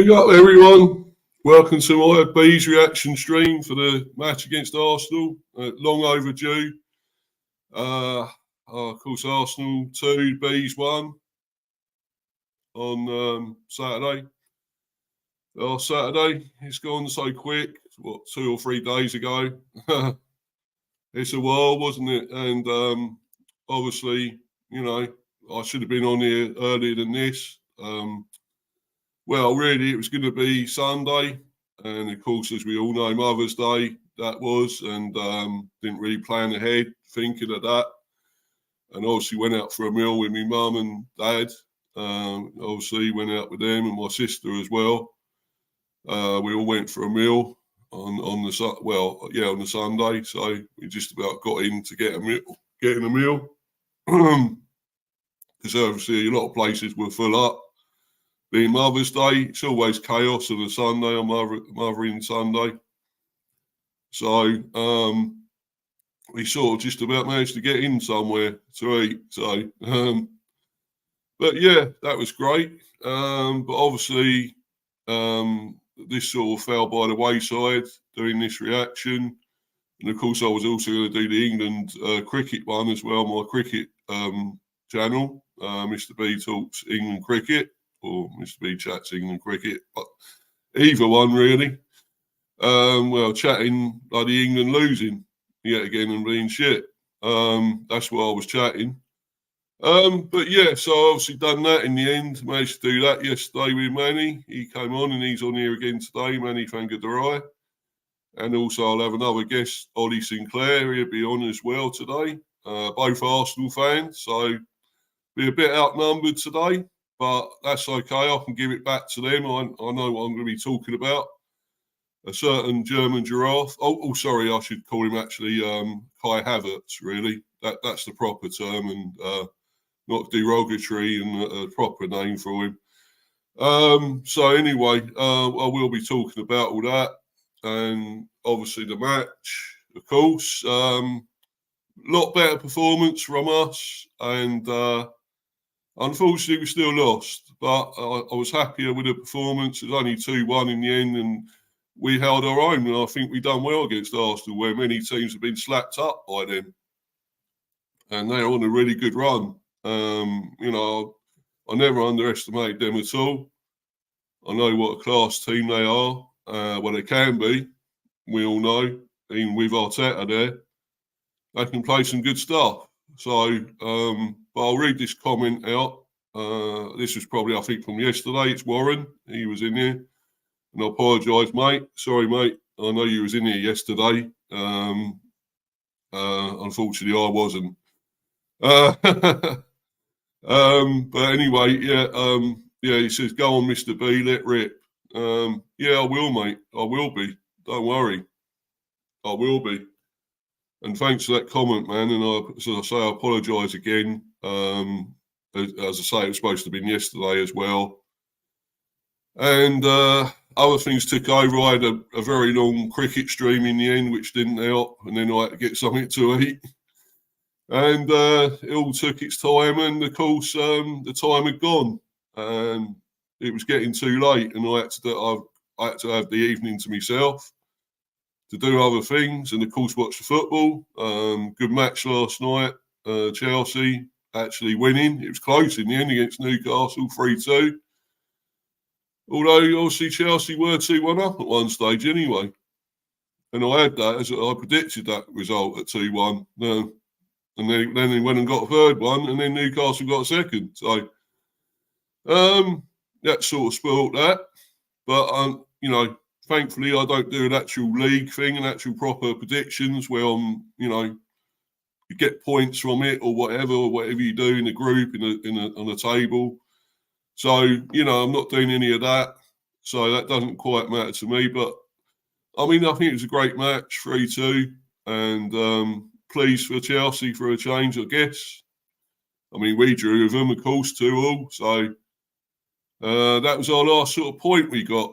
Big up, everyone. Welcome to my Bees reaction stream for the match against Arsenal. Long overdue. Of course, Arsenal 2, Bees 1 on Saturday. Last Saturday, it's gone so quick. What, 2 or 3 days ago? It's a while, wasn't it? And obviously, you know, I should have been on here earlier than this. Well, really, it was going to be Sunday. And, of course, as we all know, Mother's Day, that was. And didn't really plan ahead thinking of that. And obviously went out for a meal with my mum and dad. Obviously went out with them and my sister as well. We all went for a meal on the Sunday. So we just about got in to getting a meal. Because obviously a lot of places were full up. Being Mother's Day, it's always chaos on a Sunday, on Mothering Sunday. So we sort of just about managed to get in somewhere to eat. So, but yeah, that was great. But obviously, this sort of fell by the wayside doing this reaction. And of course, I was also going to do the England cricket one as well, my cricket channel, Mr. B Talks England Cricket. Or Mr. B Chats England Cricket, but either one really. Chatting bloody England losing yet again and being shit. That's what I was chatting. But yeah, so I obviously done that in the end. Managed to do that yesterday with Manny. He came on and he's on here again today, Manny Fangaderai. And also I'll have another guest, Ollie Sinclair. He'll be on as well today. Both Arsenal fans, so be a bit outnumbered today. But that's okay. I can give it back to them. I know what I'm going to be talking about. A certain German giraffe. Oh, sorry. I should call him actually Kai Havertz, really. That's the proper term and not derogatory and a proper name for him. So anyway, I will be talking about all that. And obviously the match, of course. Lot better performance from us. And unfortunately, we still lost, but I was happier with the performance. It was only 2-1 in the end, and we held our own. And I think we done well against Arsenal, where many teams have been slapped up by them. And they're on a really good run. I never underestimate them at all. I know what a class team they are. Well, they can be. We all know, even with Arteta there, they can play some good stuff. So, but I'll read this comment out. This was probably, I think, from yesterday. It's Warren. He was in here. And I apologise, mate. Sorry, mate. I know you was in here yesterday. Unfortunately, I wasn't. But anyway, he says, go on, Mr. B, let rip. Yeah, I will, mate. I will be. Don't worry. I will be. And thanks for that comment, man. And as I say, I apologise again. As I say, it was supposed to have been yesterday as well. And other things took over. I had a very long cricket stream in the end, which didn't help. And then I had to get something to eat. And it all took its time. And of course, the time had gone. And it was getting too late. And I had to have the evening to myself to do other things, and of course watch the football. Good match last night. Chelsea actually winning. It was close in the end against Newcastle, 3-2. Although obviously Chelsea were 2-1 up at one stage anyway. And I had that as I predicted that result at 2-1. And then they went and got a third one, and then Newcastle got a second. So that sort of spoilt that. But thankfully, I don't do an actual league thing, an actual proper predictions where you get points from it or whatever you do in a group on a table. So I'm not doing any of that. So that doesn't quite matter to me. But I mean, I think it was a great match, 3-2, and pleased for Chelsea for a change, I guess. I mean, we drew with them, of course, 2-2. So that was our last sort of point we got.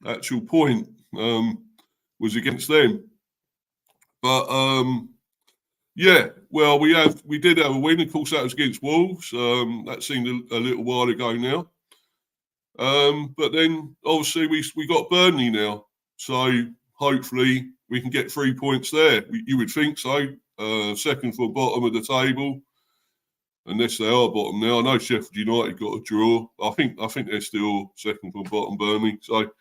Actual point was against them. But we did have a win. Of course, that was against Wolves. That seemed a little while ago now. But then obviously we got Burnley now, so hopefully we can get 3 points there. You would think so. Second from bottom of the table, unless they are bottom now. I know Sheffield United got a draw. I think they're still second from bottom, Burnley. So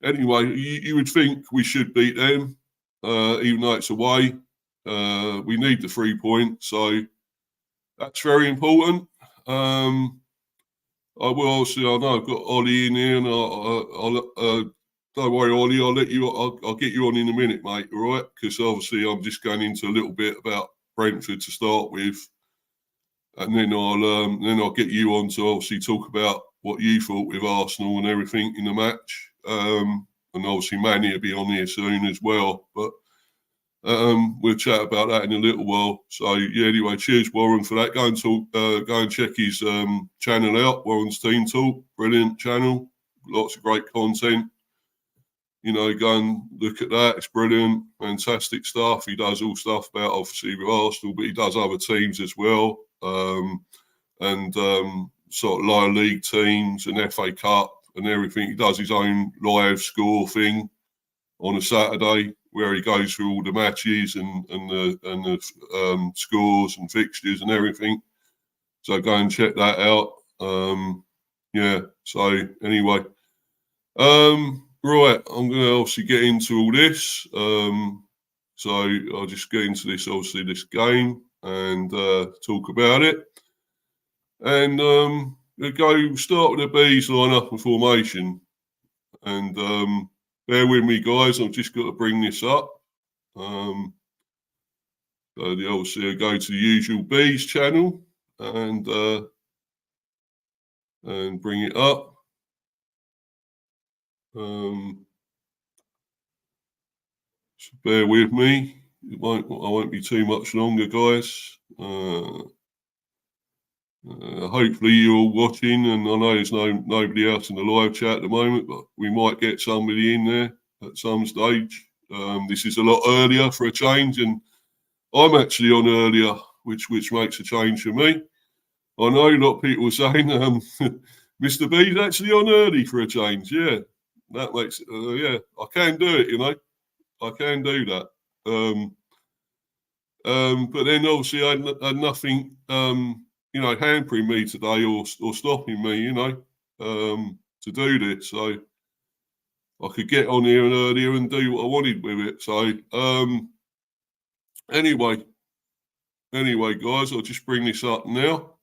anyway, you would think we should beat them, even though it's away. We need the 3 points, so that's very important. I will obviously. I know I've got Ollie in here, and I'll don't worry, Ollie. I'll get you on in a minute, mate. All right? Because obviously I'm just going into a little bit about Brentford to start with, and then I'll get you on to obviously talk about what you thought with Arsenal and everything in the match. And obviously Manny will be on here soon as well. But we'll chat about that in a little while. So yeah, anyway, cheers Warren for that. Go and check his channel out, Warren's Team Talk. Brilliant channel, lots of great content. You know, go and look at that. It's brilliant, fantastic stuff. He does all stuff about obviously with Arsenal, but he does other teams as well. And sort of lower league teams and FA Cup and everything. He does his own live score thing on a Saturday where he goes through all the matches and the scores and fixtures and everything. So go and check that out. Yeah. So anyway, right. I'm going to obviously get into all this. So I'll just get into this, obviously, this game and talk about it. And we'll go start with the Bees line up and formation. And bear with me, guys. I've just got to bring this up. So obviously, I'll go to the usual Bees channel and bring it up. So bear with me. I won't be too much longer, guys. Hopefully you're all watching, and I know there's nobody else in the live chat at the moment, but we might get somebody in there at some stage. This is a lot earlier for a change, and I'm actually on earlier, which makes a change for me. I know a lot of people are saying Mr. B's actually on early for a change. Yeah, that makes it. Yeah, I can do it. You know, I can do that. But then obviously I had nothing. Hampering me today or stopping me, to do this. So I could get on here and earlier and do what I wanted with it. So anyway, guys, I'll just bring this up now.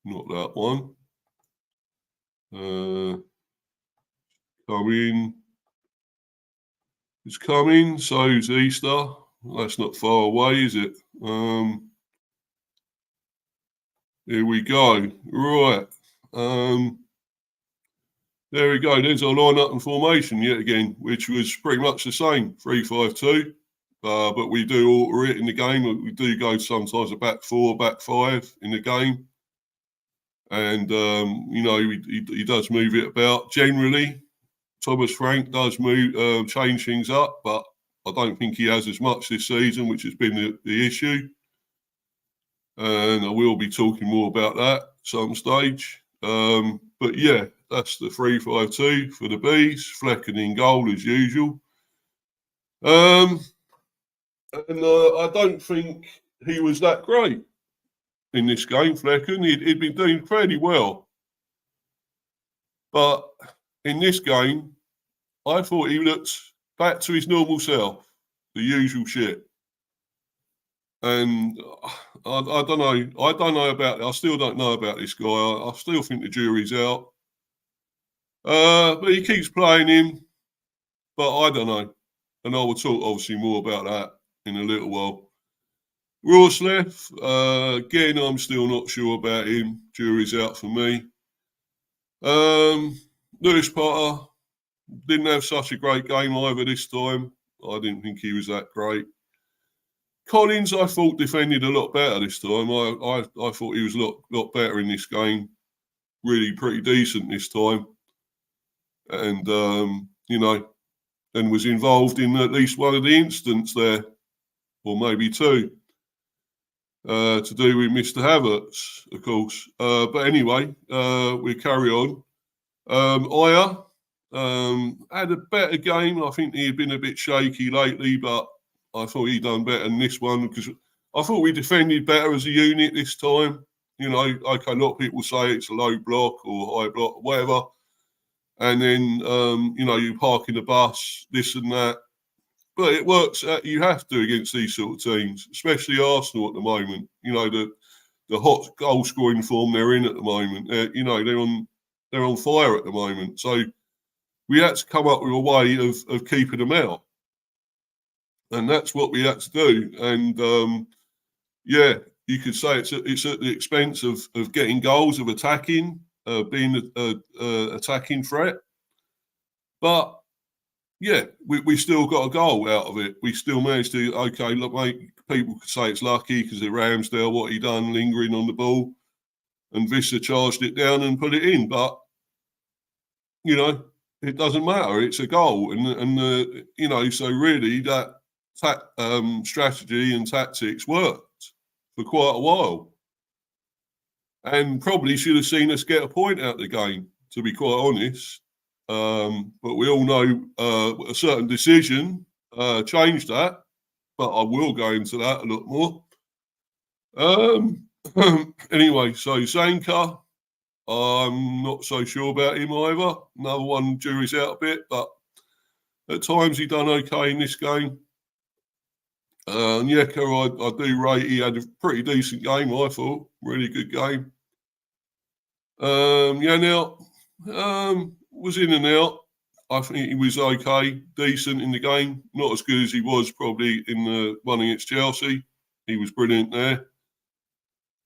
Not that one. Coming. It's coming. So's Easter. That's not far away, is it? Here we go. Right. There we go. There's our line-up and formation yet again, which was pretty much the same, 3-5-2. But we do alter it in the game. We do go sometimes a back four, back five in the game. And, he does move it about. Generally, Thomas Frank does change things up, but I don't think he has as much this season, which has been the issue. And I will be talking more about that at some stage. But yeah, that's the 3-5-2 for the Bees. Flekken in goal as usual. And I don't think he was that great in this game, Flekken. He'd been doing fairly well. But in this game, I thought he looked back to his normal self, the usual shit. And I don't know. I don't know about it. I still don't know about this guy. I still think the jury's out. But he keeps playing him. But I don't know. And I will talk obviously more about that in a little while. Rorsleff, again, I'm still not sure about him. Jury's out for me. Lewis Potter didn't have such a great game either this time. I didn't think he was that great. Collins, I thought, defended a lot better this time. I thought he was a lot better in this game. Really pretty decent this time. And, and was involved in at least one of the incidents there, or maybe two. to do with Mr. Havertz, of course. But anyway, we carry on. Aya had a better game. I think he had been a bit shaky lately, but I thought he'd done better than this one because I thought we defended better as a unit this time. You know, okay, a lot of people say it's a low block or high block, or whatever. And then, you know, you park in the bus, this and that. But it works. You have to against these sort of teams, especially Arsenal at the moment. You know, the hot goal scoring form they're in at the moment. You know, they're on fire at the moment. So we had to come up with a way of keeping them out, and that's what we had to do. And yeah, you could say it's at the expense of getting goals, of attacking, being a attacking threat, but. Yeah, we still got a goal out of it. We still managed to, okay, look, mate, people could say it's lucky because of Ramsdale, what he done, lingering on the ball, and Visser charged it down and put it in. But, you know, it doesn't matter. It's a goal. And you know, so really that strategy and tactics worked for quite a while. And probably should have seen us get a point out of the game, to be quite honest. But we all know a certain decision changed that. But I will go into that a lot more. Anyway, so Sanka, I'm not so sure about him either. Another one, jury's out a bit, but at times he done okay in this game. Nyeka, I do rate. He had a pretty decent game, I thought. Really good game. Now, was in and out. I think he was okay, decent in the game. Not as good as he was probably in the one against Chelsea. He was brilliant there.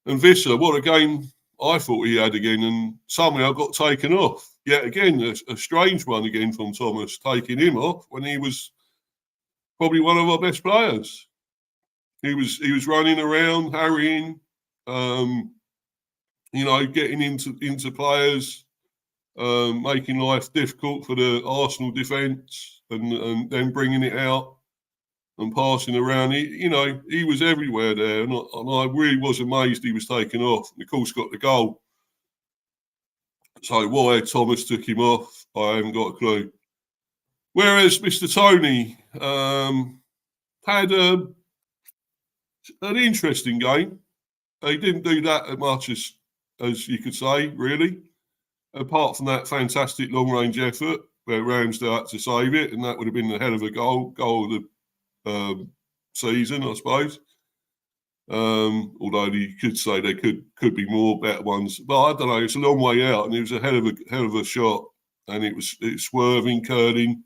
And Visser, what a game I thought he had again, and somehow got taken off. Yet again, a strange one again from Thomas, taking him off when he was probably one of our best players. He was running around, harrying, you know, getting into players. Making life difficult for the Arsenal defence and then bringing it out and passing around. He was everywhere there, and I really was amazed he was taken off. And of course, got the goal. So why Thomas took him off, I haven't got a clue. Whereas Mr. Tony had an interesting game. He didn't do that much as you could say, really. Apart from that fantastic long-range effort where Ramsdale had to save it, and that would have been a hell of a goal of the season, I suppose. Although you could say there could be more better ones, but I don't know. It's a long way out, and it was a hell of a shot, and it's swerving, curling,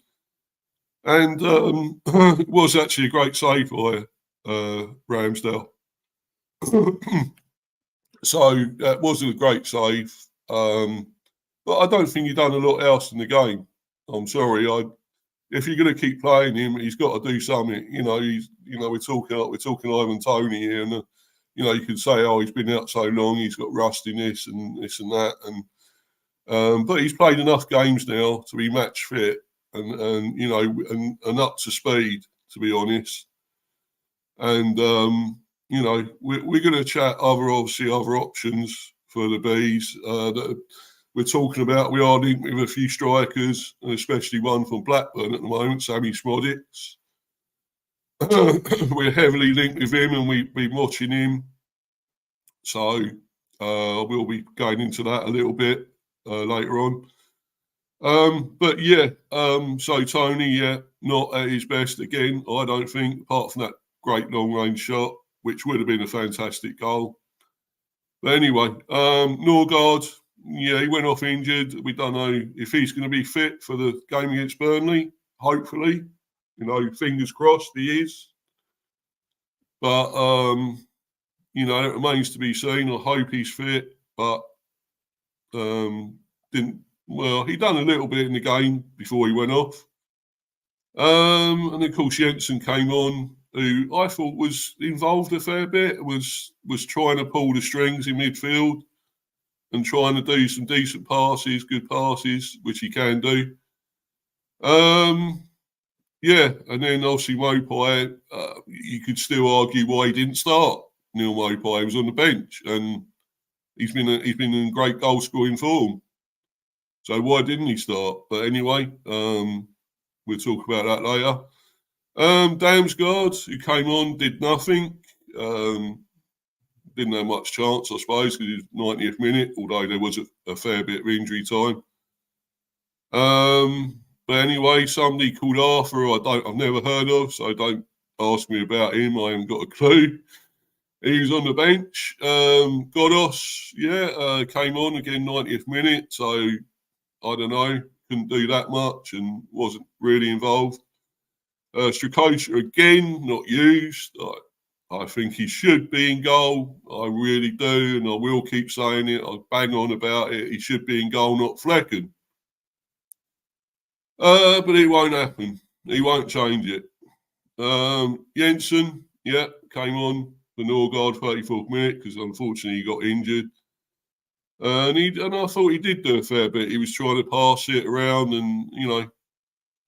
and it was actually a great save by Ramsdale. So that was a great save. But I don't think he's done a lot else in the game. I'm sorry. If you're going to keep playing him, he's got to do something. You know, we're talking Ivan Toney here, and you know, you can say, oh, he's been out so long, he's got rustiness and this and that, and but he's played enough games now to be match fit and you know and up to speed, to be honest. And you know, we're going to chat other options for the bees that we're talking about. We are linked with a few strikers, especially one from Blackburn at the moment, Sammy Smodix. We're heavily linked with him, and we've been watching him. So we'll be going into that a little bit later on. But yeah, so Tony, yeah, not at his best again, I don't think, apart from that great long-range shot, which would have been a fantastic goal. But anyway, Norgard, yeah, he went off injured. We don't know if he's going to be fit for the game against Burnley. Hopefully, you know, fingers crossed he is. But, you know, it remains to be seen. I hope he's fit, but he done a little bit in the game before he went off. And of course, Jensen came on, who I thought was involved a fair bit, was trying to pull the strings in midfield and trying to do some decent passes, good passes, which he can do. Yeah, and then obviously Mopai, you could still argue why he didn't start. Neil Maupay was on the bench, and he's been in great goal scoring form. So why didn't he start? But anyway, we'll talk about that later. Damsgaard, who came on, did nothing. Didn't have much chance, I suppose, because it was 90th minute, although there was a fair bit of injury time. But anyway, somebody called Arthur, I've never heard of, so don't ask me about him. I haven't got a clue. He was on the bench. Godos, came on again 90th minute, so I don't know, couldn't do that much and wasn't really involved. Strakosha again, not used. I think he should be in goal. I really do, and I will keep saying it. I'll bang on about it. He should be in goal, not Flekken. But it won't happen. He won't change it. Jensen, came on for Norgard 34th minute because unfortunately he got injured. And I thought he did do a fair bit. He was trying to pass it around and,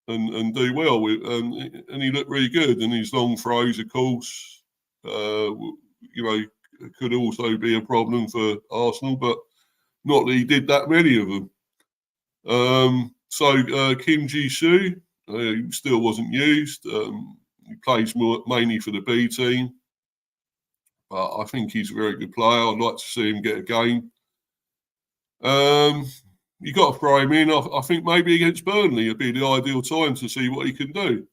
and do well with, and he looked really good. And his long throws, of course, could also be a problem for Arsenal, but not that he did that many of them. So Kim Ji-soo still wasn't used. He plays mainly for the B team. But I think he's a very good player. I'd like to see him get a game. You got to throw him in. I think maybe against Burnley would be the ideal time to see what he can do.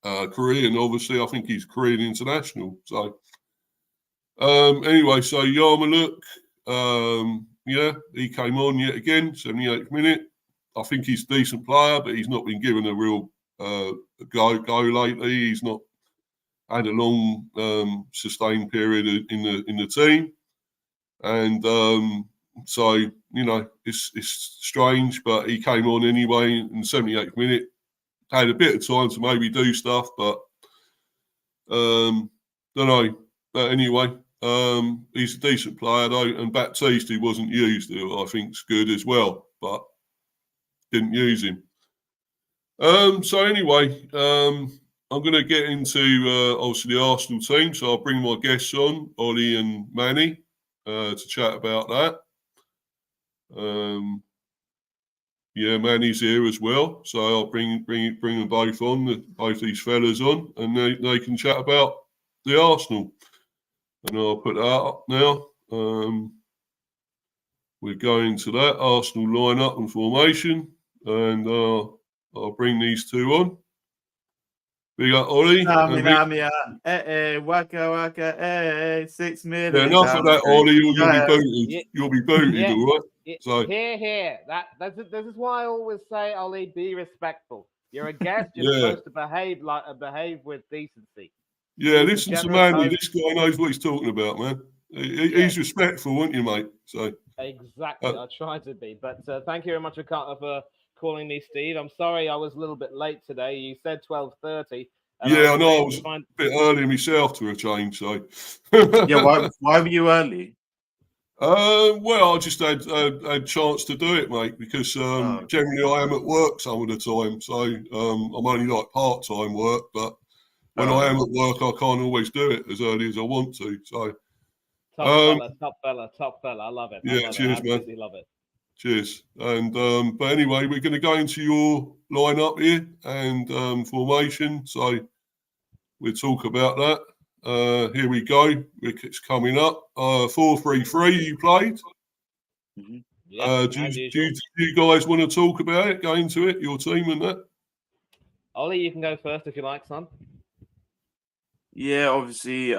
Korean, obviously, I think he's Korean international. So anyway, so Yarmouk, he came on yet again, 78th minute. I think he's a decent player, but he's not been given a real go lately. He's not had a long sustained period in the team, and so it's strange, but he came on anyway in the 78th minute. Had a bit of time to maybe do stuff, but don't know. But anyway, he's a decent player though, and Baptiste, who wasn't used, I think is good as well, but didn't use him. So anyway, I'm going to get into obviously the Arsenal team. So I'll bring my guests on, Ollie and Manny, to chat about that. Manny's here as well, so I'll bring them both on, both these fellas on, and they can chat about the Arsenal. And I'll put that up now. We're going to that Arsenal lineup and formation, and I'll bring these two on. We got Ollie. Waka, 6 minutes. Yeah, enough of that, Ollie. You'll be booted. You'll be booted, all right? So here. This is why I always say, Ollie, be respectful. You're a guest. You're supposed to behave with decency. Yeah, listen to Manny. This guy knows what he's talking about, man. He's respectful, aren't you, mate? So exactly, I try to be. But thank you very much for calling me Steve. I'm sorry I was a little bit late today. You said 12:30. Yeah, I know. I was a bit early myself to a change. So yeah, why were you early? Well, I just had a chance to do it, mate, because generally I am at work some of the time. So I'm only like part-time work, but when I am at work, I can't always do it as early as I want to. So top fella. I love it. Cheers, man. Absolutely love it. Cheers. And but anyway, we're going to go into your lineup here and formation. So we'll talk about that. Here we go. It's coming up. 4-3-3. You played. Mm-hmm. Yeah. Do you guys want to talk about it? Go into it. Your team and that. Ollie, you can go first if you like, son. Yeah, obviously.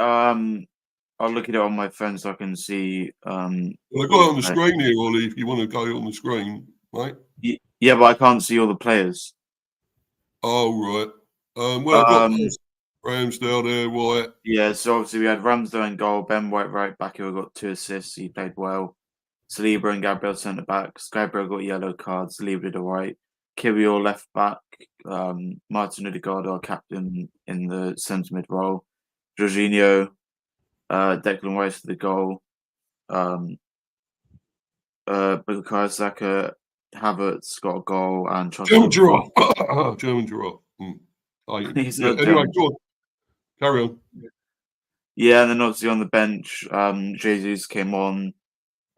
I'll look at it on my phone so I can see. Well, I've got it on the screen here, Ollie, if you want to go on the screen, mate. Yeah, but I can't see all the players. Oh, right. I've got Ramsdale there, White. Yeah, so obviously we had Ramsdale in goal, Ben White right back, who got 2 assists. He played well. Saliba and Gabriel centre backs. Gabriel got yellow cards. Saliba did all right. Kirill left back. Martin Odegaard, our captain, in the centre mid role. Jorginho. Declan Rice for the goal. Bukayo Saka, Havertz got a goal, and German Giraffe. German Giraffe. He's anyway, go on. Carry on. Yeah, and then obviously on the bench, Jesus came on,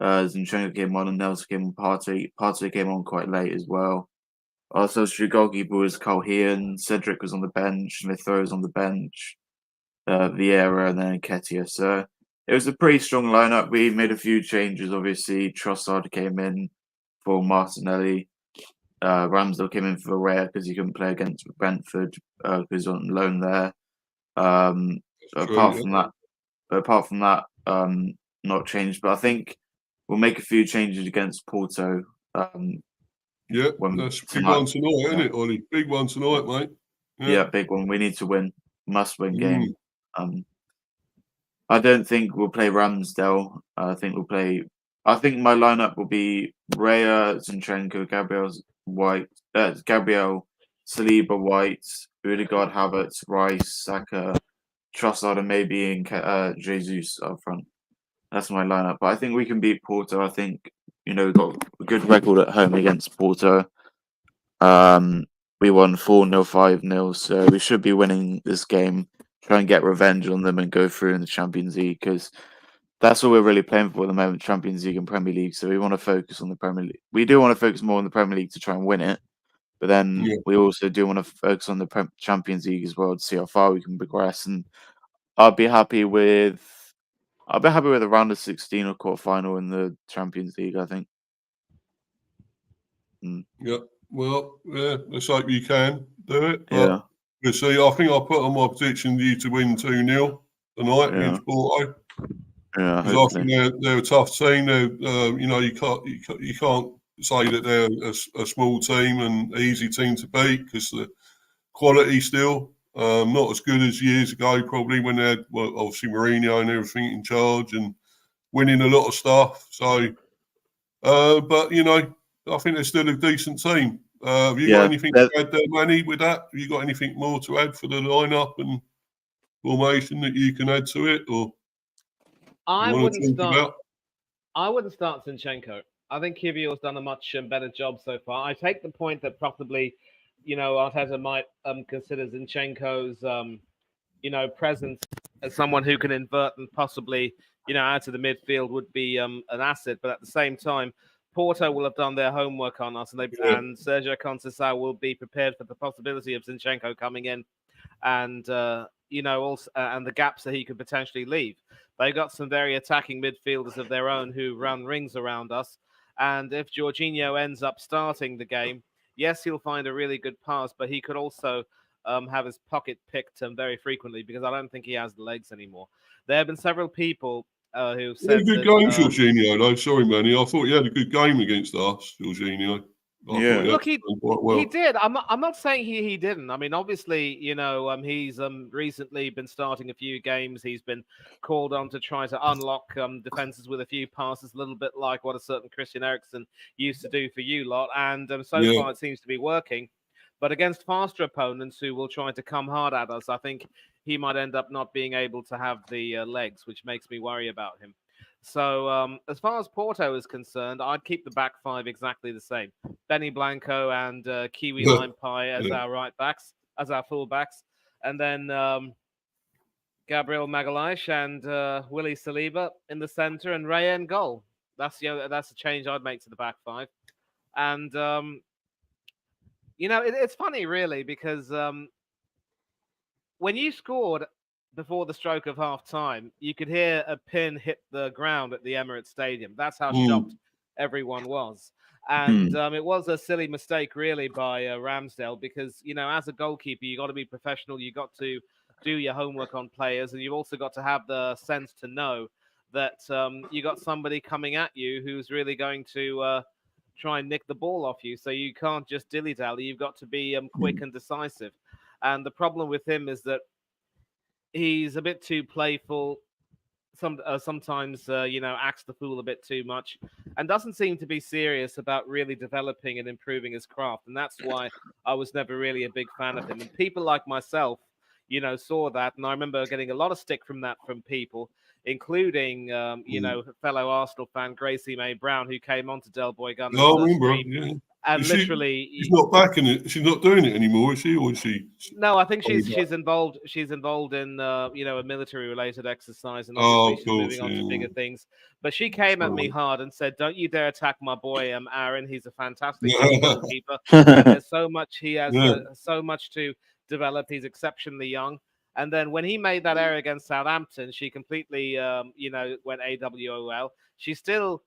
Zinchenko came on, and Nelson came on. Partey came on quite late as well. Also, goalkeeper was Cole Hean. Cedric was on the bench. Smith Rowe was on the bench. Vieira, and then Nketiah. So it was a pretty strong lineup. We made a few changes. Obviously, Trossard came in for Martinelli. Ramsdale came in for Raya because he couldn't play against Brentford because he's on loan there. Apart from that, not changed. But I think we'll make a few changes against Porto. Yeah, that's a big one tonight, isn't it, Ollie? Big one tonight, mate. Yeah, big one. We need to win. Must-win game. I don't think we'll play Ramsdale. I think my lineup will be Raya, Zinchenko, Gabriel, Saliba, White, Odegaard, Havertz, Rice, Saka, Trossard, and maybe Jesus up front. That's my lineup. But I think we can beat Porto. I think, we've got a good record at home against Porto. We won 4-0, 5-0, so we should be winning this game. Try and get revenge on them and go through in the Champions League, because that's what we're really playing for at the moment, Champions League and Premier League. So we want to focus on the Premier League. We do want to focus more on the Premier League to try and win it, but then we also do want to focus on the Champions League as well to see how far we can progress. And I'll be happy with a round of 16 or quarter-final in the Champions League, I think. Yeah, well, let's hope you can do it. Yeah. We'll see. I think I'll put on my prediction you to win 2-0 tonight against Porto. Yeah, because I think they're a tough team. You can't say that they're a small team and easy team to beat, because the quality still not as good as years ago, probably, when they had obviously Mourinho and everything in charge and winning a lot of stuff. So, but I think they're still a decent team. Have you got anything to add there, Manny, with that? Have you got anything more to add for the lineup and formation that you can add to it, or I wouldn't start Zinchenko. I think Kiwior's done a much better job so far. I take the point that possibly, Arteta might consider Zinchenko's, presence as someone who can invert and possibly, out of the midfield would be an asset. But at the same time, Porto will have done their homework on us, and Sergio Conceição will be prepared for the possibility of Zinchenko coming in, and also and the gaps that he could potentially leave. They've got some very attacking midfielders of their own who run rings around us, and if Jorginho ends up starting the game, yes, he'll find a really good pass, but he could also have his pocket picked very frequently, because I don't think he has the legs anymore. There have been several people who said good game, Jorginho, though. Sorry, Manny. I thought he had a good game against us, Jorginho. Look, he did. I'm not saying he didn't. I mean, obviously, he's recently been starting a few games. He's been called on to try to unlock defenses with a few passes, a little bit like what a certain Christian Eriksen used to do for you lot. And so far, it seems to be working. But against faster opponents who will try to come hard at us, I think he might end up not being able to have the legs, which makes me worry about him. So as far as Porto is concerned, I'd keep the back five exactly the same. Benny Blanco and Kiwi Lime Pie as our right backs, as our full backs. And then Gabriel Magalhaes and Willy Saliba in the centre, and Raya in goal. That's a change I'd make to the back five. And it's funny, really, because when you scored before the stroke of half time, you could hear a pin hit the ground at the Emirates Stadium. That's how shocked everyone was. And it was a silly mistake, really, by Ramsdale, because, as a goalkeeper, you got to be professional. You got to do your homework on players, and you've also got to have the sense to know that you got somebody coming at you who's really going to try and nick the ball off you. So you can't just dilly-dally. You've got to be quick and decisive. And the problem with him is that he's a bit too playful. Sometimes, acts the fool a bit too much, and doesn't seem to be serious about really developing and improving his craft. And that's why I was never really a big fan of him. And people like myself, saw that. And I remember getting a lot of stick from people, including, fellow Arsenal fan Gracie May Brown, who came on to Del Boy Gunners stream And Is she- literally, She's not backing it. She's not doing it anymore, is she? Or is she? no, I think Oh, she's involved. She's involved in a military-related exercise, and Oh, obviously of she's course, moving on to yeah. bigger things. But she came at me Sorry. hard and said, "Don't you dare attack my boy, Aaron. He's a fantastic young goalkeeper, and there's so much he has, Yeah. so much to develop. He's exceptionally young." And then when he made that error against Southampton, she completely, went AWOL. She still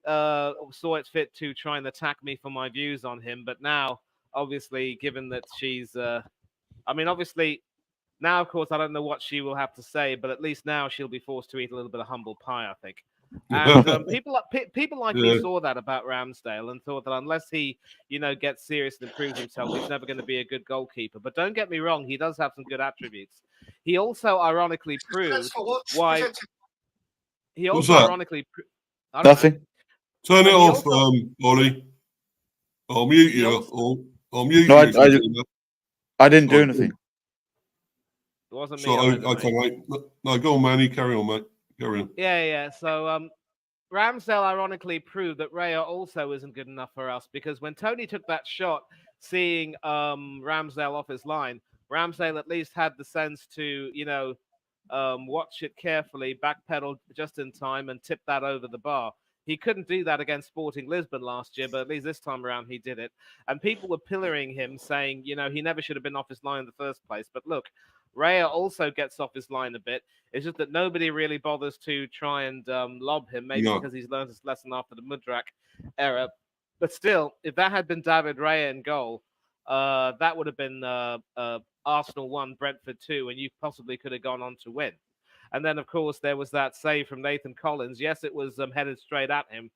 saw it fit to try and attack me for my views on him, but now, obviously, given that she's obviously, now, of course, I don't know what she will have to say, but at least now she'll be forced to eat a little bit of humble pie, I think. And people like me Yeah. saw that about Ramsdale and thought that unless he, gets serious and improves himself, he's never going to be a good goalkeeper. But don't get me wrong, he does have some good attributes. He also ironically proved why. He What's also that? ironically. I don't know. Nothing. Turn But it he off, also- Ollie. I'll mute He you. also- I'll mute No, you. If you do that. I didn't do Sorry. anything. It wasn't me So, either, okay, mate. mate. No, go on, Manny. Carry on, mate. Carry on. Yeah. So Ramsdale ironically proved that Raya also isn't good enough for us, because when Tony took that shot, seeing Ramsdale off his line, Ramsdale at least had the sense to, watch it carefully, backpedal just in time, and tip that over the bar. He couldn't do that against Sporting Lisbon last year, but at least this time around he did it. And people were pillorying him, saying, he never should have been off his line in the first place. But look, Raya also gets off his line a bit. It's just that nobody really bothers to try and lob him, maybe No. because he's learned his lesson after the Mudrak era. But still, if that had been David Raya in goal, that would have been Arsenal 1, Brentford 2, and you possibly could have gone on to win. And then, of course, there was that save from Nathan Collins. Yes, it was headed straight at him,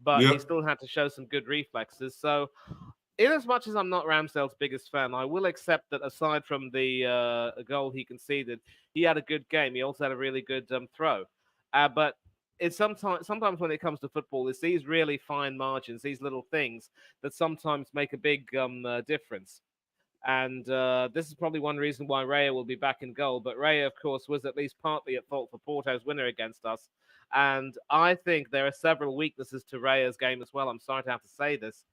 but he still had to show some good reflexes. So, in as much as I'm not Ramsdale's biggest fan, I will accept that aside from the goal he conceded, he had a good game. He also had a really good throw. But it's sometimes when it comes to football, it's these really fine margins, these little things that sometimes make a big difference. And this is probably one reason why Raya will be back in goal. But Raya, of course, was at least partly at fault for Porto's winner against us. And I think there are several weaknesses to Raya's game as well. I'm sorry to have to say this.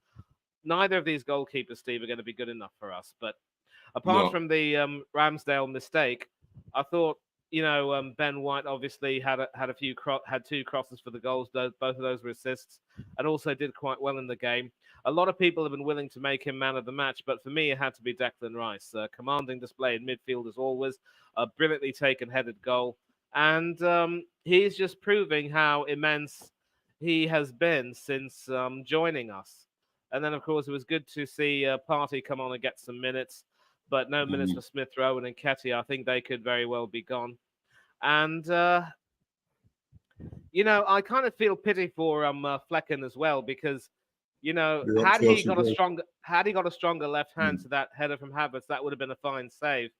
Neither of these goalkeepers, Steve, are going to be good enough for us. But apart from the Ramsdale mistake, I thought, Ben White obviously had two crosses for the goals. Both of those were assists, and also did quite well in the game. A lot of people have been willing to make him man of the match, but for me, it had to be Declan Rice. Commanding display in midfield as always, a brilliantly taken headed goal, and he's just proving how immense he has been since joining us. And then, of course, it was good to see Partey come on and get some minutes, but no minutes for Smith Rowe and Nketiah. I think they could very well be gone. And, I kind of feel pity for Flekken as well, because, had he got a stronger left hand to that header from Havertz, that would have been a fine save.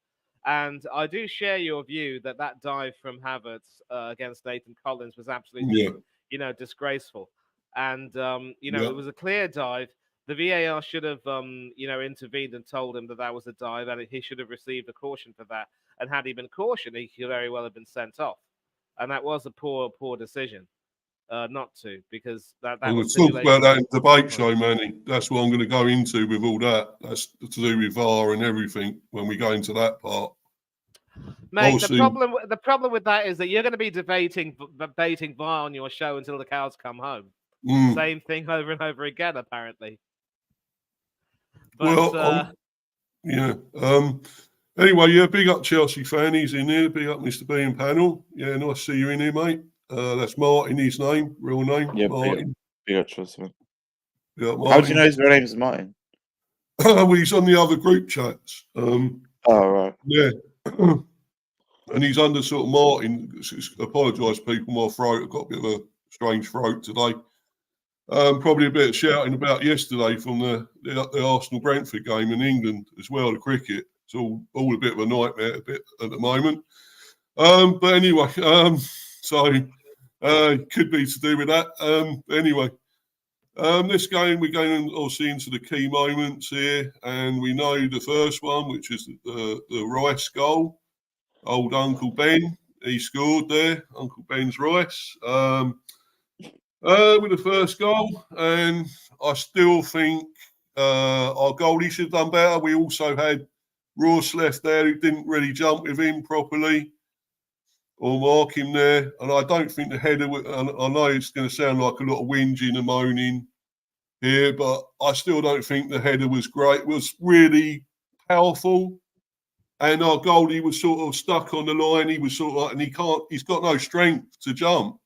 And I do share your view that dive from Havertz against Nathan Collins was absolutely, disgraceful. And, it was a clear dive. The VAR should have, intervened and told him that was a dive, and he should have received a caution for that. And had he been cautioned, he could very well have been sent off. And that was a poor decision not to, because that I'm going was to talk about that in the debate show, show, Manny. That's what I'm going to go into with all that. That's to do with VAR and everything when we go into that part. Mate, the problem with that is that you're going to be debating VAR on your show until the cows come home. Same thing over and over again, apparently. But, anyway, big up Chelsea fan. He's in here. Big up Mr. B and panel. Yeah, nice to see you in here, mate. That's Martin, his name, real name. Yeah, Martin. Big up Chelsea. Martin. How do you know his real name is Martin? Well, he's on the other group chats. Right. Yeah. And he's under sort of Martin. Apologise, people. My throat. I've got a bit of a strange throat today. Probably a bit of shouting about yesterday from the Arsenal Brentford game in England as well. The cricket. It's all a bit of a nightmare at the moment. But anyway, so could be to do with that. Anyway, this game we're going obviously into the key moments here, and we know the first one, which is the Rice goal. Old Uncle Ben, he scored there. Uncle Ben's Rice with the first goal, and I still think our goalie should have done better. We also had Ross left there who didn't really jump with him properly or mark him there. And I don't think the header, I know it's going to sound like a lot of whinging and moaning here, but I still don't think the header was great. It was really powerful. And our goalie was sort of stuck on the line. He was sort of like, and he's got no strength to jump.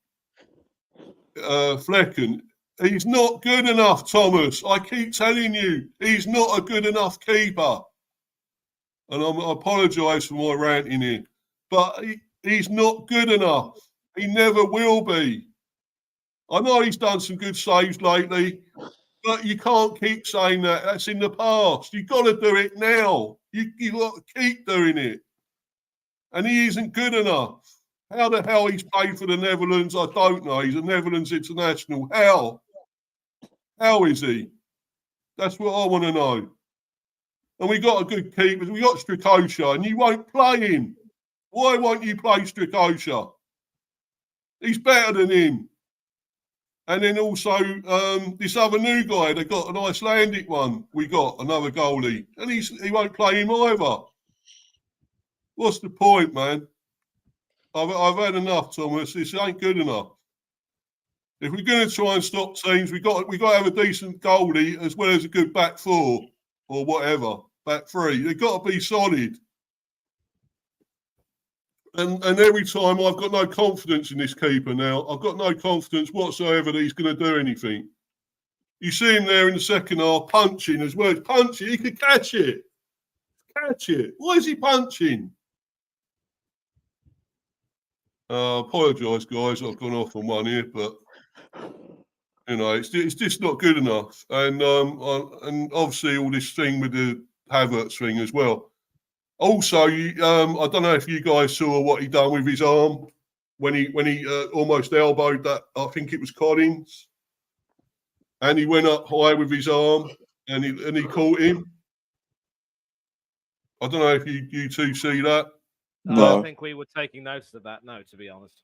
Flekken, he's not good enough, Thomas. I keep telling you, he's not a good enough keeper. And I apologise for my ranting here, but he's not good enough. He never will be. I know he's done some good saves lately, but you can't keep saying that. That's in the past. You've got to do it now. You've got to keep doing it. And he isn't good enough. How the hell he's played for the Netherlands, I don't know. He's a Netherlands international. How? How is he? That's what I want to know. And we got a good keeper. We got Strakosha, and you won't play him. Why won't you play Strakosha? He's better than him. And then also this other new guy, they got an Icelandic one. We got another goalie, and he won't play him either. What's the point, man? I've had enough, Thomas. This ain't good enough. If we're going to try and stop teams, we got to have a decent goalie as well as a good back four or whatever, back three. They've got to be solid. And every time I've got no confidence in this keeper now. I've got no confidence whatsoever that he's going to do anything. You see him there in the second half punching as well. Punching, he could catch it. Catch it. Why is he punching? Apologise, guys. I've gone off on one here, but it's just not good enough. And obviously all this thing with the Havertz thing as well. Also, I don't know if you guys saw what he done with his arm when he almost elbowed that. I think it was Collins, and he went up high with his arm, and he caught him. I don't know if you two see that. I don't think we were taking notice of that. No, to be honest,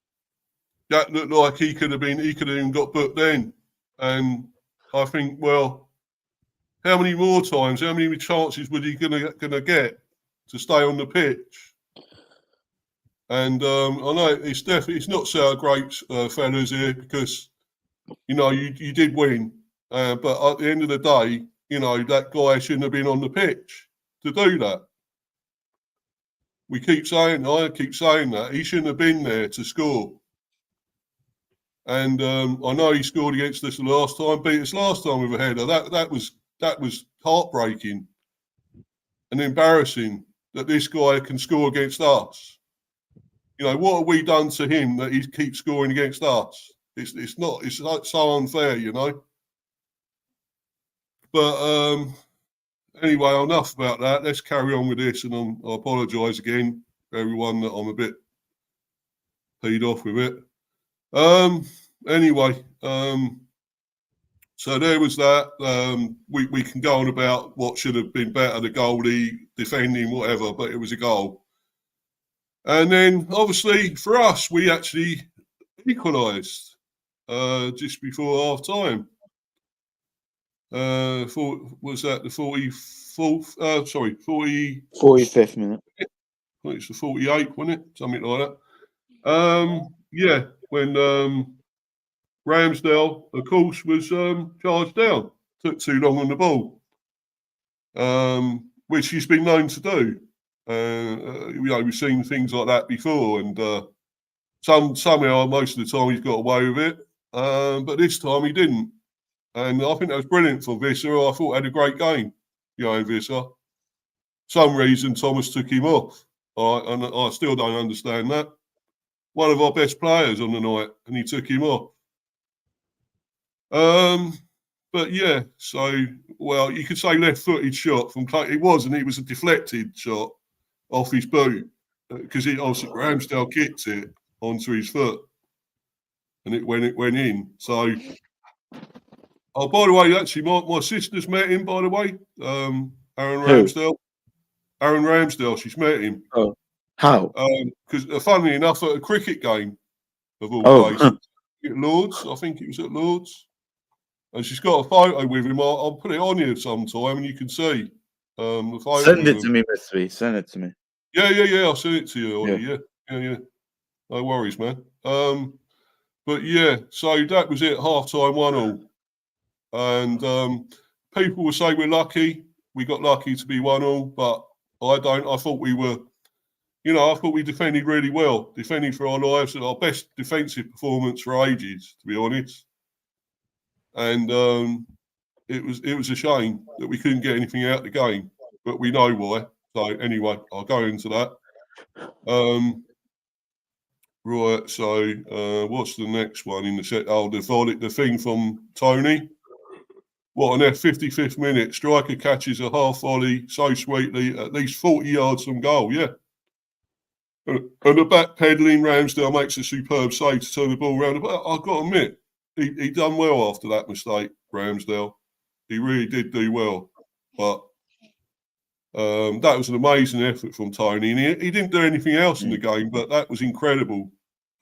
that looked like he could have even got booked then. And I think, well, how many more times? How many chances was he gonna get to stay on the pitch? And I know it's not so great, fellas here, because you did win, but at the end of the day, that guy shouldn't have been on the pitch to do that. I keep saying that he shouldn't have been there to score. And I know he scored against us the last time, beat us last time with a header. That was heartbreaking and embarrassing that this guy can score against us. What have we done to him that he keeps scoring against us? It's so unfair, But anyway, enough about that. Let's carry on with this, and I apologise again for everyone that I'm a bit peed off with it. Anyway, so there was that. We can go on about what should have been better, the goalie, defending, whatever, but it was a goal. And then, obviously, for us, we actually equalised just before half-time. Was that the 44th? 45th minute. I think it's the 48th, wasn't it? Something like that. Yeah, when Ramsdale, of course, was charged down. Took too long on the ball, which he's been known to do. We've seen things like that before, and somehow most of the time he's got away with it, but this time he didn't. And I think that was brilliant for Visser. I thought he had a great game, Visser. Some reason Thomas took him off, and I still don't understand that. One of our best players on the night, and he took him off. But yeah, so, well, you could say left-footed shot from Clay. It wasn't. It was a deflected shot off his boot, because obviously Ramsdale kicked it onto his foot, and it went in. So, oh, by the way, actually, my sister's met him, by the way, Aaron Ramsdale. Aaron Ramsdale, she's met him. Oh, how? Because funnily enough, at a cricket game of all places, at Lords, I think it was at Lords. and she's got a photo with him. I'll put it on here sometime, and you can see the photo. Send it to me, Mr. Send it to me. Yeah. I'll send it to you, Ollie. Yeah. No worries, man. But yeah, so that was it. Half time, 1-1, and people will say we're lucky. We got lucky to be 1-1, but I don't. I thought we were. I thought we defended really well, defended for our lives, and our best defensive performance for ages, to be honest. And it was a shame that we couldn't get anything out of the game, but we know why. So anyway, I'll go into that. Right. So what's the next one in the set? Oh, the thing from Tony. What on their 55th minute, striker catches a half volley so sweetly, at least 40 yards from goal. Yeah. And the back pedalling Ramsdale makes a superb save to turn the ball around. But I've got to admit, he done well after that mistake, Ramsdale. He really did do well. But that was an amazing effort from Tony. And he didn't do anything else in the game, but that was incredible.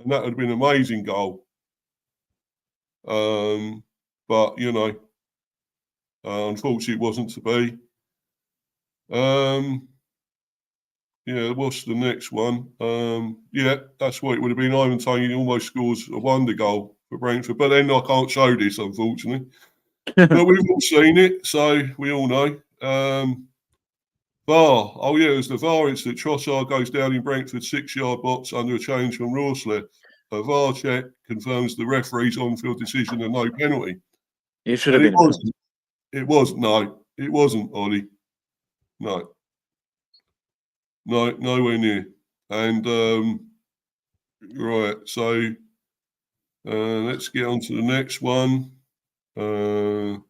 And that would have been an amazing goal. But, unfortunately, it wasn't to be. Yeah, what's the next one? Yeah, that's what it would have been. Ivan Toney almost scores a wonder goal for Brentford. But then I can't show this, unfortunately. But we've all seen it, so we all know. VAR. Oh, yeah, it was the VAR incident. Trossard goes down in Brentford's 6-yard box under a change from Rawsley. A VAR check confirms the referee's on-field decision and no penalty. It should have been. It wasn't. No, it wasn't, Ollie. No. No, nowhere near. And right, so let's get on to the next one. I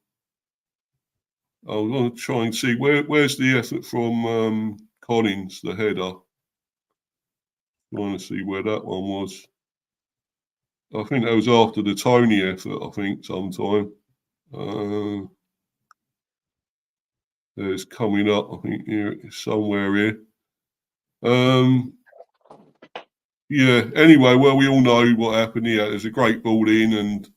want to try and see where's the effort from Collins, the header. I want to see where that one was. I think that was after the Tony effort, I think, sometime. It's coming up, I think, here, somewhere here. Yeah, anyway, well, we all know what happened here. There's a great ball in,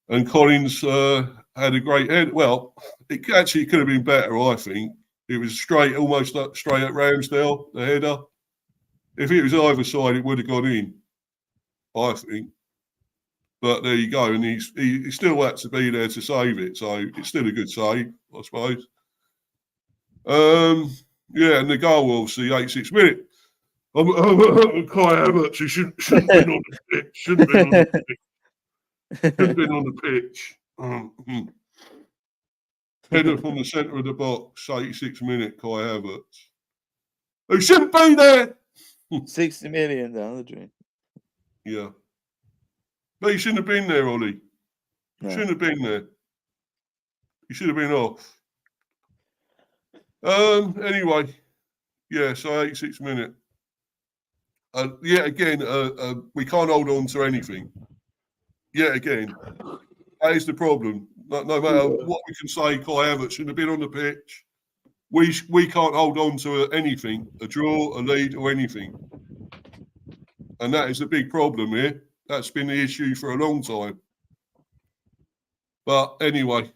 and Collins had a great head. Well, it actually could have been better, I think. It was almost straight at Ramsdale, the header. If it was either side, it would have gone in, I think. But there you go, and he still had to be there to save it, so it's still a good save, I suppose. Yeah, and the goal, obviously, 86th minute. Kai Havertz, he shouldn't have been on the pitch. Shouldn't have been on the pitch. Header from the centre of the box, 86th minute, Kai Havertz. Who shouldn't be there. 60 million down the drain. Yeah. But he shouldn't have been there, Ollie. No. Shouldn't have been there. He should have been off. Anyway, yeah, so 86th minute. Yet again, we can't hold on to anything. Yet again, that is the problem. No matter what we can say, Kai Havertz shouldn't have been on the pitch. We can't hold on to anything, a draw, a lead, or anything. And that is the big problem here. That's been the issue for a long time. But anyway,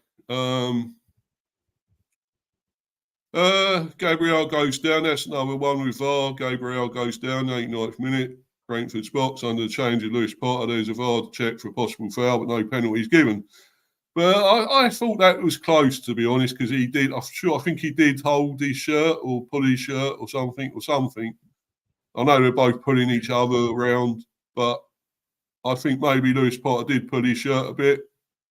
Gabriel goes down. That's another one with VAR. Gabriel goes down, 89th minute. Brentford's box under the change of Lewis Potter. There's a VAR check for a possible foul, but no penalties given. But I thought that was close, to be honest, because he did. I think he did hold his shirt or pull his shirt or something. I know they're both pulling each other around, but I think maybe Lewis Potter did pull his shirt a bit,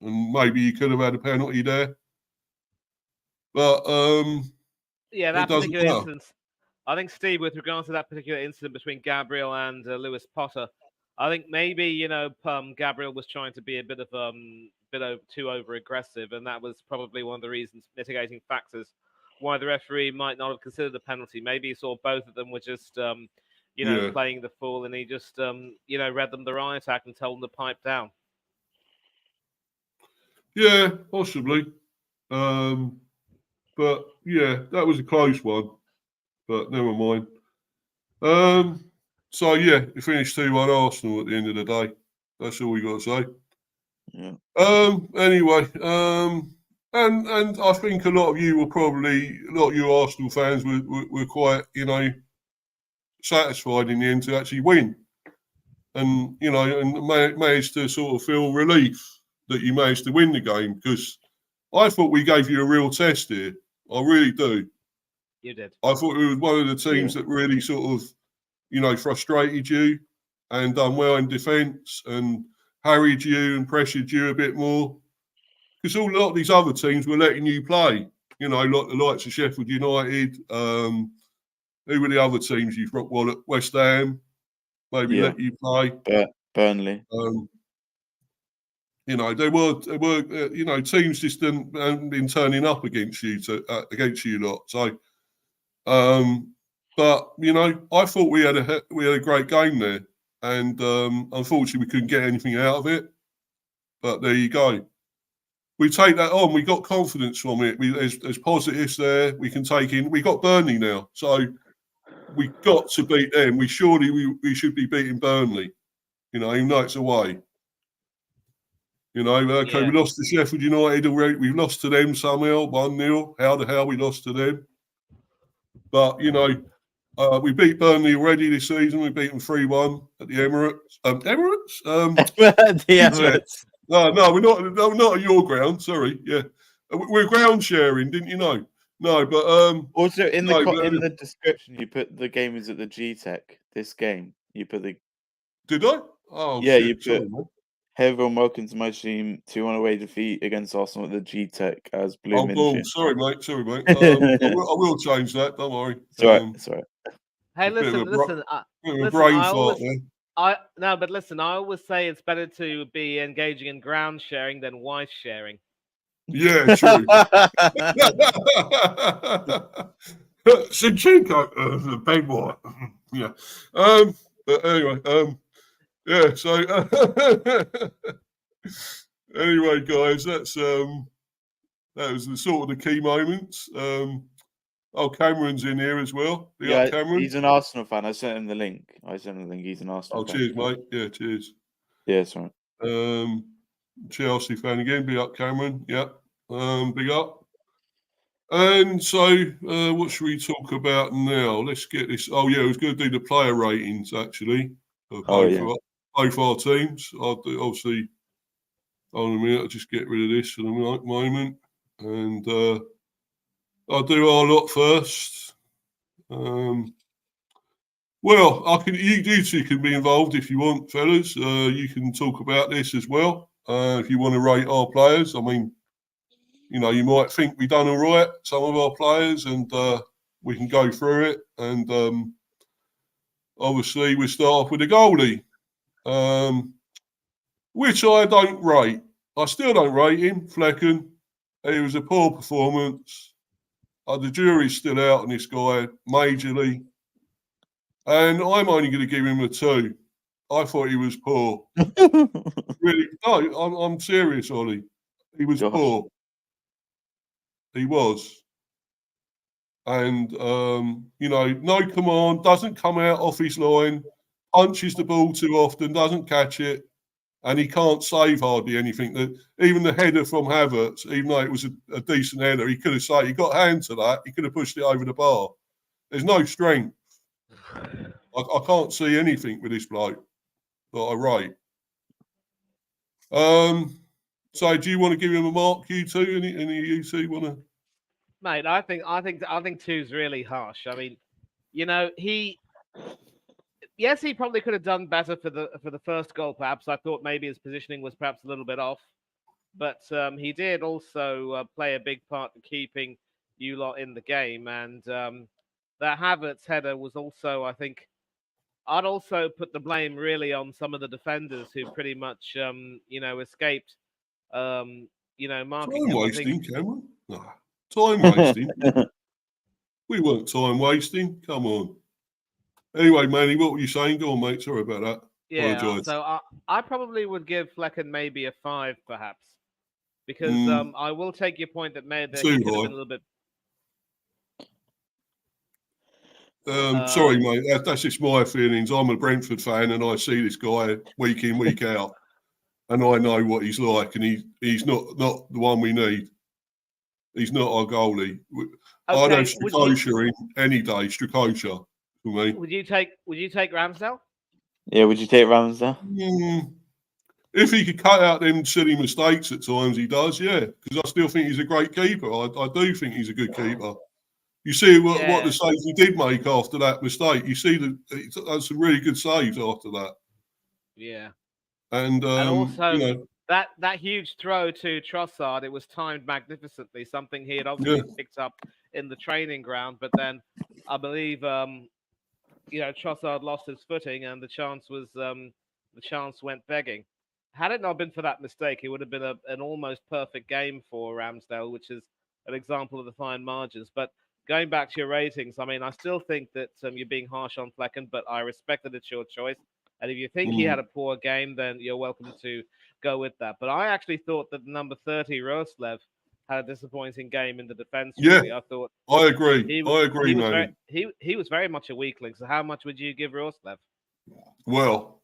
and maybe he could have had a penalty there. But yeah, that particular instance. I think, Steve, with regards to that particular incident between Gabriel and Lewis Potter, I think maybe Gabriel was trying to be a bit too over aggressive, and that was probably one of the reasons, mitigating factors, why the referee might not have considered the penalty. Maybe he saw both of them were just playing the fool, and he just read them the right attack and told them to pipe down. Yeah, possibly. But yeah, that was a close one. But never mind. So yeah, we finished 2-1 Arsenal at the end of the day. That's all we got to say. Yeah. Anyway, and I think a lot of you a lot of you Arsenal fans were quite, satisfied in the end to actually win, and managed to sort of feel relief that you managed to win the game, because I thought we gave you a real test here. I really do. You did. I thought it was one of the teams that really sort of, frustrated you and done well in defence and harried you and pressured you a bit more. Because a lot of these other teams were letting you play, like the likes of Sheffield United. Who were the other teams you've got? Well, West Ham, maybe let you play. Burnley. There were teams just hadn't been turning up against you lot. So, but I thought we had a great game there, and unfortunately we couldn't get anything out of it. But there you go. We take that on. We got confidence from it. There's positives there. We can take in. We got Burnley now, so we got to beat them. We should be beating Burnley. Even though it's away. We lost to Sheffield United already. We've lost to them somehow, 1-0. How the hell we lost to them? But we beat Burnley already this season. We beat them 3-1 at the Emirates. Emirates? The Emirates. No, we're not. No, not at your ground. Sorry. Yeah, we're ground sharing. Didn't you know? No, but also in the description you put the game is at the Gtech. This game you put the. Did I? Oh yeah, shit. you put. Sorry, Everyone welcome to my stream. 2-1 away defeat against Arsenal at the Gtech as blummin. Oh, sorry, mate. I will change that. Don't worry. Sorry. Hey, listen. Brain fart there. But listen, I always say it's better to be engaging in ground sharing than wife sharing. Yeah, true. Sinchenko, the big boy. Yeah. But anyway, yeah. So anyway, guys, that was the sort of the key moments. Cameron's in here as well. Cameron. He's an Arsenal fan. I sent him the link. He's an Arsenal fan. Cheers, mate. Yeah, cheers. Yeah, sorry. Chelsea fan again. Big up, Cameron. Yeah. Big up. And so, what should we talk about now? Let's get this. Oh, yeah, I was going to do the player ratings, actually. Both our teams. I'll do, obviously, hold on a minute. I'll just get rid of this for the moment. And I'll do our lot first. Well, you two can be involved if you want, fellas. You can talk about this as well. If you want to rate our players. I mean, you might think we've done all right, some of our players, and we can go through it. And obviously, we start off with the goalie, which I don't rate. I still don't rate him, Flekken. It was a poor performance. The jury's still out on this guy, majorly. And I'm only going to give him a 2. I thought he was poor. Really? No, I'm serious, Ollie. He was poor. He was. And, no command, doesn't come out off his line, punches the ball too often, doesn't catch it, and he can't save hardly anything. Even the header from Havertz, even though it was a decent header, he could have saved. He got hand to that. He could have pushed it over the bar. There's no strength. I can't see anything with this bloke that I rate. So do you want to give him a mark, you two? Any of you two want to? Mate, I think 2's really harsh. I mean, he probably could have done better for the first goal. Perhaps I thought maybe his positioning was perhaps a little bit off, but he did also play a big part in keeping you lot in the game. And that Havertz header was also, I think, I'd also put the blame really on some of the defenders who pretty much, escaped, marking Time him. wasting, Cameron. No, time wasting. We weren't time wasting. Come on. Anyway, Manny, what were you saying? Go on, mate. Sorry about that. Yeah, Apologise. so I probably would give Flekken maybe a 5, perhaps, because I will take your point that he could have been a little bit. Sorry, mate. That's just my feelings. I'm a Brentford fan, and I see this guy week in, week out. and I know what he's like, and he's not the one we need. He's not our goalie. I'd have Strakosha in any day. Strakosha for me. Would you take Ramsdale? Yeah, would you take Ramsdale? If he could cut out them silly mistakes at times, he does. Yeah, because I still think he's a great keeper. I do think he's a good keeper. You see what the saves he did make after that mistake. You see that's some really good saves after that. Yeah, and also you know, that huge throw to Trossard, it was timed magnificently. Something he had obviously picked up in the training ground, but then I believe Trossard lost his footing, and the chance went begging. Had it not been for that mistake, it would have been an almost perfect game for Ramsdale, which is an example of the fine margins. But going back to your ratings, I mean, I still think that you're being harsh on Flekken, but I respect that it's your choice. And if you think he had a poor game, then you're welcome to go with that. But I actually thought that number 30, Roslev, had a disappointing game in the defence. Really, I thought. I agree. I agree, man. He was very much a weakling. So how much would you give Roslev? Well,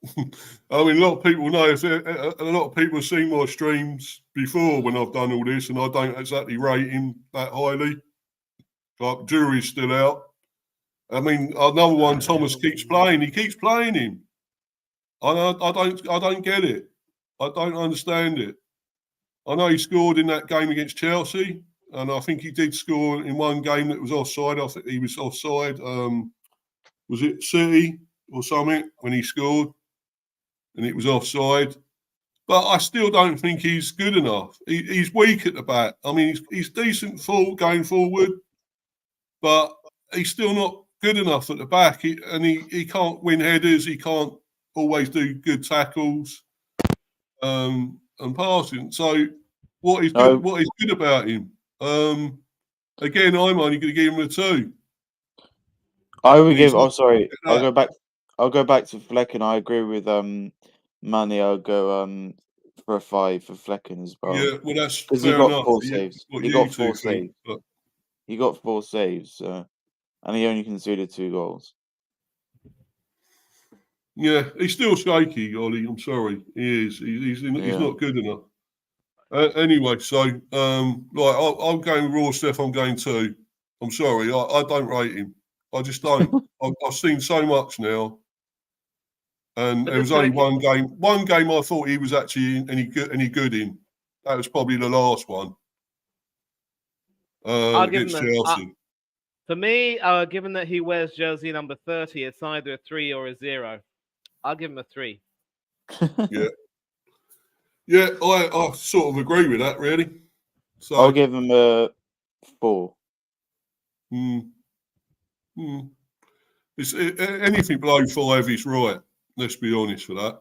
I mean, a lot of people know. A lot of people have seen my streams before when I've done all this, and I don't exactly rate him that highly. Like, jury's still out. I mean, another one, Thomas keeps playing. He keeps playing him. I don't get it. I don't understand it. I know he scored in that game against Chelsea, and I think he did score in one game that was offside. I think he was offside. Was it City or something when he scored? And it was offside. But I still don't think he's good enough. He's weak at the back. I mean, he's decent going forward, but he's still not good enough at the back. He can't win headers. He can't always do good tackles and passing. So what is good about him? Again, I'm only going to give him a 2. I would give. Oh, sorry. I'll go back to Flekken. I agree with Manny. I'll go for a 5 for Flekken as well. Yeah, well, that's because he got 4 saves. He got 4 saves. But... He got 4 saves, and he only conceded 2 goals. Yeah, he's still shaky, Ollie. I'm sorry, he is. He's not good enough. Anyway, so I'm going raw stuff. I'm going 2. I'm sorry, I don't rate him. I just don't. I've seen so much now, and there was only one game. One game I thought he was actually any good in. That was probably the last one. Against Chelsea. For me, given that he wears jersey number 30, it's either a 3 or a 0. I'll give him a 3. Yeah, I sort of agree with that, really. So I'll give him a 4. It's anything below 5 is right. Let's be honest for that.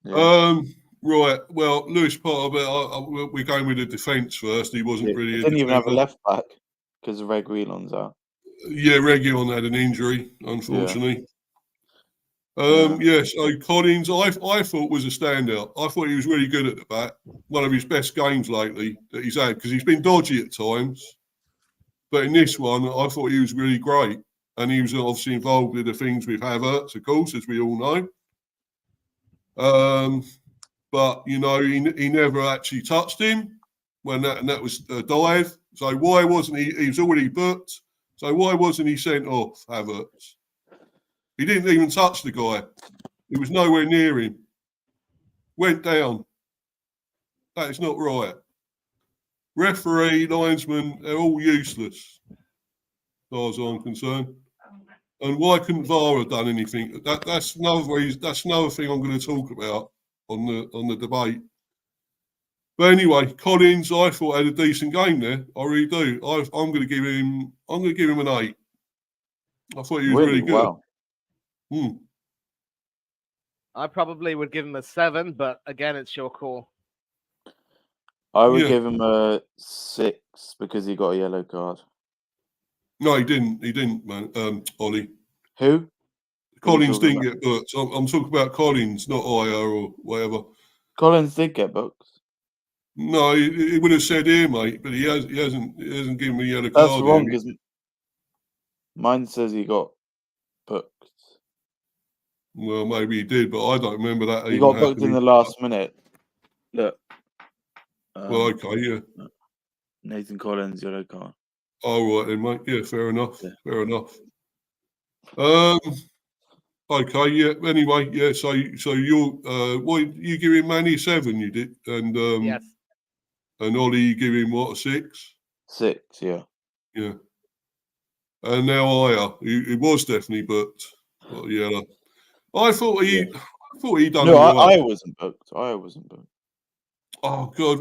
Yeah. Right. Well, Lewis Potter, we're going with the defence first. He wasn't really. He didn't even have a left back because Reguilon's out. Yeah, Reguilon had an injury, unfortunately. So Collins, I thought was a standout. I thought he was really good at the back. One of his best games lately that he's had, because he's been dodgy at times. But in this one, I thought he was really great. And he was obviously involved with the things with Havertz, of course, as we all know. But, he never actually touched him when that was a dive. So why wasn't he was already booked. So why wasn't he sent off, Havertz? He didn't even touch the guy. He was nowhere near him. Went down. That is not right. Referee, linesman, they're all useless, as far as I'm concerned. And why couldn't VAR have done anything? That's another reason. That's another thing I'm going to talk about on the debate. But anyway, Collins, I thought had a decent game there. I really do. I'm going to give him an 8. I thought he was really good. Wow. I probably would give him a 7, but again, it's your call. I would give him a 6 because he got a yellow card. No, he didn't. He didn't, man. Ollie. Who? Collins didn't get booked. I'm talking about Collins, not Aya or whatever. Collins did get booked. No, he would have said here, mate, but he hasn't given me a yellow card. That's wrong, because mine says he got booked. Well, maybe he did, but I don't remember that. He got booked in the last minute. Look. Well, okay, yeah. Nathan Collins, yellow card. All right then, mate. Yeah, fair enough. Yeah. Fair enough. Okay, yeah. Anyway, yeah. So you're what you giving Manny 7? You did, and Yes. and Ollie, you give him what, a 6? 6, yeah. Yeah. And now Aya, he was definitely booked. Well, yeah. I thought he done No, all right. I wasn't booked. Oh God,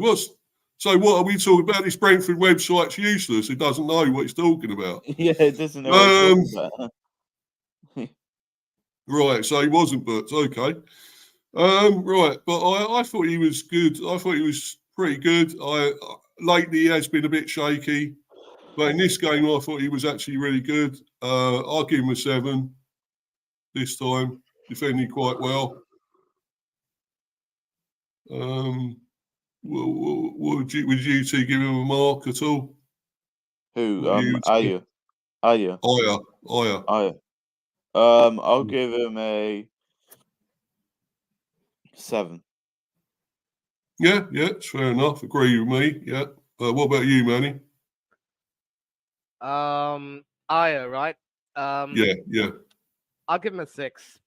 so what are we talking about? This Brentford website's useless. It doesn't know what it's talking about. Yeah, it doesn't know what it's talking about. Right, so he wasn't booked. Okay. Right, but I thought he was good. I thought he was pretty good. Lately he has been a bit shaky, but in this game I thought he was actually really good. I'll give him a 7 this time. Defending quite well. Would you two give him a mark at all? Who? Aya. Aya. I'll give him a 7. Yeah, it's fair enough. Agree with me. Yeah. What about you, Manny? Aya, right? Yeah. I'll give him a 6.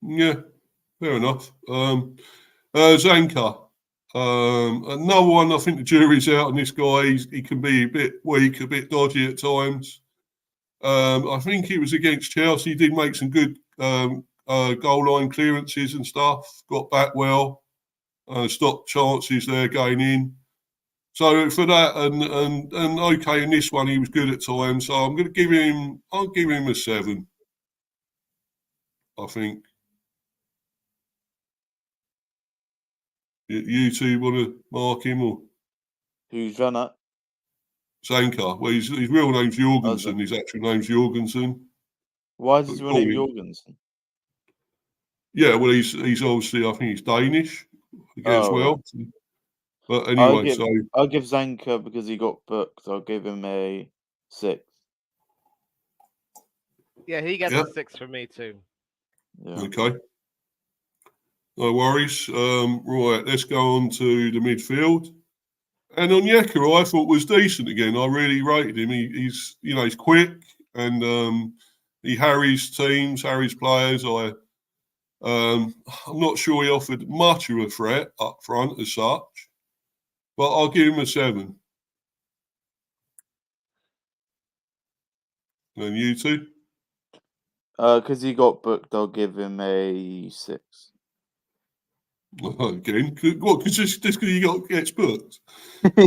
Yeah, fair enough. Zanka. Another one, I think the jury's out on this guy. He can be a bit weak, a bit dodgy at times. I think it was against Chelsea. He did make some good goal line clearances and stuff. Got back well. Stopped chances there going in. So for that and okay, in this one he was good at times. So I'll give him a 7. I think. You two want to mark him or Who's run up? Zanka? Well, his real name's Jorgensen. His actual name's Jorgensen. Why does he want to name Jorgensen? Yeah, well, he's obviously, I think he's Danish as well. Right. But anyway, I'll give Zanka because he got booked. I'll give him a 6. Yeah, he gets a 6 from me too. Yeah. Okay. No worries. Right, let's go on to the midfield. And Onyeka, I thought was decent again. I really rated him. He's quick and he harries teams, harries players. I'm not sure he offered much of a threat up front as such, but I'll give him a 7. And you two? Because he got booked, I'll give him a 6. Again, what? Just because he gets booked?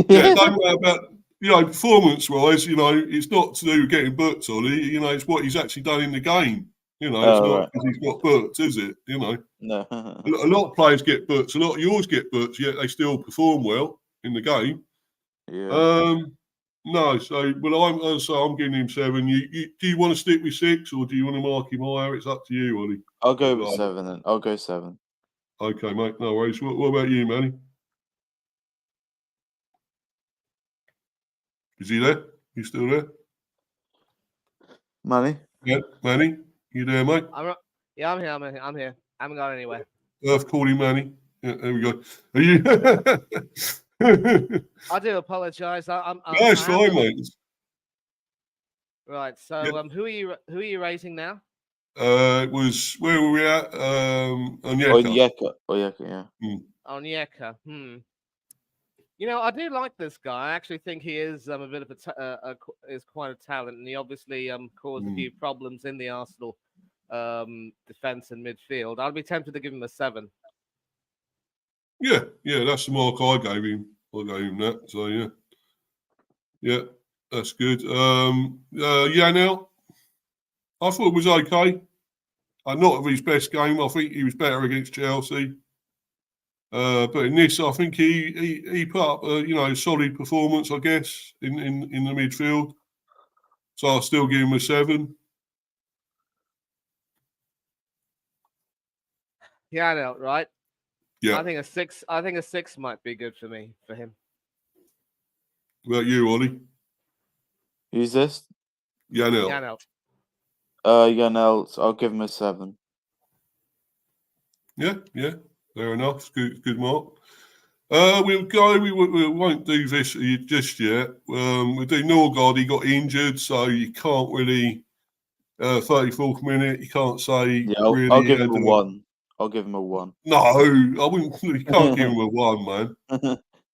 Yeah, don't worry about performance-wise. It's not to do with getting booked, Ollie. It's what he's actually done in the game. It's not because he's got booked, is it? No. A lot of players get booked. A lot of yours get booked, yet they still perform well in the game. Yeah. No, I'm giving him 7. Do you want to stick with 6 or do you want to mark him higher? It's up to you, Ollie. I'll go with 7 then. I'll go 7. Okay, mate. No worries. What about you, Manny? Is he there? You still there? Manny? Yeah, Manny. You there, mate? I'm here. I'm here. I haven't gone anywhere. Earth called him Manny. Yeah, there we go. Are you? I do apologise. It's fine, mate. Right. So, who are you rating now? It was where were we at? Onyeka. Onyeka, yeah. Onyeka. I do like this guy. I actually think he is a bit of is quite a talent, and he obviously caused a few problems in the Arsenal defense and midfield. I'd be tempted to give him a 7. Yeah, that's the mark I gave him. I gave him that. So yeah, that's good. Now I thought it was okay. Not of his best game. I think he was better against Chelsea. But in this, I think he put up a solid performance, I guess, in the midfield. So I'll still give him a 7. Yeah, I know, right? Yeah. I think a 6. I think a 6 might be good for him. What about you, Ollie? Who's this? Yanel. Yanel. I'll give him a 7. Yeah. Fair enough. Good mark. We'll go. We won't do this just yet. We'll do Norgard. He got injured, so you can't really. 34th minute. You can't say really. I'll give him a 1. I'll give him a 1. No, I wouldn't. You can't give him a 1, man.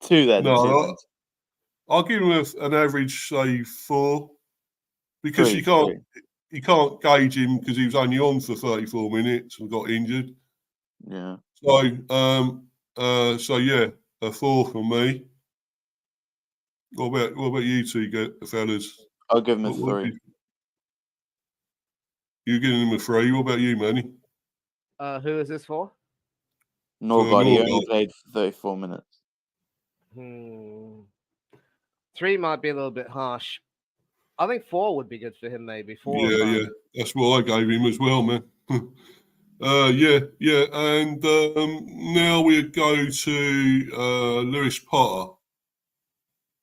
2 then. No, I'll give him an average, say 4, because 3, you can't gauge him because he was only on for 34 minutes and got injured. Yeah. So yeah, a 4 from me. What about you two, fellas? I'll give him a 3. You're giving him a 3. What about you, Manny? Who is this for? Nobody. He only played for 34 minutes. 3 might be a little bit harsh. I think 4 would be good for him, maybe 4. Yeah. That's what I gave him as well, man. Yeah. And now we go to Lewis Potter,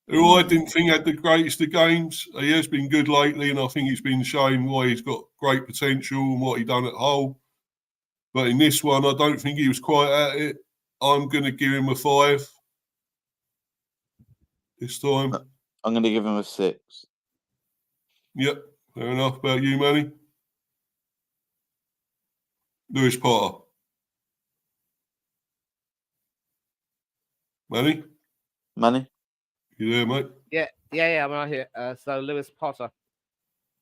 who I didn't think had the greatest of games. He has been good lately, and I think he's been showing why he's got great potential and what he done at Hull. But in this one, I don't think he was quite at it. I'm going to give him a 5 this time. I'm going to give him a 6. Yep, fair enough. About you, Manny? Lewis Potter. Manny? You there, mate? Yeah, I'm right here. So Lewis Potter.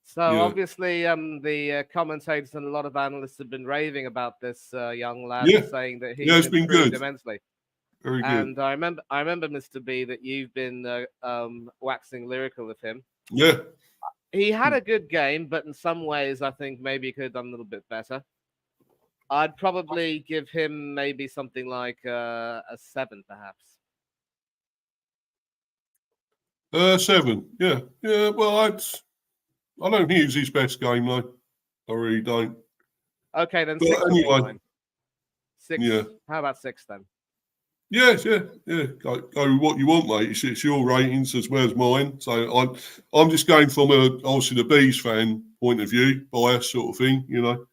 So obviously, the commentators and a lot of analysts have been raving about this young lad, saying that he's been good immensely. Very good. And I remember, Mr. B, that you've been waxing lyrical of him. Yeah. He had a good game, but in some ways, I think maybe he could have done a little bit better. I'd probably give him maybe something like a 7, perhaps. 7, yeah. Well, I don't think it was his best game, though. I really don't. Okay, then but 6. Anyway, 6. Yeah. How about 6 then? Yes, yeah. Go with what you want, mate. It's your ratings as well as mine. So I'm just going from obviously the Bees fan point of view, bias sort of thing, you know.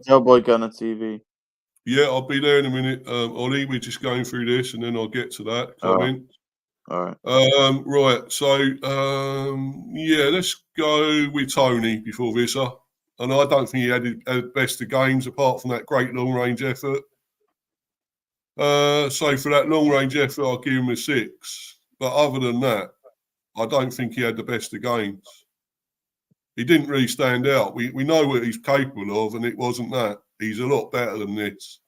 Tell Boy Gunner TV. Yeah, I'll be there in a minute, Ollie. We're just going through this, and then I'll get to that comment. All right. Right. So, let's go with Tony before Visser. And I don't think he had the best of games apart from that great long-range effort. So for that long-range effort, I'll give him a 6. But other than that, I don't think he had the best of games. He didn't really stand out. We know what he's capable of, and it wasn't that. He's a lot better than this.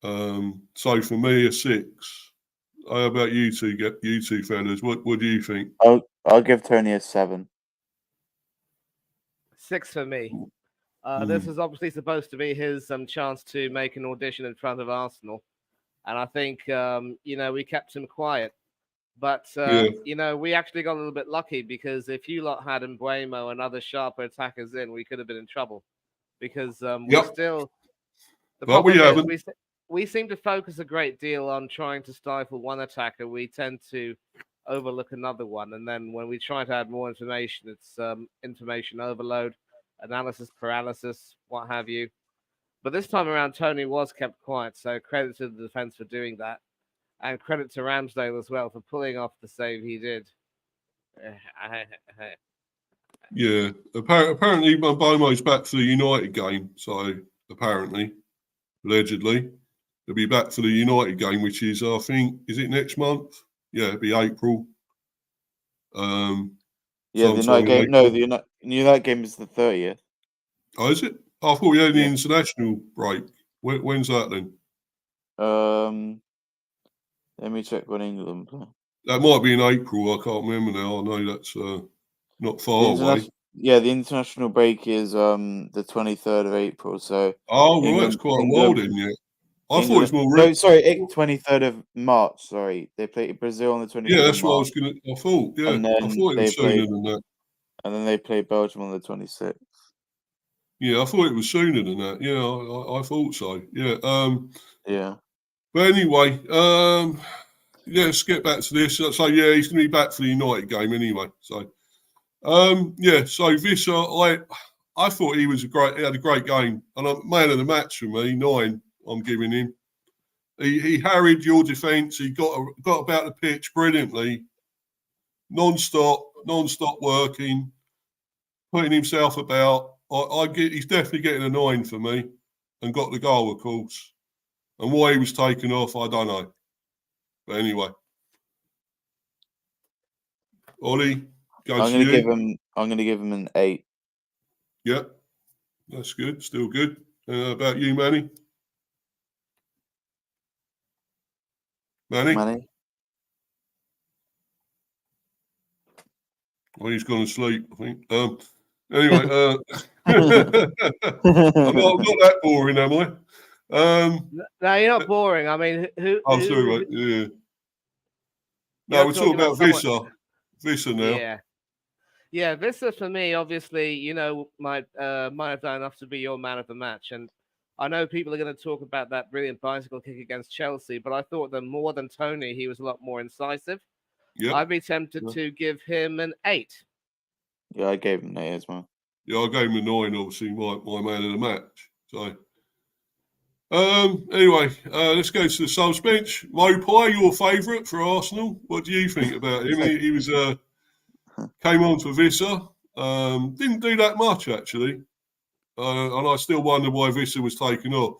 So for me, a 6. How about you two fellas? What do you think? I'll give Tony a 7. 6 for me. This is obviously supposed to be his chance to make an audition in front of Arsenal, and I think we kept him quiet. But we actually got a little bit lucky, because if you lot had Mbuemo and other sharper attackers in, we could have been in trouble. Because we seem to focus a great deal on trying to stifle one attacker. We tend to overlook another one, and then when we try to add more information, it's information overload, analysis paralysis, what have you. But this time around, Tony was kept quiet, so credit to the defense for doing that, and credit to Ramsdale as well for pulling off the save he did. Yeah, apparently Mbomo's back for the United game, so allegedly, he'll be back for the United game, which is, I think, is it next month? Yeah, it'll be April. The United game. No, the United game is the 30th. Oh, is it? I thought we had the international break. When's that then? Let me check when England play. That might be in April. I can't remember now. I know that's not far away. Yeah, the international break is the 23rd of April. So that's quite a while then. Yeah, I thought it was more. 23rd of March. Sorry, they play Brazil on the 23rd. Yeah, that's of what March. I thought. Yeah, I thought it was sooner than that. And then they play Belgium on the 26th. Yeah, I thought it was sooner than that. Yeah, I thought so. Yeah. Yeah. But anyway, let's get back to this. So yeah, he's going to be back for the United game anyway. So so Visser, I thought he had a great game, and man of the match for me. 9, I'm giving him. He harried your defence. He got about the pitch brilliantly, non-stop working, putting himself about. He's definitely getting a 9 for me, and got the goal, of course. And why he was taken off, I don't know. But anyway, Ollie, I'm going to give him an 8. Yep, that's good. Still good. About you, Manny? Manny? Well, he's gone to sleep, I think. Anyway, I'm not that boring, am I? No, you're not boring. I mean, who? I'm sorry, mate. Yeah. No, we're talking about Visser now. Yeah, Visser for me, obviously, might have done enough to be your man of the match. And I know people are going to talk about that brilliant bicycle kick against Chelsea, but I thought that more than Tony, he was a lot more incisive. Yep. I'd be tempted to give him an 8. Yeah, I gave him an 8 as well. Yeah, I gave him a 9, obviously, my man of the match. So, anyway, let's go to the subs bench. Mopai, your favourite for Arsenal. What do you think about him? He was came on for Visser. Didn't do that much, actually. And I still wonder why Visser was taken off.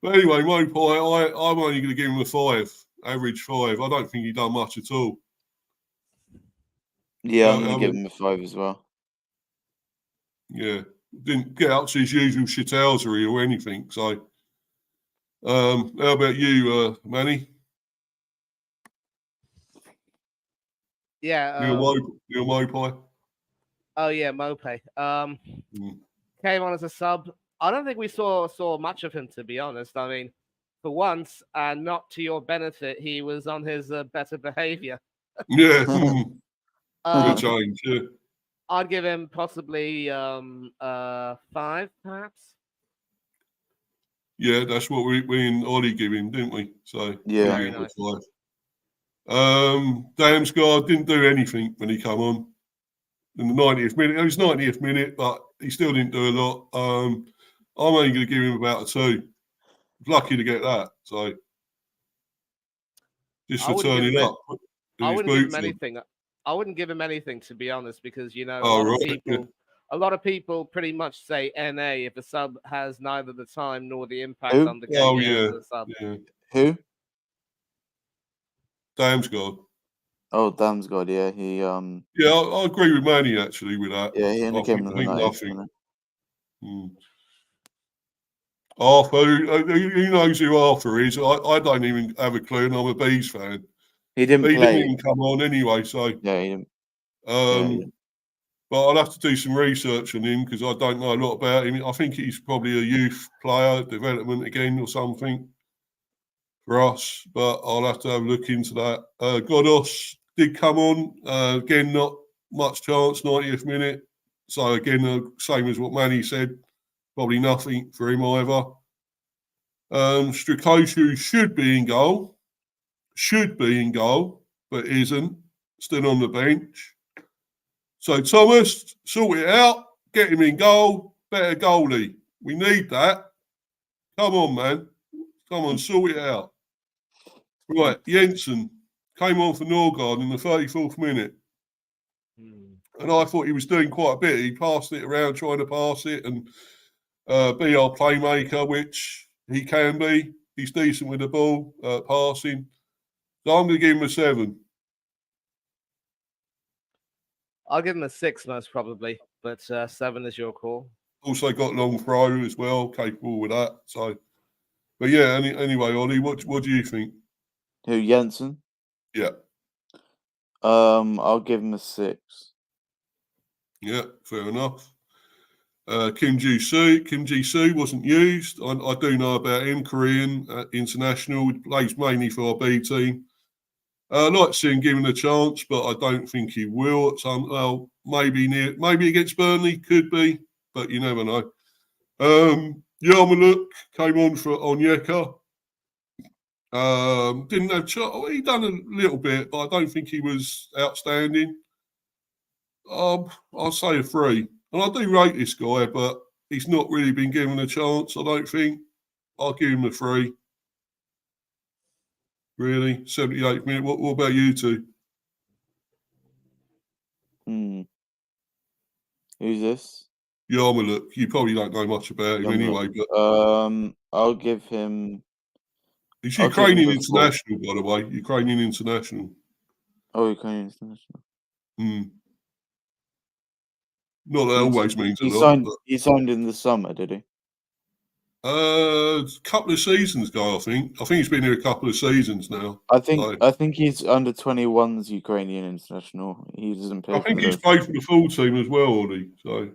But anyway, Mopai, I'm only going to give him a 5, average 5. I don't think he done much at all. Yeah, I'm going to give him a 5 as well. Yeah, didn't get up to his usual shithousery or anything. So, how about you, Manny? Yeah. Your Mopai? Oh, yeah, Mopai. Came on as a sub. I don't think we saw much of him, to be honest. I mean, for once, and not to your benefit, he was on his better behaviour. Yeah. Good change, yeah. I'd give him possibly 5, perhaps. Yeah, that's what we and Ollie give him, didn't we? So yeah, very nice. 5. Damsgaard didn't do anything when he come on in the 90th minute. It was 90th minute, but he still didn't do a lot. I'm only going to give him about a 2. Lucky to get that. So just for turning up. I wouldn't give him anything. I wouldn't give him anything, to be honest, because a lot of people pretty much say NA if a sub has neither the time nor the impact on the game. Oh yeah. The sub. Yeah. Who? Damsgaard. Oh, Damsgaard, yeah. He Yeah, I agree with Manny actually with that. Yeah, he only came in the 90th. Arthur, who knows who Arthur is? I don't even have a clue, and I'm a Bees fan. He didn't play. Didn't even come on anyway, so yeah, he didn't. But I'll have to do some research on him because I don't know a lot about him. I think he's probably a youth player, development again or something for us. But I'll have to have a look into that. Godos did come on again, not much chance, 90th minute. So again, same as what Manny said, probably nothing for him either. Strakoshu should be in goal, but isn't. Still on the bench. So Thomas, sort it out, get him in goal, better goalie. We need that. Come on, man. Come on, sort it out. Right, Jensen came on for Norgard in the 34th minute. And I thought he was doing quite a bit. He passed it around, trying to pass it and be our playmaker, which he can be. He's decent with the ball, passing. So I'm going to give him a 7. I'll give him a 6 most probably, but 7 is your call. Also got long throw as well, capable with that. So, but yeah. Anyway, Ollie, what do you think? Who, Jensen? Yeah. I'll give him a 6. Yeah, fair enough. Kim Ji-soo wasn't used. I do know about him, Korean international, plays mainly for our B team. I'd like to see him given a chance, but I don't think he will. Maybe against Burnley, could be, but you never know. Yarmouk came on for Onyeka. Didn't have chance. He done a little bit, but I don't think he was outstanding. I'll say a 3. And I do rate this guy, but he's not really been given a chance, I don't think. I'll give him the 3. Really? 78th minute. What about you two? Who's this? Yarmulke. You probably don't know much about him anyway, but I'll give him. he's I'll give him Ukrainian the 4. international, by the way. Ukrainian international. Oh, Ukrainian international. Not that always means a He lot. signed. But, He signed in the summer, did he? a couple of seasons ago, I think. I think he's been here a couple of seasons now. I think. So, I think he's under 21's Ukrainian international. He doesn't play. I think he's played for the full team as well, Ollie. So.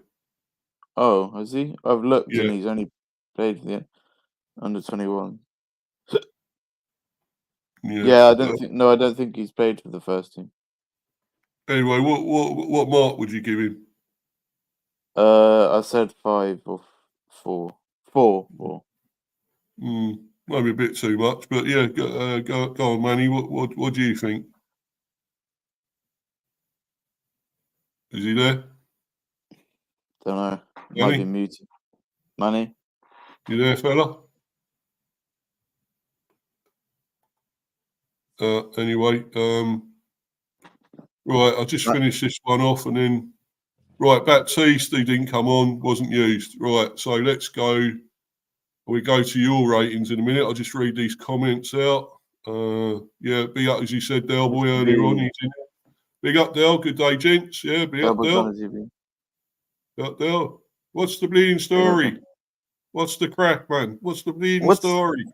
Oh, has he? I've looked Yeah. and he's only played for the under 21. Yeah, I don't think. No, I don't think he's played for the first team. Anyway, what mark would you give him? I said 5 or 4. 4. Maybe a bit too much, but yeah, go on, Manny. What do you think? Is he there? Don't know. Might be muted. Manny? You there, fella? Anyway, right, I'll just finish this one off and then, right, Baptiste, he didn't come on, wasn't used. Right, so let's go. We go to your ratings in a minute. I'll just read these comments out. Yeah, big up, as you said, Del Boy, earlier on. He's in there. Big up, Del. Good day, gents. Yeah, big up, Del. Big up, Del. What's the bleeding story? What's the crack, man? What's the bleeding story?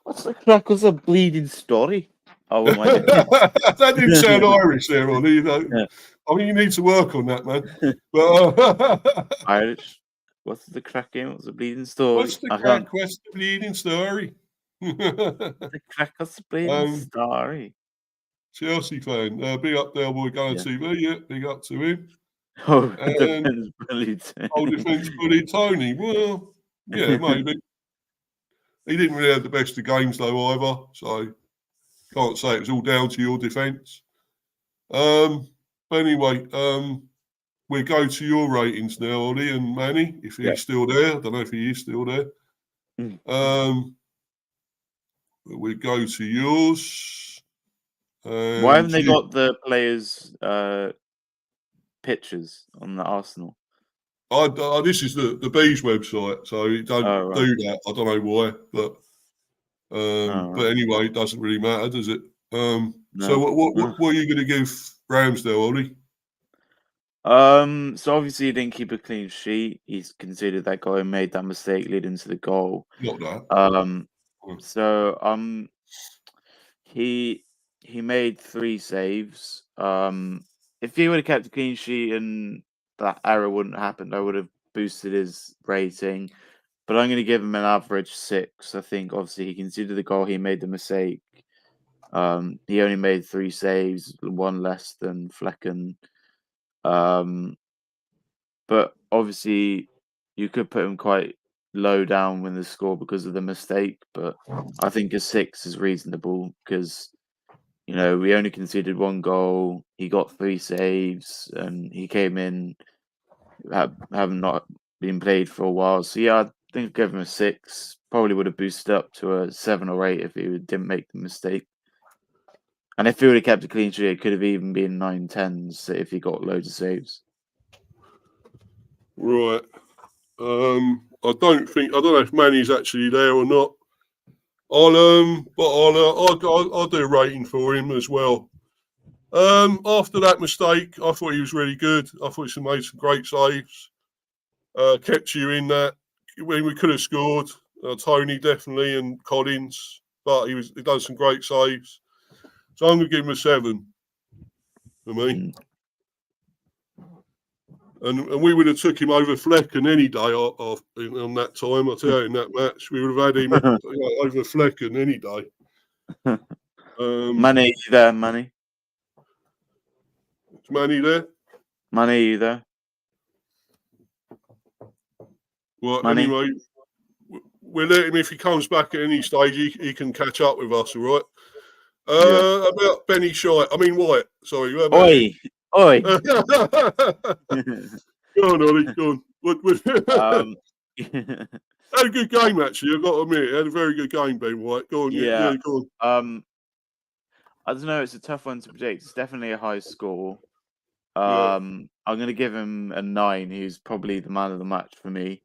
What's the crack? What's a bleeding story? Oh, my that didn't sound Irish there, Ollie. You know? Yeah. I mean, you need to work on that, man. But, Irish. What's the cracking? What's the bleeding story? What's the crack? What's the bleeding story? The crack? What's the bleeding story? Chelsea fan. Big up there, boy, going TV. Yeah, big up to him. Oh, defense bully. Defense bully Tony. Well, yeah, maybe. He didn't really have the best of games, though, either. So, can't say it was all down to your defence. But anyway, we go to your ratings now, Ollie and Manny, if he's still there. I don't know if he is still there. We go to yours. Why haven't they got the players' pictures on the Arsenal? This is the Bees website, so it don't do that. I don't know why, but anyway, it doesn't really matter, does it? No. So what are you going to give Ramsdale, Ollie? So obviously he didn't keep a clean sheet. He's considered that guy who made that mistake leading to the goal. Not that. So he made 3 saves. If he would have kept a clean sheet and that error wouldn't have happened, I would have boosted his rating. But I'm going to give him an average 6. I think obviously he conceded the goal. He made the mistake. He only made 3 saves, 1 less than Flekken. But obviously you could put him quite low down when the score because of the mistake. But I think a 6 is reasonable because, you know, we only conceded 1 goal. He got 3 saves and he came in having not been played for a while. So yeah, I think I'd give him a 6. Probably would have boosted up to a 7 or 8 if he didn't make the mistake. And if he would have kept a clean sheet, it could have even been 9-10s if he got loads of saves. Right. I don't know if Manny's actually there or not. I'll do a rating for him as well. After that mistake, I thought he was really good. I thought he made some great saves. Kept you in that when we could have scored. Tony definitely and Collins, but he done some great saves. So I'm going to give him a 7 for me. And we would have took him over Flekken any day on that time. I tell you, in that match, we would have had him over Flekken any day. Manny, you there, Manny? Is Manny there? Manny, you there? Well, Manny? Anyway, we'll let him, if he comes back at any stage, he can catch up with us, all right? About Benny White. Sorry. Oi. Go on, Ollie. Go on. Um, Had a good game, actually. I've got to admit. Had a very good game, Ben White. Go on. Yeah, go on. I don't know. It's a tough one to predict. It's definitely a high score. Yeah. I'm going to give him a 9. He's probably the man of the match for me.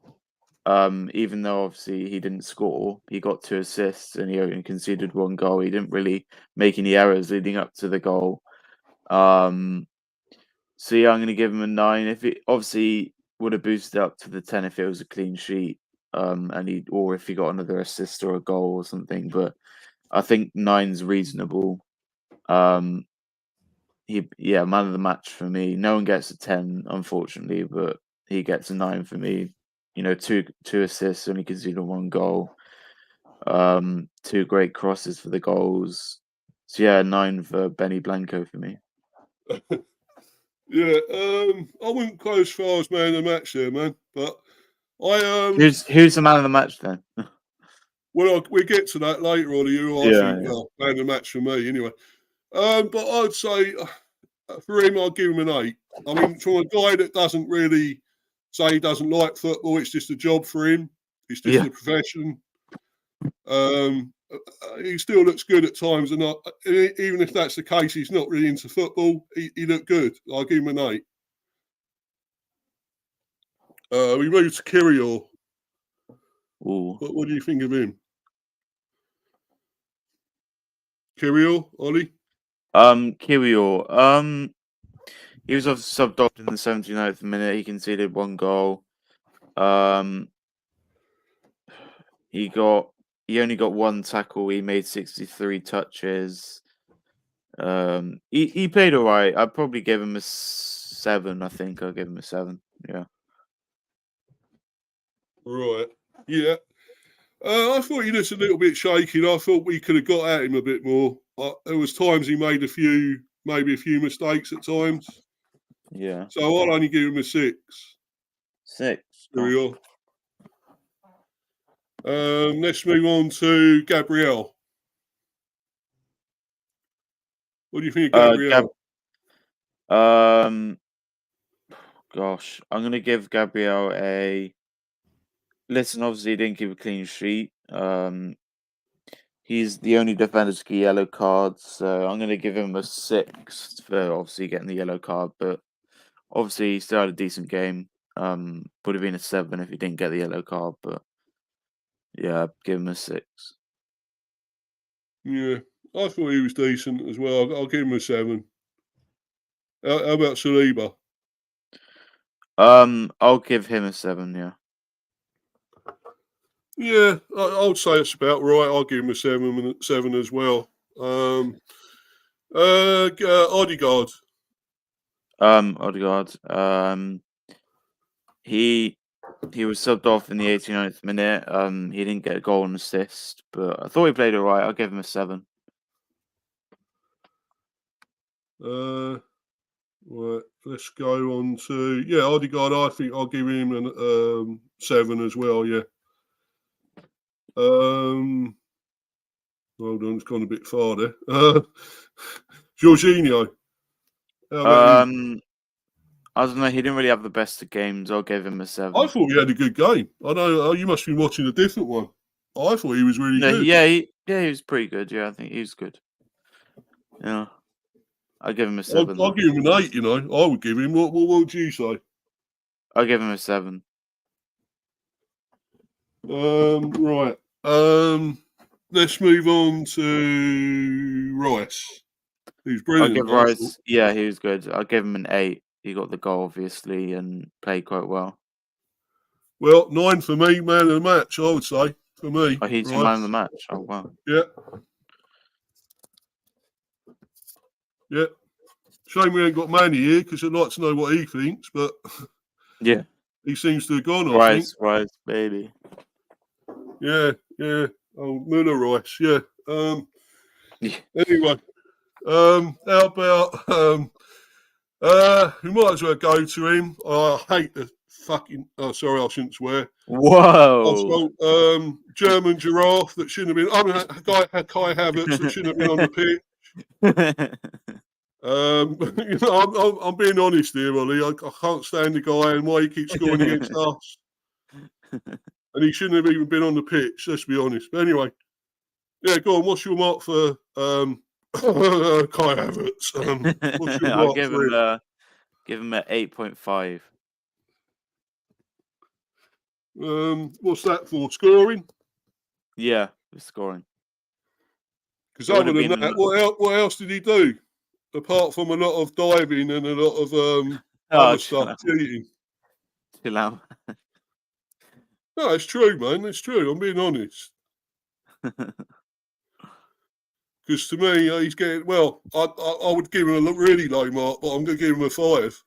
Even though obviously he didn't score, he got 2 assists and he only conceded 1 goal. He didn't really make any errors leading up to the goal. So yeah, I'm going to give him a 9. If it obviously would have boosted up to the 10 if it was a clean sheet, or if he got another assist or a goal or something. But I think 9's reasonable. Man of the match for me. No one gets a 10, unfortunately, but he gets a 9 for me. 2 assists, only conceded 1 goal. 2 great crosses for the goals. So yeah, 9 for Benny Blanco for me. Yeah, I wouldn't go as far as man of the match there, man. But Who's the man of the match then? Well, we'll get to that later, Ollie. Who I think man of the match for me, anyway. But I'd say for him, I'd give him an 8. I mean, from a guy that doesn't really say he doesn't like football, it's just a job for him. It's just a profession. He still looks good at times, and even if that's the case, he's not really into football. He looked good. I'll give him an 8. We moved to Kirill. What do you think of him? Kirill, Ollie? Kirill. He was subbed off in the 79th minute. He conceded 1 goal. He only got 1 tackle. He made 63 touches. He played all right. I'd probably give him a 7. I think I'll give him a 7. Yeah. Right. Yeah. I thought he looked a little bit shaky. I thought we could have got at him a bit more. There was times he made maybe a few mistakes at times. Yeah. So I'll only give him a 6. 6. There we are. Let's move on to Gabriel. What do you think of Gabriel? Gosh, I'm gonna give Gabriel a. Listen, obviously, he didn't keep a clean sheet. He's the only defender to get yellow cards, so I'm gonna give him a 6 for obviously getting the yellow card. But obviously, he still had a decent game. Would have been a 7 if he didn't get the yellow card. But yeah, I'd give him a 6. Yeah, I thought he was decent as well. I'll give him a 7. How about Saliba? I'll give him a 7. Yeah. Yeah, I would say it's about right. I'll give him a 7 as well. Odegaard. Odegaard. He was subbed off in the 89th minute. He didn't get a goal and assist, but I thought he played all right. I'll give him a 7. Right, let's go on to Odegaard. I think I'll give him a 7 as well. Yeah. Hold on, it's gone a bit far there. Jorginho. I don't know. He didn't really have the best of games. I'll give him a 7. I thought he had a good game. I know you must be watching a different one. I thought he was really good. Yeah, he was pretty good. Yeah, I think he was good. Yeah, I'll give him a 7. I'll give him an 8. I would give him. What would you say? I'll give him a 7. Right. Let's move on to Rice. He's brilliant. I'll give Rice. Yeah, he was good. I'll give him an 8. He got the goal, obviously, and played quite well. Well, 9 for me, man of the match, I would say, for me. Oh, he's your man of the match. Oh, wow. Yeah. Yeah. Shame we ain't got Manny here, because I'd like to know what he thinks, but yeah, he seems to have gone, I think. Rice, baby. Yeah. Oh, Muller Rice, yeah. Anyway, how about... we might as well go to him. I hate the fucking. Oh, sorry, I shouldn't swear. Whoa! German Giraffe that shouldn't have been. I mean, Kai Havertz that shouldn't have been on the pitch. You know, I'm being honest here, Ollie. I can't stand the guy and why he keeps scoring against us. And he shouldn't have even been on the pitch, let's be honest. But anyway, yeah, go on. What's your mark for Kai Havertz? What's your I'll mark give for him him? give him an 8.5. What's that for? Scoring? Yeah, with scoring. Because It would other have than been that, what else did he do? Apart from a lot of diving and a lot of other stuff, cheating. Chill out. No, it's true, man. It's true. I'm being honest. Because to me, he's getting, well, I would give him a really low mark, but I'm going to give him a 5.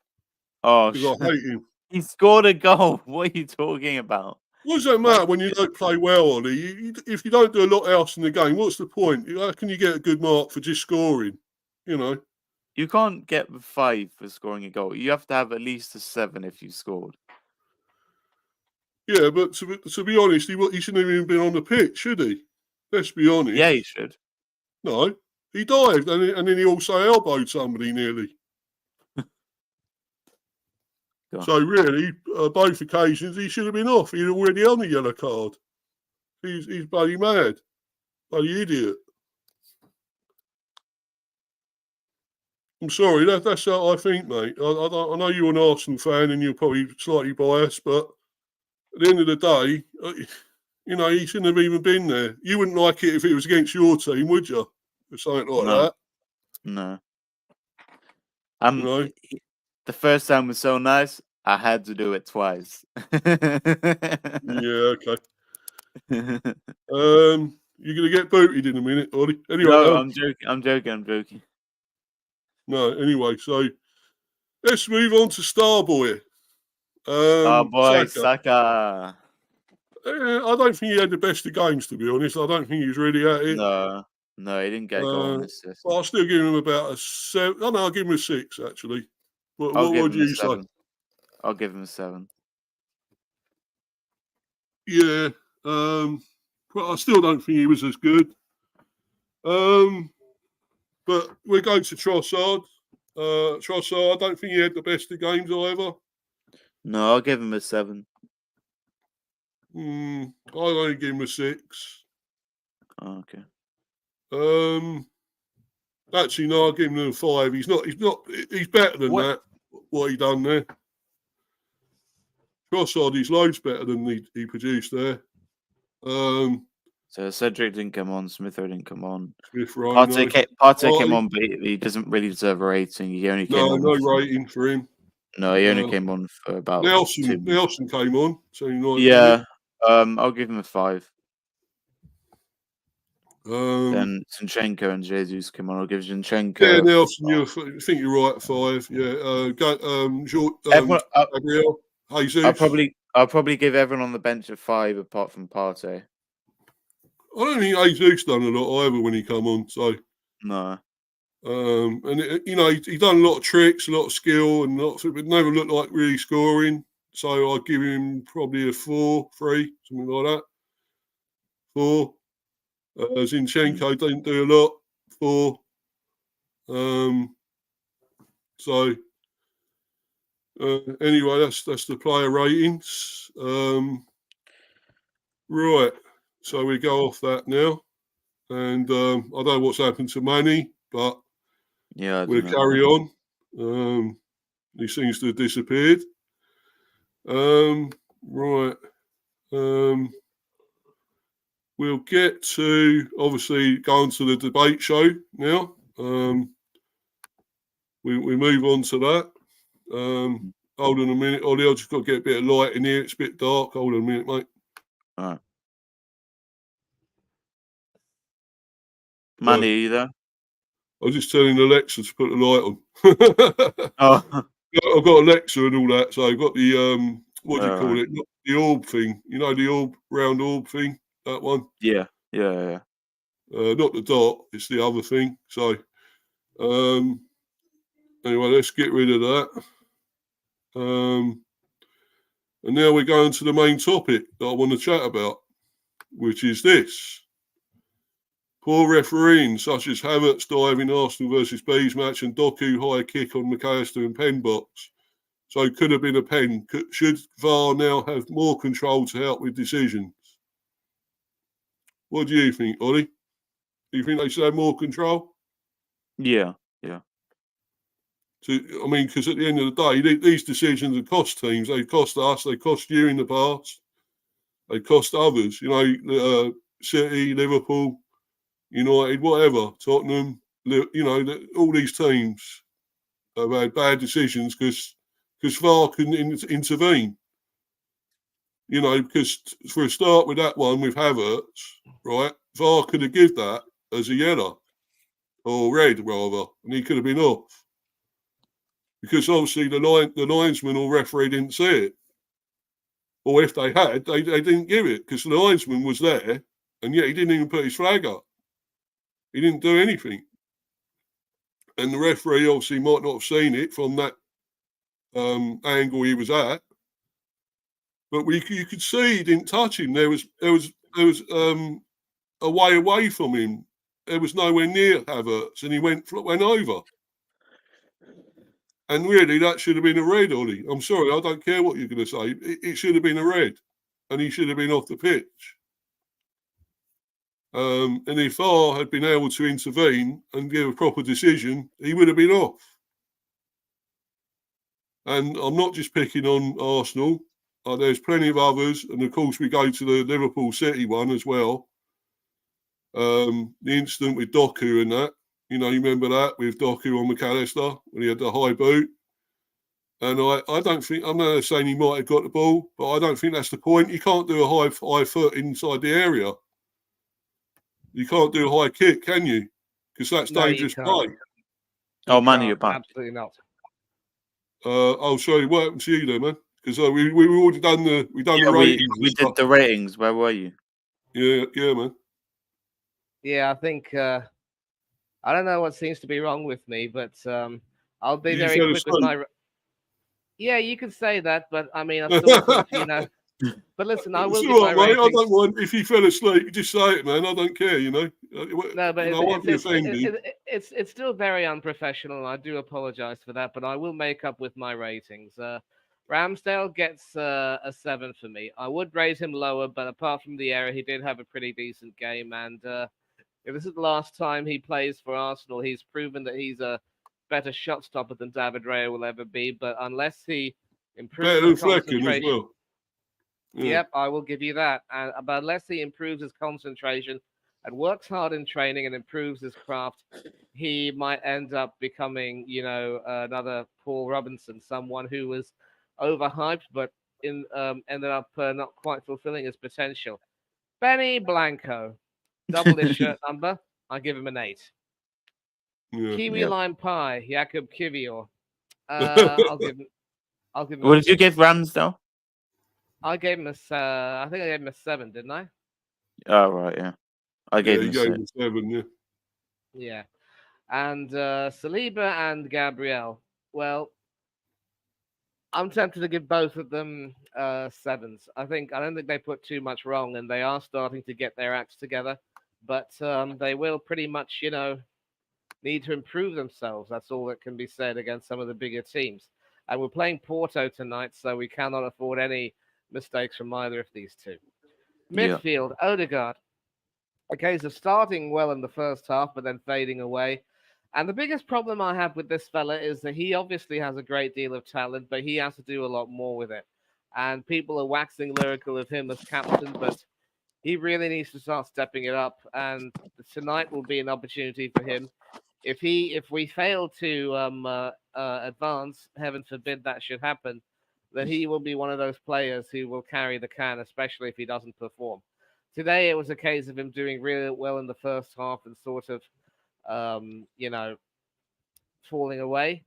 Oh, Because I hate him. he scored a goal. What are you talking about? What does that matter when you don't play well, Ollie? If you don't do a lot else in the game, what's the point? How can you get a good mark for just scoring? You know? You can't get 5 for scoring a goal. You have to have at least a 7 if you scored. Yeah, but to be honest, he shouldn't have even been on the pitch, should he? Let's be honest. Yeah, he should. No, he dived and then he also elbowed somebody nearly. So really, both occasions he should have been off. He'd already on the yellow card. He's bloody mad, bloody idiot. I'm sorry, that's how I think, mate. I know you're an Arsenal fan and you're probably slightly biased, but at the end of the day, you know, he shouldn't have even been there. You wouldn't like it if it was against your team, would you? Or something like that. No. You know? The first time was so nice, I had to do it twice. Yeah, okay. You're gonna get booted in a minute, Ollie. Anyway, no, I'm joking. No, anyway, so let's move on to Starboy. Boy, Saka. Saka. I don't think he had the best of games, to be honest. I don't think he was really at it. No, he didn't get a goal in this system. But I'll still give him about a 7. Oh, no, I'll give him a 6, actually. What would you say? I'll give him a 7. Yeah, but I still don't think he was as good. But we're going to Trossard. Trossard, I don't think he had the best of games either. No, I'll give him a 7. I'll only give him a 6. Oh, okay. Actually, no, I'll give him a 5. He's better than that, what he done there. Trossard is loads better than he produced there. So Cedric didn't come on, Smitho didn't come on. Smith Partey came on, but he doesn't really deserve a rating. He only came on. No rating for him. No, he only came on for about Nelson came on. So yeah, I'll give him a 5. Then Zinchenko and Jesus came on. I'll give Zinchenko. Yeah, Nelson, I think you're right. 5. Yeah, Gabriel, Jesus. I'll probably give everyone on the bench a 5 apart from Partey. I don't think Jesus done a lot either when he come on. So no. And you know he done a lot of tricks, a lot of skill, and but never looked like really scoring. So I'd give him probably a 4, 3, something like that. 4. Zinchenko didn't do a lot. 4. So anyway, that's the player ratings. Right. So we go off that now, and I don't know what's happened to Manny, but yeah, we'll carry on. He seems to have disappeared. Right. We'll get to obviously go on to the debate show now. We move on to that. Hold on a minute, Ollie. I've just got to get a bit of light in here. It's a bit dark. Hold on a minute, mate. All right. Manny, are you there? I was just telling Alexa to put the light on. Oh. I've got Alexa and all that, so I've got the what do you call it? Not the orb thing. You know, the round orb thing. That one. Yeah. Not the dot. It's the other thing. So, anyway, let's get rid of that. And now we're going to the main topic that I want to chat about, which is this. Poor refereeing, such as Havertz diving Arsenal versus Bees match and Doku high kick on McAllister and pen box. So it could have been a pen. Should VAR now have more control to help with decisions? What do you think, Ollie? Do you think they should have more control? Yeah. Because at the end of the day, these decisions have cost teams. They cost us. They cost you in the past. They cost others. City, Liverpool, United, whatever, Tottenham. All these teams have had bad decisions because VAR couldn't intervene. Because for a start with that one with Havertz, right, VAR could have given that as a yellow or red rather, and he could have been off. Because obviously the linesman or referee didn't see it. Or if they had, they didn't give it because the linesman was there and yet he didn't even put his flag up. He didn't do anything. And the referee obviously might not have seen it from that angle he was at. But you could see he didn't touch him. There was a way away from him. There was nowhere near Havertz and he went over. And really, that should have been a red, Ollie. I'm sorry, I don't care what you're going to say. It should have been a red, and he should have been off the pitch. And if VAR had been able to intervene and give a proper decision, he would have been off. And I'm not just picking on Arsenal. There's plenty of others, and of course we go to the Liverpool City one as well. The incident with Doku and that. You remember that with Doku on McAllister when he had the high boot. And I don't think, I'm not saying he might have got the ball, but I don't think that's the point. You can't do a high foot inside the area. You can't do a high kick, can you? Because that's dangerous play. Oh, man, you're back. Absolutely not. Sorry, what happened to you then, man? Because we already done the ratings. We did the ratings. Where were you? Yeah, man. Yeah, I think I don't know what seems to be wrong with me, but I'll be very quick with my. Yeah, you could say that, but I mean, I sort of, But listen, I will. All right, mate. I don't want. If you fell asleep, just say it, man. I don't care. No, but I won't be offended. It's still very unprofessional, and I do apologise for that. But I will make up with my ratings. Ramsdale gets a 7 for me. I would rate him lower, but apart from the error, he did have a pretty decent game. And if this is the last time he plays for Arsenal, he's proven that he's a better shot stopper than David Raya will ever be. But unless he improves his concentration, Flekken as well. Yeah. Yep, I will give you that. But unless he improves his concentration and works hard in training and improves his craft, he might end up becoming, another Paul Robinson, someone who was overhyped, but ended up not quite fulfilling his potential. Benny Blanco, double his shirt number. I give him an 8. Yeah. Kiwi Lime Pie, Jakub Kivior. I'll give him. What did you give Ramsdale? I gave him I think I gave him a 7, didn't I? Oh right, yeah. I gave him a 7. Yeah. Yeah, and Saliba and Gabriel. Well, I'm tempted to give both of them 7s. I don't think they put too much wrong, and they are starting to get their acts together. But they will pretty much, need to improve themselves. That's all that can be said against some of the bigger teams. And we're playing Porto tonight, so we cannot afford any mistakes from either of these two. Midfield, Odegaard. A case of starting well in the first half, but then fading away. And the biggest problem I have with this fella is that he obviously has a great deal of talent, but he has to do a lot more with it. And people are waxing lyrical of him as captain, but he really needs to start stepping it up. And tonight will be an opportunity for him. If we fail to advance, heaven forbid that should happen, then he will be one of those players who will carry the can, especially if he doesn't perform. Today, it was a case of him doing really well in the first half and sort of, falling away.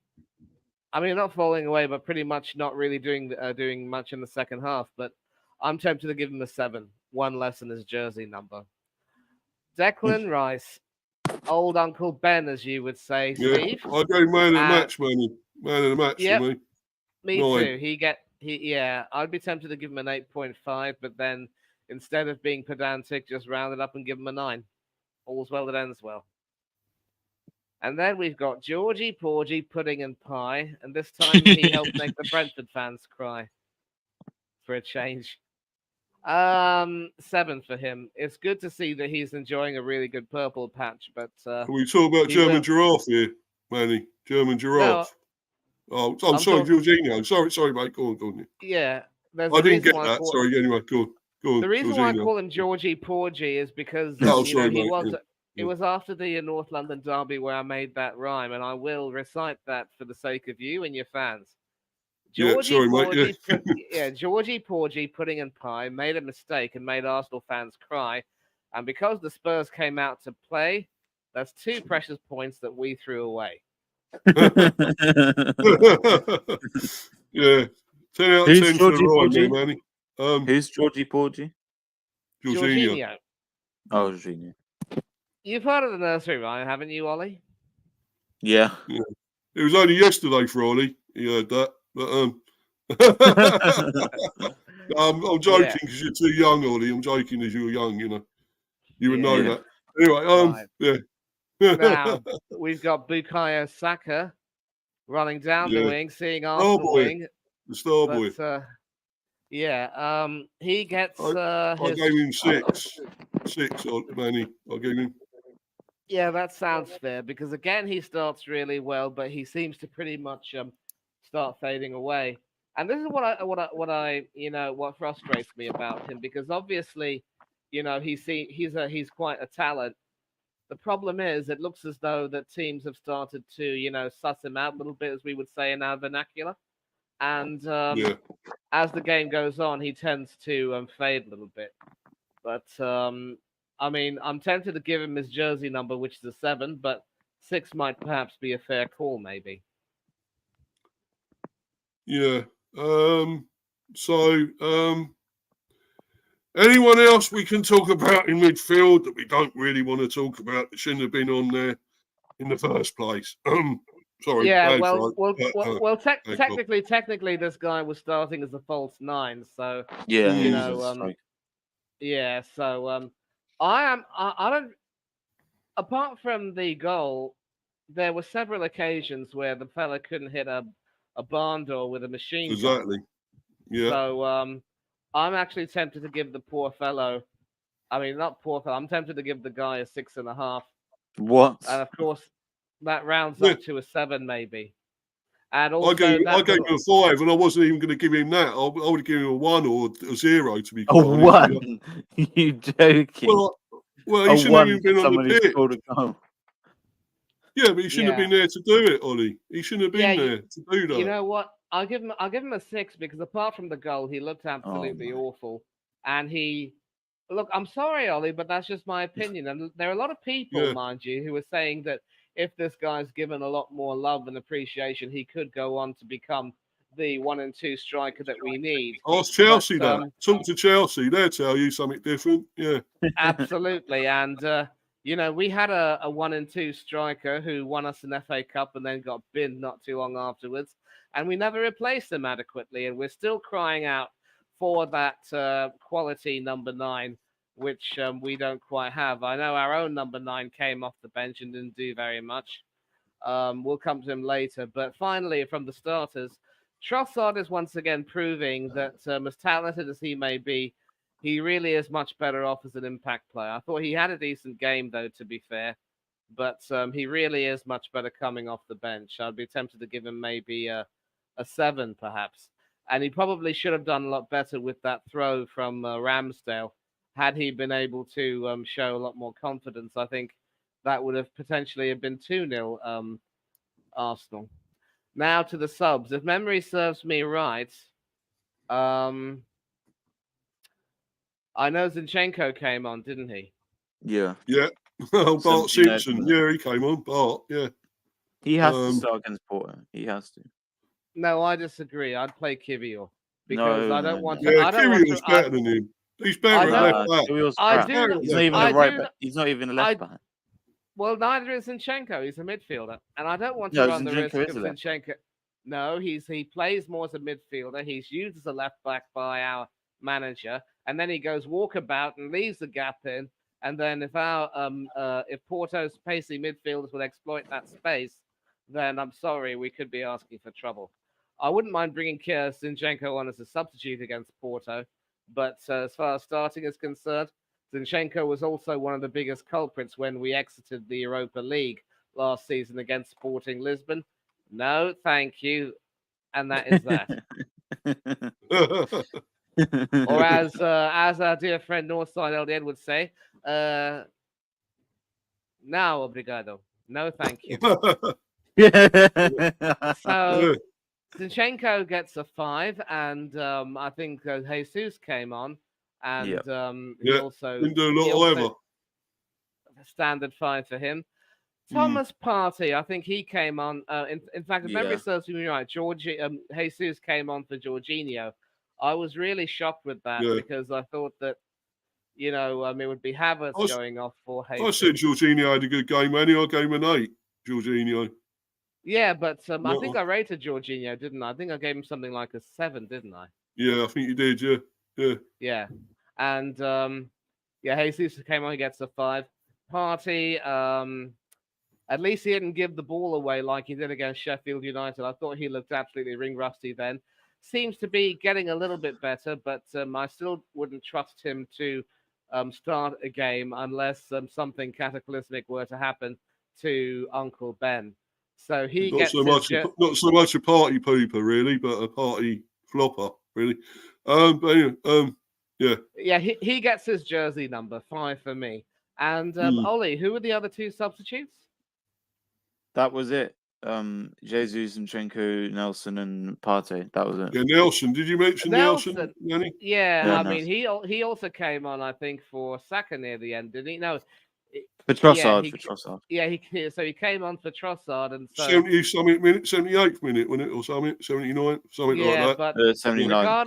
I mean, not falling away, but pretty much not really doing much in the second half. But I'm tempted to give him a 7, 1 less than his jersey number. Declan Rice, old Uncle Ben, as you would say, Steve. I go man of the match, man of the match for me. Me too. I'd be tempted to give him an 8.5, but then instead of being pedantic, just round it up and give him a 9. all's well that ends well. And then we've got Georgie, Porgy, Pudding, and Pie. And this time he helped make the Brentford fans cry for a change. 7 for him. It's good to see that he's enjoying a really good purple patch, but we talk about German Giraffe here, Manny. German Giraffe. No, I'm sorry, Jorginho. Sorry, mate. Go on. Yeah. I didn't get that. Sorry, anyway, go on. The reason why I Jorginho. call him Georgie Porgy is because it was after the North London derby where I made that rhyme, and I will recite that for the sake of you and your fans. Georgie Porgy, Pudding and Pie made a mistake and made Arsenal fans cry. And because the Spurs came out to play, that's 2 precious points that we threw away. Yeah. 10 out of 10 for the rhyme, Manny. Who's Georgie Porgy? Jorginho. Oh, Jorginho. You've heard of the nursery rhyme, haven't you, Ollie? Yeah. It was only yesterday for Ollie. He heard that. But I'm joking because you're too young, Ollie. I'm joking as you're young, you know. You would know that. Anyway, Now, we've got Bukayo Saka running down the wing, seeing Arsenal wing. The star boy. He gets... I gave him 6. 6, Manny. I gave him... Yeah, that sounds fair, because again, he starts really well, but he seems to pretty much start fading away. And this is what frustrates me about him, because obviously, he's quite a talent. The problem is, it looks as though that teams have started to, suss him out a little bit, as we would say in our vernacular. And as the game goes on, he tends to fade a little bit. But I'm tempted to give him his jersey number, which is a 7, but 6 might perhaps be a fair call, maybe. Yeah. Anyone else we can talk about in midfield that we don't really want to talk about that shouldn't have been on there in the first place? Sorry. Yeah. Technically, this guy was starting as a false 9. So So I don't. Apart from the goal, there were several occasions where the fella couldn't hit a barn door with a machine gun. Exactly. Yeah. So I'm actually tempted to give the poor fellow. I mean, not poor fellow. I'm tempted to give the guy a 6.5. What? And of course, that rounds up to a 7, maybe. And also, I gave him a 5, and I wasn't even going to give him that. I would have given him a 1 or a 0 to be. A 1? You joking? Well, he shouldn't have even been on the pitch. Yeah, but he shouldn't have been there to do it, Ollie. He shouldn't have been there to do that. You know what? I'll give him a 6, because apart from the goal, he looked absolutely awful. And look, I'm sorry, Ollie, but that's just my opinion. And there are a lot of people, mind you, who are saying that if this guy's given a lot more love and appreciation, he could go on to become the 1 and 2 striker that we need. Ask Chelsea that. Talk to Chelsea. They'll tell you something different. Yeah. Absolutely. And, we had a 1 and 2 striker who won us an FA Cup and then got binned not too long afterwards. And we never replaced him adequately. And we're still crying out for that quality number 9, which we don't quite have. I know our own number 9 came off the bench and didn't do very much. We'll come to him later. But finally, from the starters, Trossard is once again proving that as talented as he may be, he really is much better off as an impact player. I thought he had a decent game, though, to be fair. But he really is much better coming off the bench. I'd be tempted to give him maybe a 7, perhaps. And he probably should have done a lot better with that throw from Ramsdale. Had he been able to show a lot more confidence, I think that would have potentially been 2-0 Arsenal. Now to the subs. If memory serves me right, I know Zinchenko came on, didn't he? Yeah. Yeah. Bart Simpson. Yeah, he came on. Bart, yeah. He has to start against Porto. He has to. No, I disagree. I'd play Kiwior. Because I don't want to. Yeah, Kiwior's better than him. He's better at left back. He's not even a right back. He's not even a left back. Well, neither is Zinchenko. He's a midfielder. And I don't want to run the risk of Zinchenko. No, he plays more as a midfielder. He's used as a left back by our manager. And then he goes walkabout and leaves the gap in. And then if Porto's pacey midfielders would exploit that space, then I'm sorry, we could be asking for trouble. I wouldn't mind bringing Zinchenko on as a substitute against Porto, but as far as starting is concerned, Zinchenko was also one of the biggest culprits when we exited the Europa League last season against Sporting Lisbon. No, thank you. And that is that. Or as our dear friend Northside LDN would say, now obrigado. No, thank you. So Zinchenko gets a 5, and I think Jesus came on, and he also didn't do a lot either. Standard 5 for him. Thomas Partey, I think he came on. In fact, if memory serves me right, Jesus came on for Jorginho. I was really shocked with that because I thought that, it would be Havertz going off for Jesus. I said Jorginho had a good game, Annie. I gave him an 8, Jorginho. Yeah, but I think I rated Jorginho, didn't I? I think I gave him something like a 7, didn't I? Yeah, I think you did, yeah. Yeah. And, Jesus came on, he gets a 5. Partey, at least he didn't give the ball away like he did against Sheffield United. I thought he looked absolutely ring rusty then. Seems to be getting a little bit better, but I still wouldn't trust him to start a game unless something cataclysmic were to happen to Uncle Ben. So he not so much a party pooper, really, but a party flopper, really. Yeah, he gets his jersey number 5 for me. And Ollie, who were the other 2 substitutes? That was it. Jesus, Zinchenko, Nelson, and Partey. That was it. Yeah, Nelson. Did you mention Nelson? Yeah, I mean, he also came on, I think, for Saka near the end, didn't he? No, for Trossard. Yeah, he came on for Trossard, and so 70-something minute, 78th minute, wasn't it, or something, 79, something like that. But 79.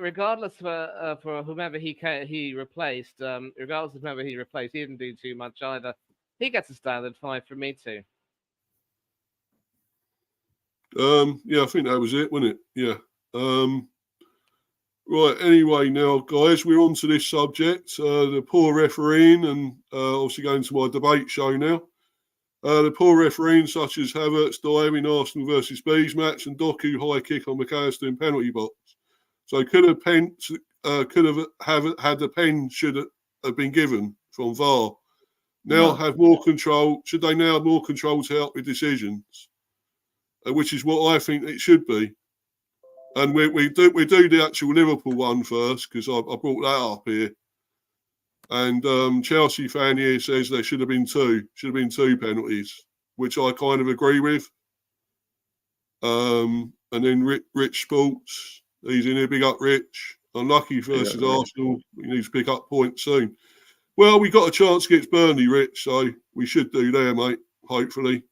Regardless for whomever he replaced, regardless of whomever he replaced, he didn't do too much either. He gets a standard 5 from me too. I think that was it, wasn't it? Yeah. Right. Anyway, now, guys, we're on to this subject, the poor refereeing, and obviously going to my debate show now. The poor refereeing, such as Havertz dive in Arsenal versus Bees match and Doku high kick on McAllister in penalty box. So could a pen had the pen should have been given from VAR. Now have more control. Should they now have more control to help with decisions? Which is what I think it should be. And we do the actual Liverpool one first, because I brought that up here. And Chelsea fan here says there should have been 2 penalties, which I kind of agree with. And then Rich Sports, he's in here, big up Rich. Unlucky versus Arsenal, he needs to pick up points soon. Well, we got a chance against Burnley, Rich, so we should do there, mate, hopefully.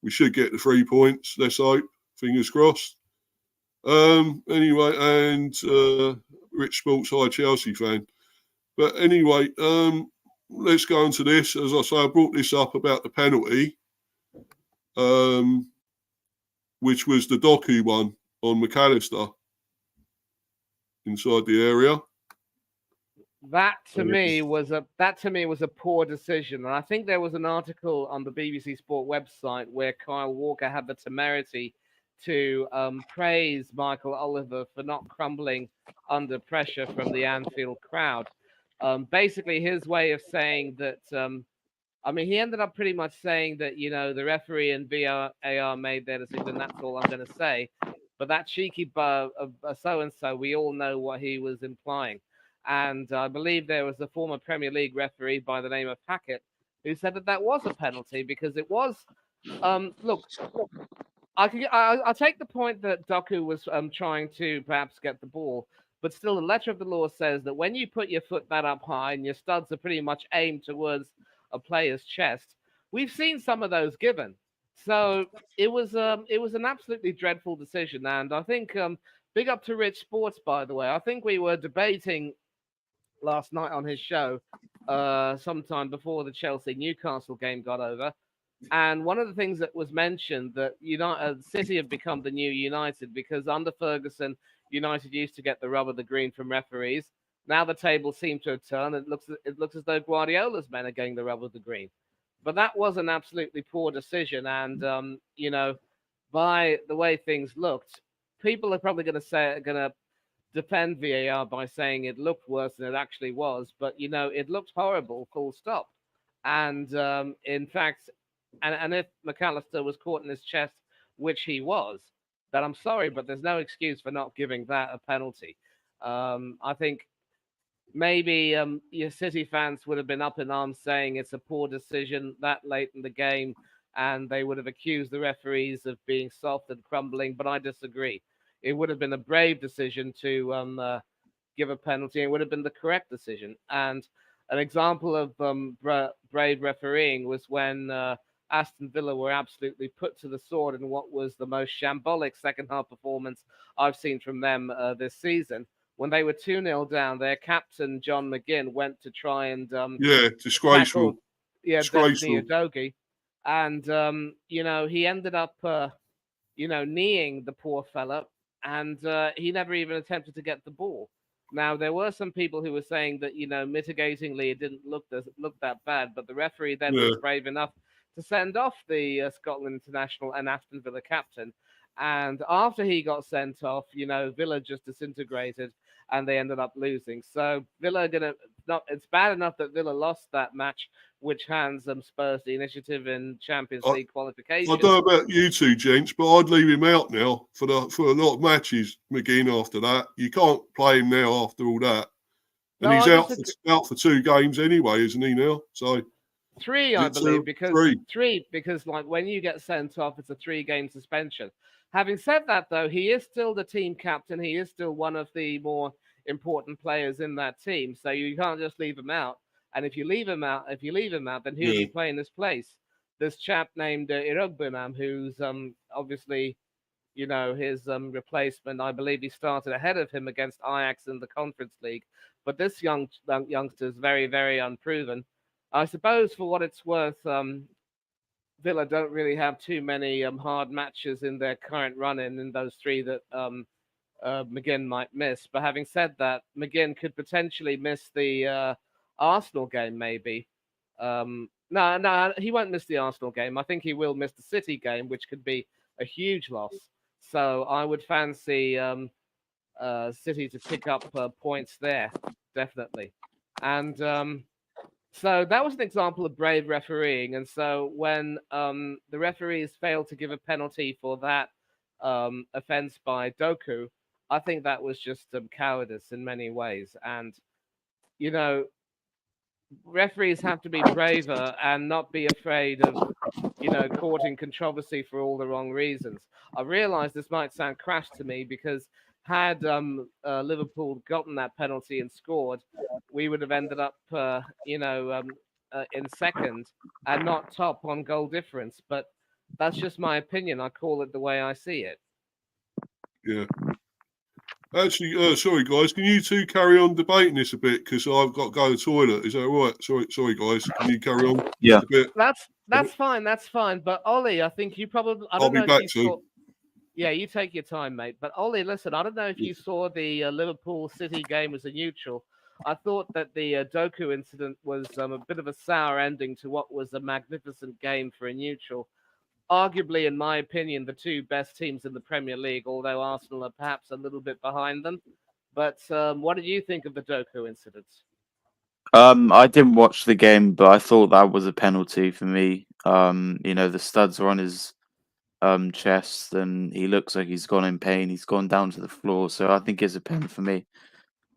We should get the 3 points. Let's hope. Fingers crossed. Anyway, and Rich Sports, high Chelsea fan. But anyway, let's go on to this. As I say, I brought this up about the penalty, which was the Doku one on McAllister inside the area. That to me was a poor decision, and I think there was an article on the BBC Sport website where Kyle Walker had the temerity to praise Michael Oliver for not crumbling under pressure from the Anfield crowd. Basically, his way of saying that, he ended up pretty much saying that the referee and VAR made their decision. That's all I'm going to say. But that cheeky so and so, we all know what he was implying. And I believe there was a former Premier League referee by the name of Hackett who said that was a penalty because it was. Look, I'll take the point that Doku was trying to perhaps get the ball, but still, the letter of the law says that when you put your foot that up high and your studs are pretty much aimed towards a player's chest, we've seen some of those given. So it was an absolutely dreadful decision, and I think big up to Rich Sports, by the way. I think we were debating last night on his show, sometime before the Chelsea-Newcastle game got over. And one of the things that was mentioned that City have become the new United because under Ferguson, United used to get the rub of the green from referees. Now the table seems to have turned. It looks as though Guardiola's men are getting the rub of the green. But that was an absolutely poor decision, and by the way things looked, people are probably going to defend VAR by saying it looked worse than it actually was. But it looked horrible, full stop. And in fact, and if McAllister was caught in his chest, which he was, then I'm sorry, but there's no excuse for not giving that a penalty. I think maybe your City fans would have been up in arms saying it's a poor decision that late in the game, and they would have accused the referees of being soft and crumbling. But I disagree. It would have been a brave decision to give a penalty. It would have been the correct decision. And an example of brave refereeing was when Aston Villa were absolutely put to the sword in what was the most shambolic second half performance I've seen from them this season. When they were 2-0 down, their captain, John McGinn, went to try and disgraceful. tackle Destiny Udogie. And, he ended up, kneeing the poor fella, and he never even attempted to get the ball. Now, there were some people who were saying that, mitigatingly, it didn't look that bad, but the referee then was brave enough to send off the Scotland international and Aston Villa captain. And after he got sent off, Villa just disintegrated and they ended up losing. So Villa it's bad enough that Villa lost that match, which hands Spurs the initiative in Champions League qualification. I don't know about you two, gents, but I'd leave him out now for a lot of matches, McGinn, after that. You can't play him now after all that. And he's out for 2 games anyway, isn't he now? So 3, I believe, because like when you get sent off, it's a 3-game suspension. Having said that, though, he is still the team captain. He is still one of the more important players in that team. So you can't just leave him out. And if you leave him out, then who do you play in his place? This chap named Irogbunam, who's obviously, his replacement. I believe he started ahead of him against Ajax in the Conference League. But this youngster is very, very unproven. I suppose for what it's worth, Villa don't really have too many hard matches in their current run-in those 3 that McGinn might miss. But having said that, McGinn could potentially miss the Arsenal game, maybe. No, he won't miss the Arsenal game. I think he will miss the City game, which could be a huge loss. So I would fancy City to pick up points there, definitely. And so that was an example of brave refereeing. And so when the referees failed to give a penalty for that offense by Doku, I think that was just cowardice in many ways. And, referees have to be braver and not be afraid of, courting controversy for all the wrong reasons. I realize this might sound crass to me because had Liverpool gotten that penalty and scored, we would have ended up, in second and not top on goal difference. But that's just my opinion. I call it the way I see it. Yeah. Actually, sorry guys, can you two carry on debating this a bit because I've got to go to the toilet? Is that all right? Sorry guys, can you carry on? Yeah. A bit? That's fine. That's fine. But Ollie, I think you probably I'll be back soon. Yeah, you take your time, mate. But Ollie, listen, I don't know if you saw the Liverpool City game as a neutral. I thought that the Doku incident was a bit of a sour ending to what was a magnificent game for a neutral. Arguably, in my opinion, the 2 best teams in the Premier League, although Arsenal are perhaps a little bit behind them. But what did you think of the Doku incident? I didn't watch the game, but I thought that was a penalty for me. The studs are on his chest, and he looks like he's gone in pain. He's gone down to the floor, so I think it's a pen for me.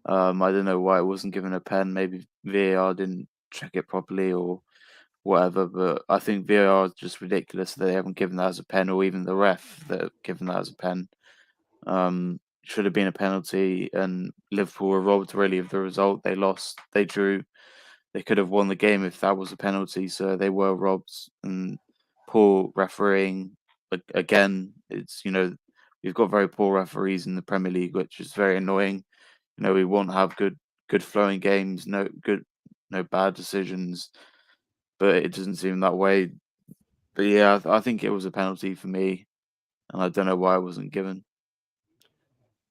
I don't know why it wasn't given a pen. Maybe VAR didn't check it properly or whatever, but I think VAR is just ridiculous that they haven't given that as a pen, or even the ref that have given that as a pen. Should have been a penalty, and Liverpool were robbed really of the result. They lost, they drew. They could have won the game if that was a penalty, so they were robbed. And poor refereeing again. It's we've got very poor referees in the Premier League, which is very annoying. We won't have good flowing games, no bad decisions, but it doesn't seem that way. But yeah, I think it was a penalty for me, and I don't know why it wasn't given.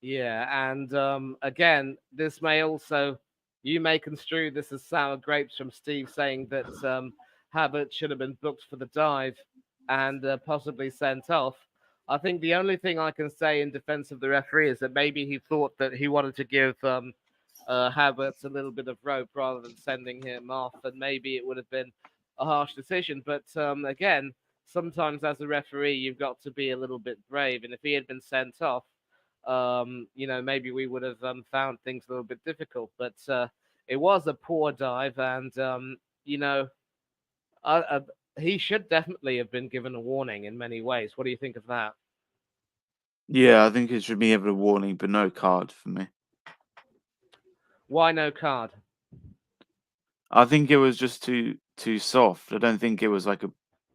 Yeah, and again, this may also You may construe this as sour grapes from Steve saying that Havertz should have been booked for the dive and possibly sent off. I think the only thing I can say in defense of the referee is that maybe he thought that he wanted to give Havertz a little bit of rope rather than sending him off, and maybe it would have been a harsh decision. But again, sometimes as a referee, you've got to be a little bit brave. And if he had been sent off, maybe we would have found things a little bit difficult. But it was a poor dive, and uh, he should definitely have been given a warning in many ways. What do you think of that? Yeah, I think it should be given a warning, but no card for me. Why no card? I think it was just too soft. I don't think it was like a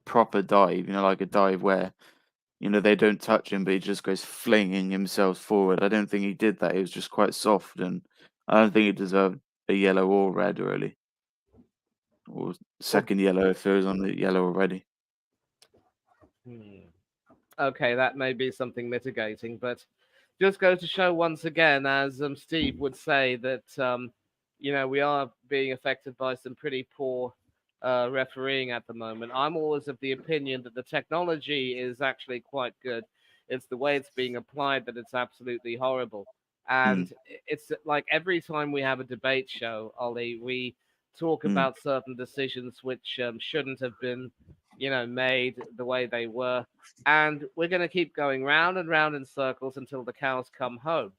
proper dive, like a dive where, they don't touch him, but he just goes flinging himself forward. I don't think he did that. It was just quite soft, and I don't think he deserved a yellow or red, really. Or second yellow if it was on the yellow already. Okay, that may be something mitigating, but just goes to show once again, as Steve would say, that we are being affected by some pretty poor refereeing at the moment. I'm always of the opinion that the technology is actually quite good. It's the way it's being applied that it's absolutely horrible. And it's like every time we have a debate show, Ollie, we talk about certain decisions which shouldn't have been, made the way they were. And we're going to keep going round and round in circles until the cows come home.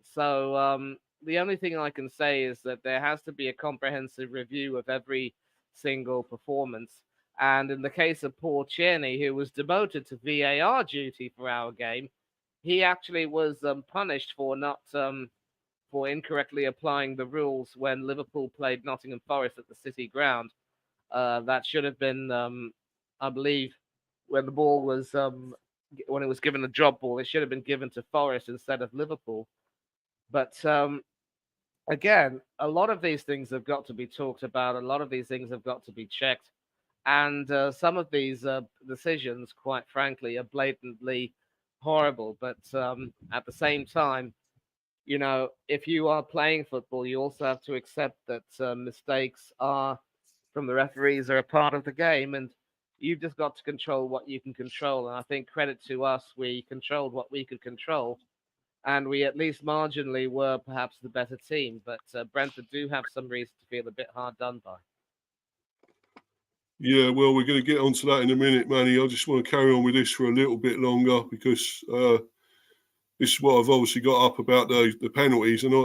So the only thing I can say is that there has to be a comprehensive review of every single performance. And in the case of Paul Tierney, who was demoted to VAR duty for our game, he actually was punished for not for incorrectly applying the rules when Liverpool played Nottingham Forest at the City Ground. That should have been, I believe, when the ball was when it was given a drop ball, it should have been given to Forest instead of Liverpool. But again, a lot of these things have got to be talked about. A lot of these things have got to be checked. And some of these decisions, quite frankly, are blatantly horrible. But at the same time, if you are playing football, you also have to accept that mistakes from the referees are a part of the game. And you've just got to control what you can control. And I think credit to us, we controlled what we could control. And we at least marginally were perhaps the better team. But Brentford do have some reason to feel a bit hard done by. Yeah, well, we're going to get onto that in a minute, Manny. I just want to carry on with this for a little bit longer because this is what I've obviously got up about the penalties. And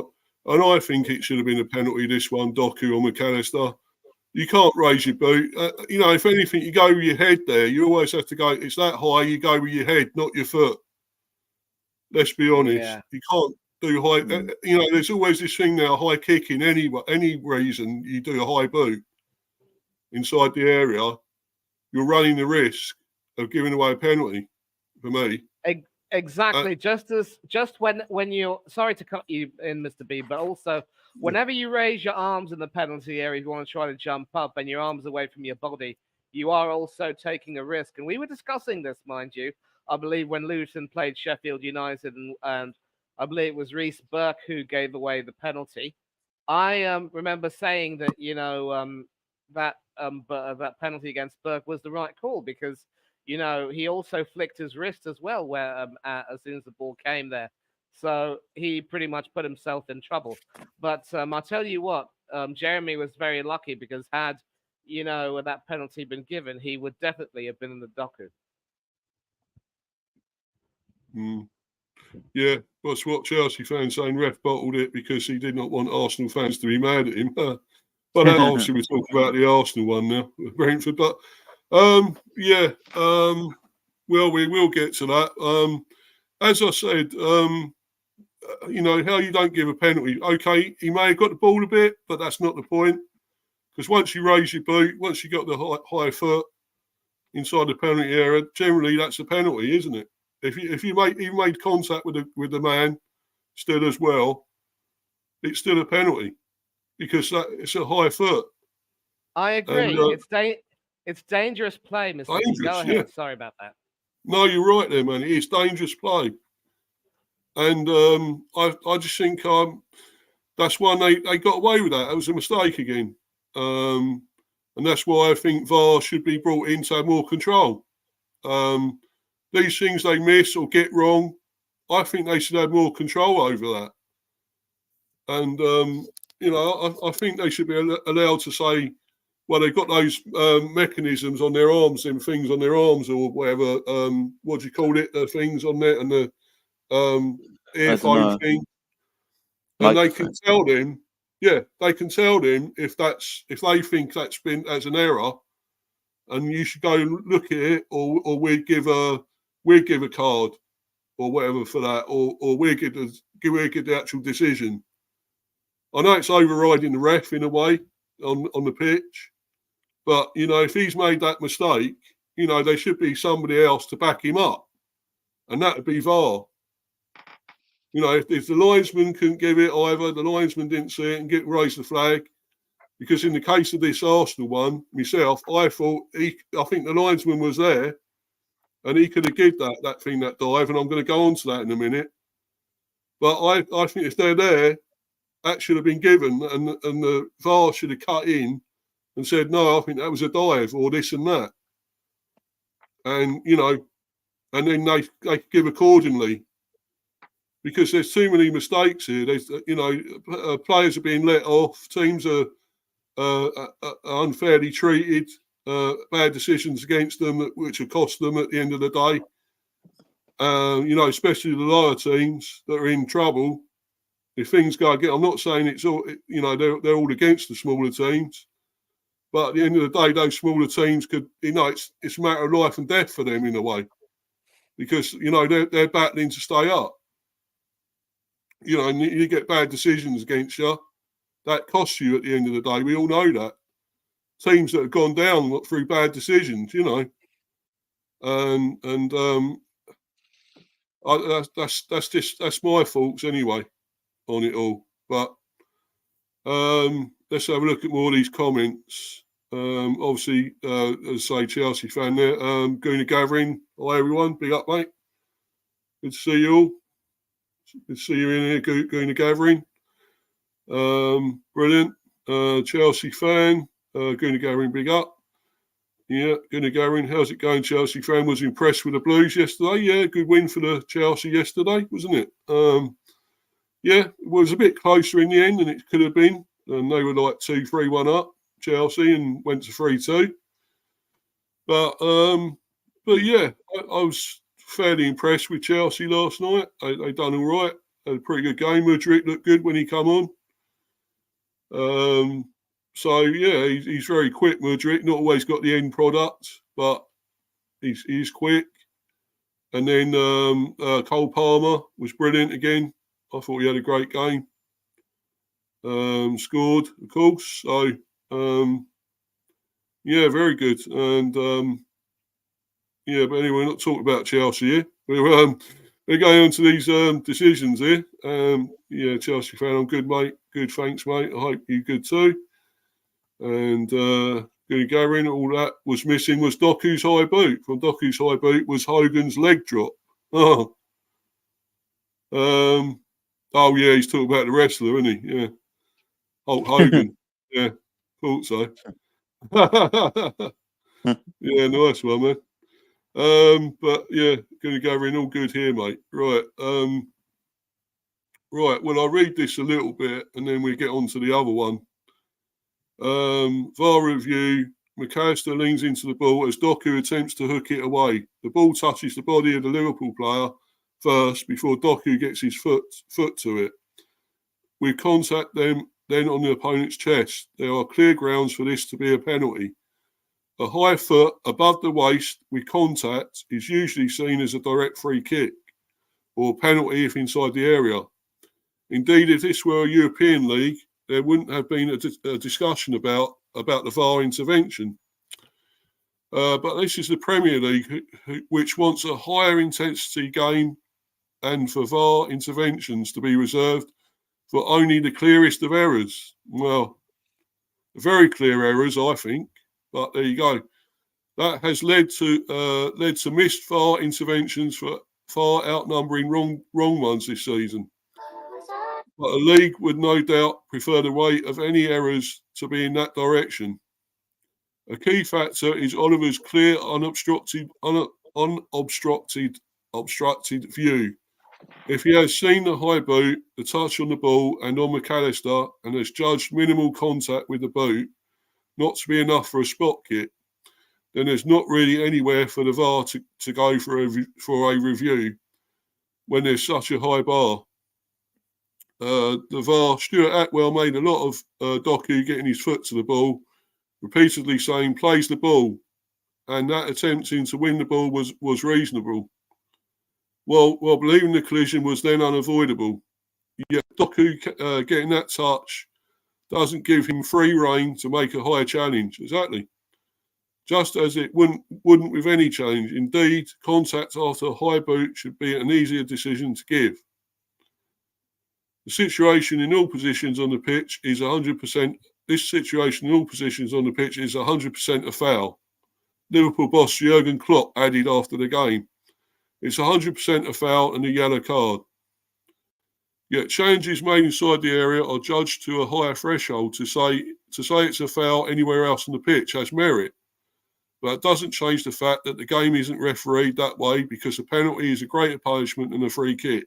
I think it should have been a penalty, this one, Doku or McAllister. You can't raise your boot. If anything, you go with your head there. You always have to go, it's that high, you go with your head, not your foot. Let's be honest. Yeah. You can't do high. There's always this thing now, high kicking. Any reason you do a high boot inside the area, you're running the risk of giving away a penalty. For me, exactly. Just when you're sorry to cut you in, Mr. B, but also whenever you raise your arms in the penalty area, you want to try to jump up and your arms away from your body, you are also taking a risk. And we were discussing this, mind you. I believe when Luton played Sheffield United, and I believe it was Reece Burke who gave away the penalty. I remember saying that that penalty against Burke was the right call because he also flicked his wrist as well, where as soon as the ball came there, so he pretty much put himself in trouble. But I tell you what, Jeremy was very lucky because had that penalty been given, he would definitely have been in the docket. Yeah, that's what Chelsea fans saying. Ref bottled it because he did not want Arsenal fans to be mad at him. But obviously we're talking about the Arsenal one now, Brentford. But well, we will get to that. As I said, how you don't give a penalty. Okay, he may have got the ball a bit, but that's not the point. Because once you raise your boot, once you got the high foot inside the penalty area, generally that's a penalty, isn't it? If you made contact with the man still as well, it's still a penalty because it's a high foot. I agree. And, it's dangerous play, Mr. B. Go ahead. Yeah. Sorry about that. No, you're right there, man. It is dangerous play. And I just think that's why they got away with that. It was a mistake again. And that's why I think VAR should be brought in to have more control. These things they miss or get wrong, I think they should have more control over that. And, I think they should be allowed to say, well, they've got those mechanisms on their arms, them things on their arms or whatever. What do you call it? The things on there and the earphone thing. And they can tell them, they can tell them if they think that's an error, and you should go and look at it, or we give a card or whatever for that, or we give the actual decision. I know it's overriding the ref in a way on the pitch, but if he's made that mistake, there should be somebody else to back him up, and that would be VAR. If the linesman couldn't give it either, the linesman didn't see it and raise the flag. Because in the case of this Arsenal one, myself, I think the linesman was there and he could have given that dive, and I'm going to go on to that in a minute. But I think if they're there, that should have been given, and the VAR should have cut in and said, no, I think that was a dive or this and that. And, and then they could give accordingly. Because there's too many mistakes here. There's, players are being let off. Teams are unfairly treated. Bad decisions against them, which have cost them at the end of the day. Especially the lower teams that are in trouble. If things go again, I'm not saying it's all. They're all against the smaller teams. But at the end of the day, those smaller teams could. It's a matter of life and death for them in a way, because they're battling to stay up. And you get bad decisions against you, that costs you at the end of the day. We all know that. Teams that have gone down through bad decisions, that's my faults anyway on it all. But let's have a look at more of these comments. Obviously, as I say, Chelsea fan there. Guna Gathering. Hi everyone, big up, mate. Good to see you all. Good to see you in here, Guna Gathering. Brilliant. Chelsea fan. Guna Gathering, big up. Yeah, Guna Gathering. How's it going, Chelsea fan? Was impressed with the Blues yesterday. Yeah, good win for the Chelsea yesterday, wasn't it? It was a bit closer in the end than it could have been. And they were like 2-3-1 up, Chelsea, and went to 3-2. But yeah, I was fairly impressed with Chelsea last night. They done all right. Had a pretty good game. Mudryk looked good when he come on. So yeah, he's very quick, Mudryk. Not always got the end product, but he's quick. And then Cole Palmer was brilliant again. I thought he had a great game. Scored, of course. So yeah, very good. And but anyway, we're not talking about Chelsea here. We're going on to these decisions here. Chelsea fan, I'm good, mate. Good, thanks, mate. I hope you're good too. And Guna Gathering, all that was missing was Doku's high boot. From Doku's high boot was Hogan's leg drop. Oh, yeah, he's talking about the wrestler, isn't he? Yeah. Hulk Hogan. Yeah, thought so. Yeah, nice one, man. But yeah, Guna Gathering, all good here, mate. Right. Right. Well, I'll read this a little bit and then we get on to the other one. VAR review. McAllister leans into the ball as Doku attempts to hook it away. The ball touches the body of the Liverpool player first before Doku gets his foot to it. With contact then on the opponent's chest. There are clear grounds for this to be a penalty. A high foot above the waist with contact is usually seen as a direct free kick or penalty if inside the area. Indeed, if this were a European league, there wouldn't have been a discussion about the VAR intervention. But this is the Premier League, which wants a higher intensity game and for VAR interventions to be reserved for only the clearest of errors. Well, very clear errors, I think. But there you go. That has led to missed VAR interventions for far outnumbering wrong ones this season. but a league would no doubt prefer the weight of any errors to be in that direction. A key factor is Oliver's clear, unobstructed view. If he has seen the high boot, the touch on the ball and on McAllister, and has judged minimal contact with the boot not to be enough for a spot kick, then there's not really anywhere for the VAR to go for a review when there's such a high bar. The VAR, Stuart Atwell made a lot of Doku getting his foot to the ball, repeatedly saying plays the ball, and that attempting to win the ball was reasonable. Well, believing the collision was then unavoidable. Yet Doku getting that touch doesn't give him free rein to make a higher challenge. Exactly. Just as it wouldn't with any challenge. Indeed, contact after a high boot should be an easier decision to give. The situation in all positions on the pitch is 100%. This situation in all positions on the pitch is 100% a foul. Liverpool boss Jurgen Klopp added after the game. It's 100% a foul and a yellow card. Yet changes made inside the area are judged to a higher threshold. To say it's a foul anywhere else on the pitch has merit. But it doesn't change the fact that the game isn't refereed that way because a penalty is a greater punishment than a free kick.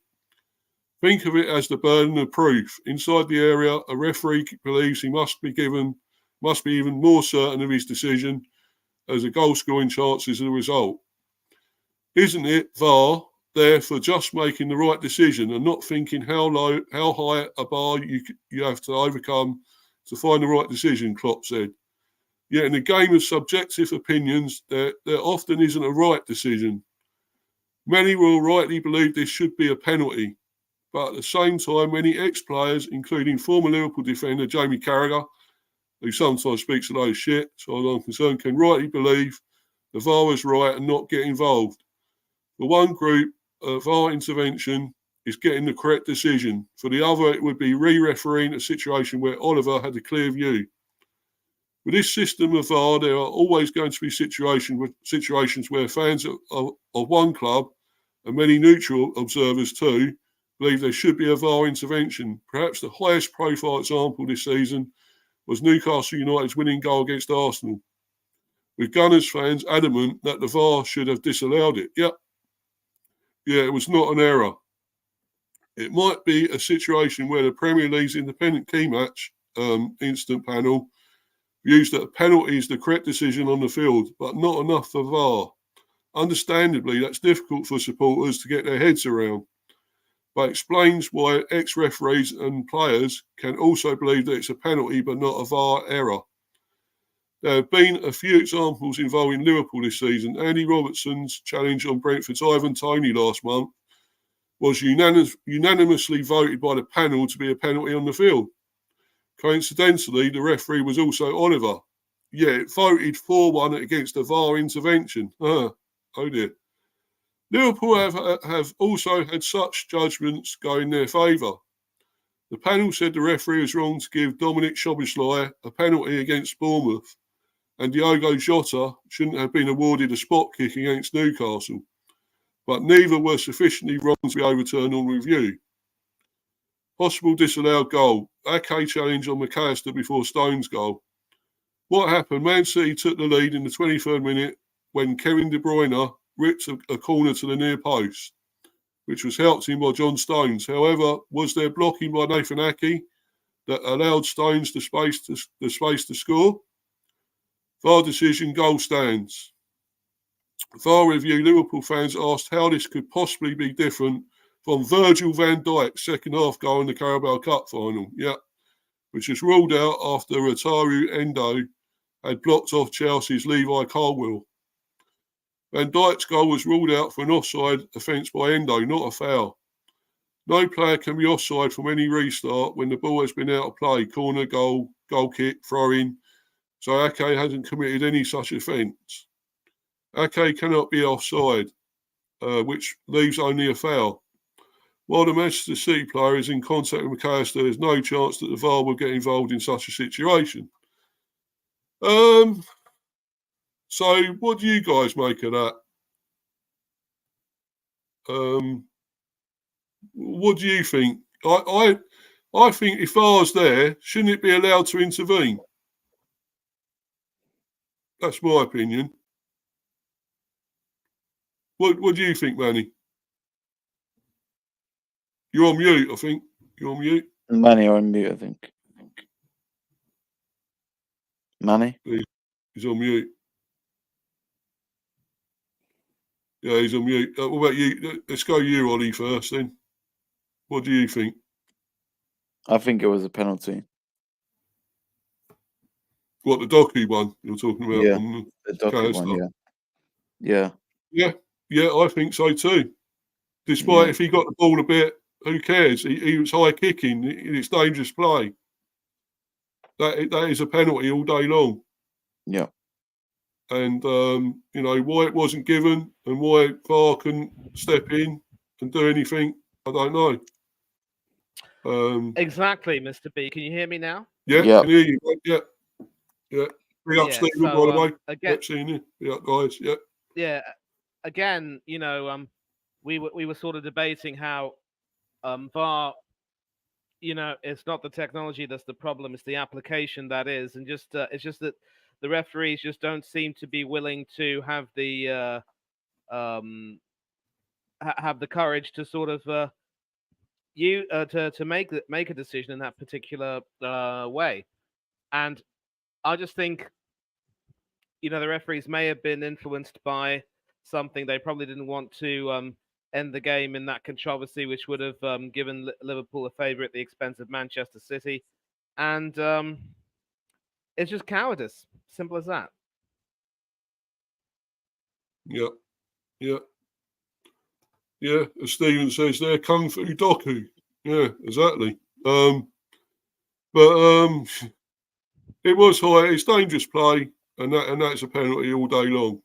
Think of it as the burden of proof. Inside the area, a referee believes he must be even more certain of his decision as a goal scoring chance is the result. Isn't it, VAR, there for just making the right decision and not thinking how high a bar you have to overcome to find the right decision, Klopp said. Yet in a game of subjective opinions, there often isn't a right decision. Many will rightly believe this should be a penalty, but at the same time, many ex-players, including former Liverpool defender Jamie Carragher, who sometimes speaks a lot of shit, as far as I'm concerned, can rightly believe the VAR was right and not get involved. For one group, VAR intervention is getting the correct decision. For the other, it would be re-refereeing a situation where Oliver had a clear view. With this system of VAR, there are always going to be situations where fans of one club, and many neutral observers too, believe there should be a VAR intervention. Perhaps the highest profile example this season was Newcastle United's winning goal against Arsenal, with Gunners fans adamant that the VAR should have disallowed it. Yep. Yeah, it was not an error. It might be a situation where the Premier League's independent key match instant panel views that a penalty is the correct decision on the field, but not enough for VAR. Understandably, that's difficult for supporters to get their heads around, but explains why ex-referees and players can also believe that it's a penalty but not a VAR error. There have been a few examples involving Liverpool this season. Andy Robertson's challenge on Brentford's Ivan Toney last month was unanimously voted by the panel to be a penalty on the field. Coincidentally, the referee was also Oliver. Yeah, it voted 4-1 against a VAR intervention. Oh dear. Liverpool have also had such judgments go in their favour. The panel said the referee was wrong to give Dominic Szoboszlai a penalty against Bournemouth, and Diogo Jota shouldn't have been awarded a spot kick against Newcastle, but neither were sufficiently wrong to be overturned on review. Possible disallowed goal. Ake challenge on McAllister before Stone's goal. What happened? Man City took the lead in the 23rd minute when Kevin De Bruyne ripped a corner to the near post, which was helped in by John Stones. However, was there blocking by Nathan Ake that allowed Stones the space to score? VAR decision, goal stands. VAR review, Liverpool fans asked how this could possibly be different from Virgil van Dijk's second half goal in the Carabao Cup final, which was ruled out after Wataru Endo had blocked off Chelsea's Levi Colwill. Van Dijk's goal was ruled out for an offside offence by Endo, not a foul. No player can be offside from any restart when the ball has been out of play, corner, goal kick, throw-in, so Ake hasn't committed any such offence. Ake cannot be offside, which leaves only a foul. While the Manchester City player is in contact with McAllister, there's no chance that the VAR will get involved in such a situation. So what do you guys make of that? What do you think? I think if VAR's there, shouldn't it be allowed to intervene? That's my opinion. What do you think, Manny? You're on mute, I think. You're on mute. Manny on mute, I think. Manny? He's on mute. Yeah, he's on mute. What about you? Let's go you, Ollie, first then. What do you think? I think it was a penalty. What, the Doku one you're talking about? Yeah, on the docket one, yeah. Yeah, I think so too. Despite Yeah. if he got the ball a bit, who cares? He was high kicking. It's dangerous play. That is a penalty all day long. Yeah. And, why it wasn't given and why VAR couldn't step in and do anything, I don't know. Exactly, Mr. B. Can you hear me now? Yeah, Yeah. can hear you. Yeah. Bring up Yeah, Stephen, so, by the way. again, Yep, seeing you. Yeah, guys. Yeah. Yeah, again, we were sort of debating how VAR, it's not the technology that's the problem; it's the application that is, and it's just that the referees just don't seem to be willing to have the have the courage to sort of to make a decision in that particular way. And I just think, the referees may have been influenced by something. They probably didn't want to end the game in that controversy, which would have given Liverpool a favour at the expense of Manchester City. And it's just cowardice. Simple as that. Yeah. As Stephen says there, Kung Fu Doku. Yeah, exactly. But it was high. It's dangerous play, and that's a penalty all day long,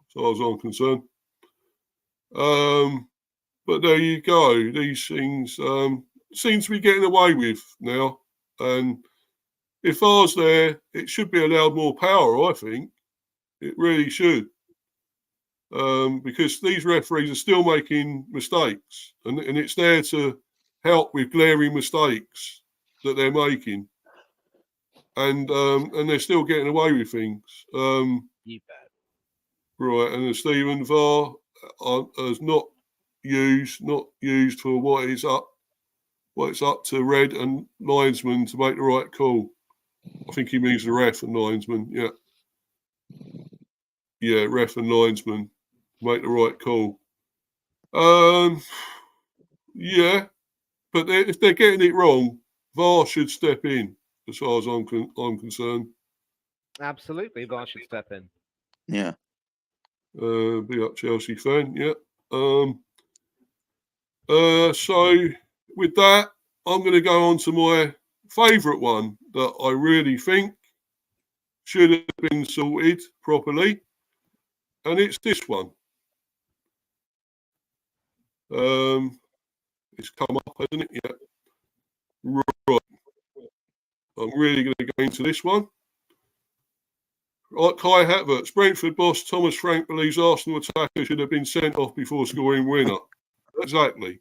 as far as I'm concerned. But there you go. These things seem to be getting away with now, and if VAR's there, it should be allowed more power. I think it really should. Because these referees are still making mistakes, and it's there to help with glaring mistakes that they're making, and they're still getting away with things. You bet. Right, and the Stephen VAR is not used for what it's up to Red and linesmen to make the right call. I think he means the ref and linesman. Yeah, ref and linesman. Make the right call. Yeah, but if they're getting it wrong, VAR should step in, as far as I'm concerned. Absolutely, VAR should step in. Yeah. Big up Chelsea fan. Yeah. So with that, I'm going to go on to my favourite one that I really think should have been sorted properly, and it's this one. It's come up, hasn't it? Yeah. Right. I'm really going to go into this one. Right, Kai Havertz, Brentford boss Thomas Frank believes Arsenal attacker should have been sent off before scoring winner. Exactly.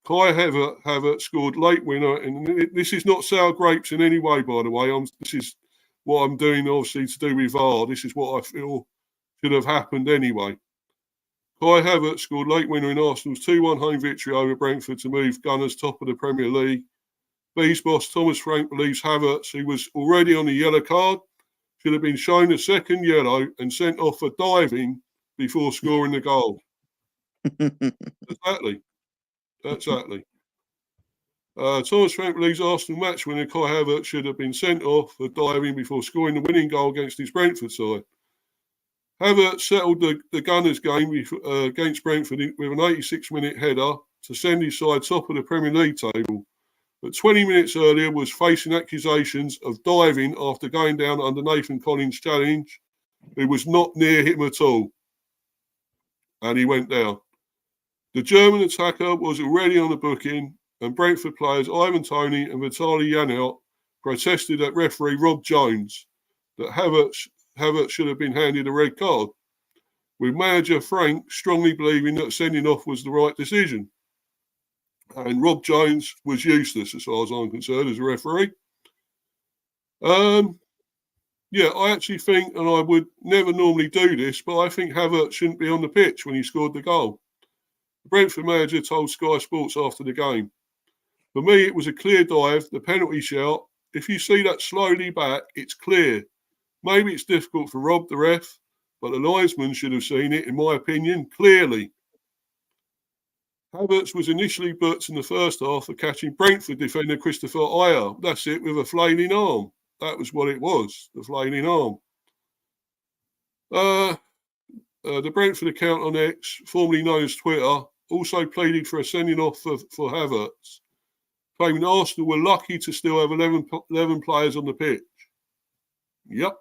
Kai Havertz scored late winner, and this is not sour grapes in any way, by the way. This is what I'm doing, obviously, to do with VAR. This is what I feel should have happened anyway. Kai Havertz scored late winner in Arsenal's 2-1 home victory over Brentford to move Gunners top of the Premier League. Bees boss Thomas Frank believes Havertz, who was already on the yellow card, should have been shown a second yellow and sent off for diving before scoring the goal. Exactly. Thomas Frank believes Arsenal match winner Kai Havertz should have been sent off for diving before scoring the winning goal against his Brentford side. Havertz settled the Gunners game against Brentford with an 86-minute header to send his side top of the Premier League table. But 20 minutes earlier was facing accusations of diving after going down under Nathan Collins' challenge, who was not near him at all. And he went down. The German attacker was already on the booking, and Brentford players Ivan Toney and Vitaly Janelt protested at referee Rob Jones that Havertz should have been handed a red card, with manager Frank strongly believing that sending off was the right decision. And Rob Jones was useless as far as I'm concerned as a referee. Yeah, I actually think, and I would never normally do this, but I think Havertz shouldn't be on the pitch when he scored the goal. The Brentford manager told Sky Sports after the game, "For me, it was a clear dive, the penalty shout. If you see that slowly back, it's clear. Maybe it's difficult for Rob, the ref, but the linesman should have seen it, in my opinion, clearly." Havertz was initially booked in the first half for catching Brentford defender Christopher Ayer. That's it, with a flailing arm. That was what it was, the flailing arm. The Brentford account on X, formerly known as Twitter, also pleaded for a sending off for Havertz, claiming Arsenal were lucky to still have 11 players on the pitch. Yep.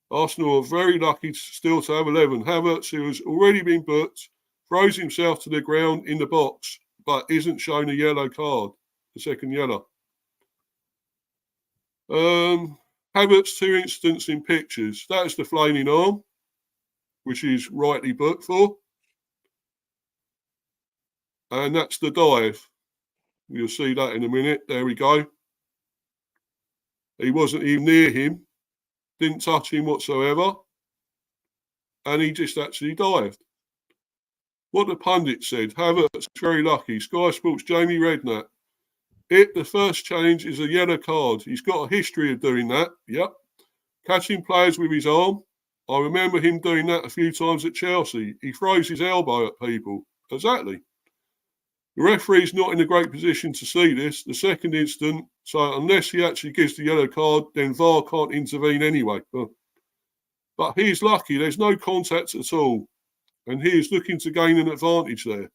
Arsenal are very lucky still to have 11. Havertz, who has already been booked, throws himself to the ground in the box, but isn't shown a yellow card, the second yellow. Havertz, 2 incidents in pictures. That is the flaming arm, which is rightly booked for. And that's the dive. You'll see that in a minute. There we go. He wasn't even near him, didn't touch him whatsoever, and he just actually dived. What the pundit said, Havertz very lucky. Sky Sports' Jamie Redknapp. The first challenge is a yellow card. He's got a history of doing that. Yep. Catching players with his arm. I remember him doing that a few times at Chelsea. He throws his elbow at people. Exactly. The referee's not in a great position to see this, the second incident, so unless he actually gives the yellow card, then VAR can't intervene anyway. But he's lucky. There's no contact at all, and he is looking to gain an advantage there.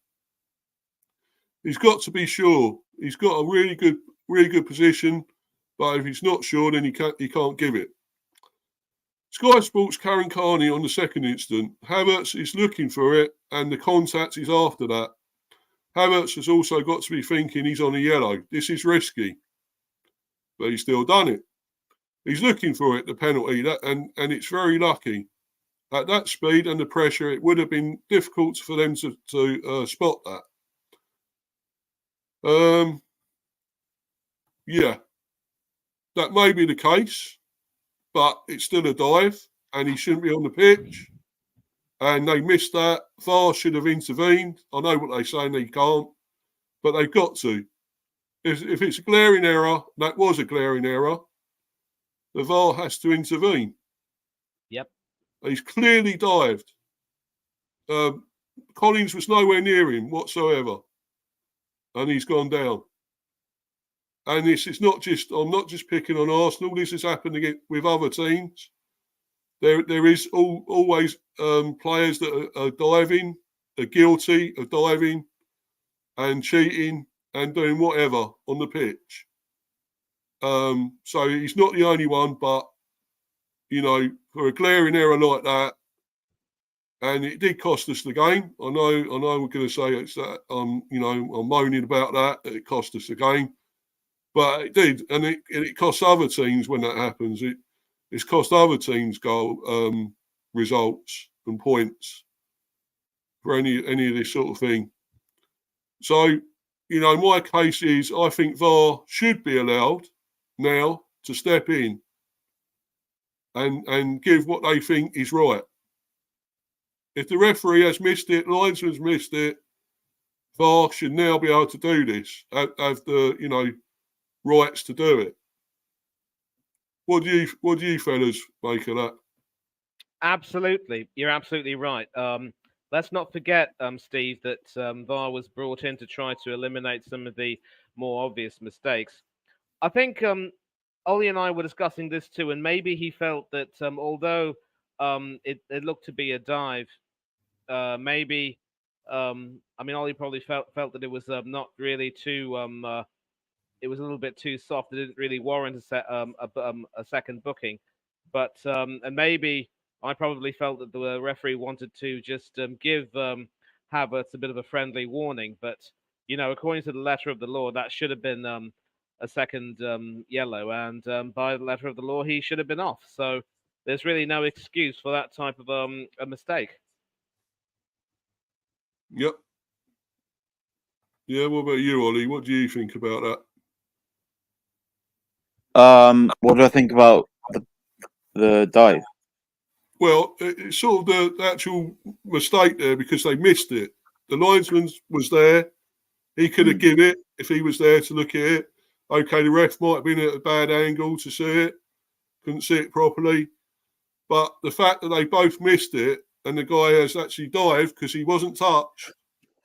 He's got to be sure. He's got a really good position, but if he's not sure, then he can't give it. Sky Sports' Karen Carney on the second incident. Havertz is looking for it, and the contact is after that. Havertz has also got to be thinking he's on a yellow. This is risky, but he's still done it. He's looking for it, the penalty, and it's very lucky. At that speed and the pressure, it would have been difficult for them to spot that. Yeah, that may be the case, but it's still a dive, and he shouldn't be on the pitch. And they missed that. VAR should have intervened. I know what they're saying, they can't, but they've got to. If it's a glaring error, that was a glaring error, the VAR has to intervene. Yep. He's clearly dived. Collins was nowhere near him whatsoever, and he's gone down. And this is not just, I'm not just picking on Arsenal, this has happened again with other teams. There is always players that are diving, are guilty of diving and cheating and doing whatever on the pitch. So he's not the only one, but, you know, for a glaring error like that, and it did cost us the game. I know we're going to say it's that, you know, I'm moaning about that it cost us the game, but it did, and it costs other teams when that happens. It's cost other teams goal results and points for any of this sort of thing. So, you know, my case is I think VAR should be allowed now to step in and give what they think is right. If the referee has missed it, linesman's missed it, VAR should now be able to do this, have the, you know, rights to do it. What do you fellas make of that? Absolutely, you're absolutely right. Let's not forget, Steve, that VAR was brought in to try to eliminate some of the more obvious mistakes. I think Ollie and I were discussing this too, and maybe he felt that although it looked to be a dive, maybe I mean Ollie probably felt that it was not really too it was a little bit too soft. It didn't really warrant a second booking, but and maybe I probably felt that the referee wanted to just give Havertz a bit of a friendly warning. But you know, according to the letter of the law, that should have been a second yellow, and by the letter of the law, he should have been off. So there's really no excuse for that type of a mistake. Yep. Yeah, what about you, Ollie? What do you think about that? What do I think about the dive? Well, it's sort of the actual mistake there because they missed it. The linesman was there. He could have given it if he was there to look at it. Okay, the ref might have been at a bad angle to see it, couldn't see it properly. But the fact that they both missed it and the guy has actually dived because he wasn't touched,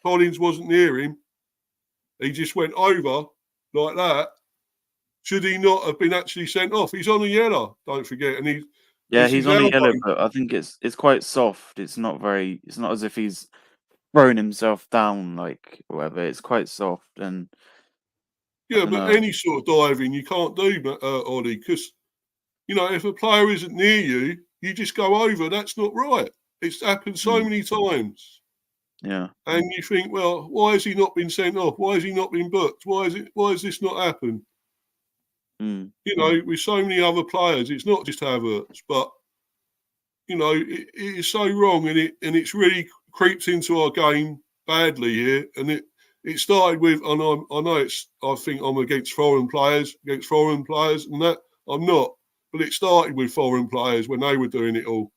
Collins wasn't near him, he just went over like that. Should he not have been actually sent off? He's on a yellow, don't forget. And He's on a yellow, but I think it's quite soft. It's not as if he's thrown himself down, like, whatever. It's quite soft. And yeah, but any sort of diving you can't do, Ollie, because, if a player isn't near you, you just go over. That's not right. It's happened so many times. Yeah. And you think, well, why has he not been sent off? Why has he not been booked? Why has this not happened? With so many other players, it's not just Havertz, but it is so wrong, and it's really creeped into our game badly here. And it started with, and I think I'm against foreign players, and that I'm not, but it started with foreign players when they were doing it all,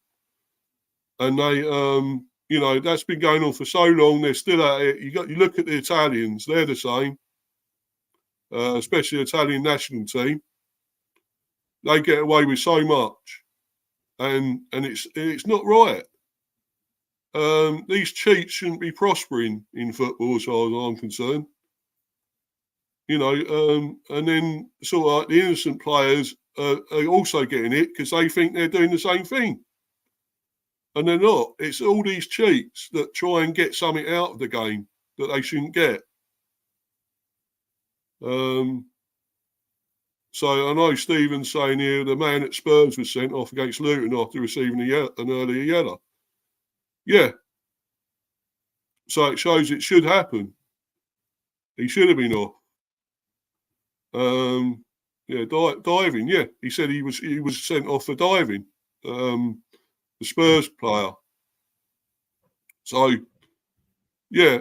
and they, that's been going on for so long. They're still at it. You look at the Italians; they're the same, especially the Italian national team. They get away with so much, and it's not right. These cheats shouldn't be prospering in football, as far as I'm concerned. And then sort of like the innocent players are also getting it because they think they're doing the same thing, and they're not. It's all these cheats that try and get something out of the game that they shouldn't get. So I know Stephen's saying here the man at Spurs was sent off against Luton after receiving an earlier yellow. Yeah. So it shows it should happen. He should have been off. Diving. Yeah, he said he was sent off for diving. The Spurs player. So yeah,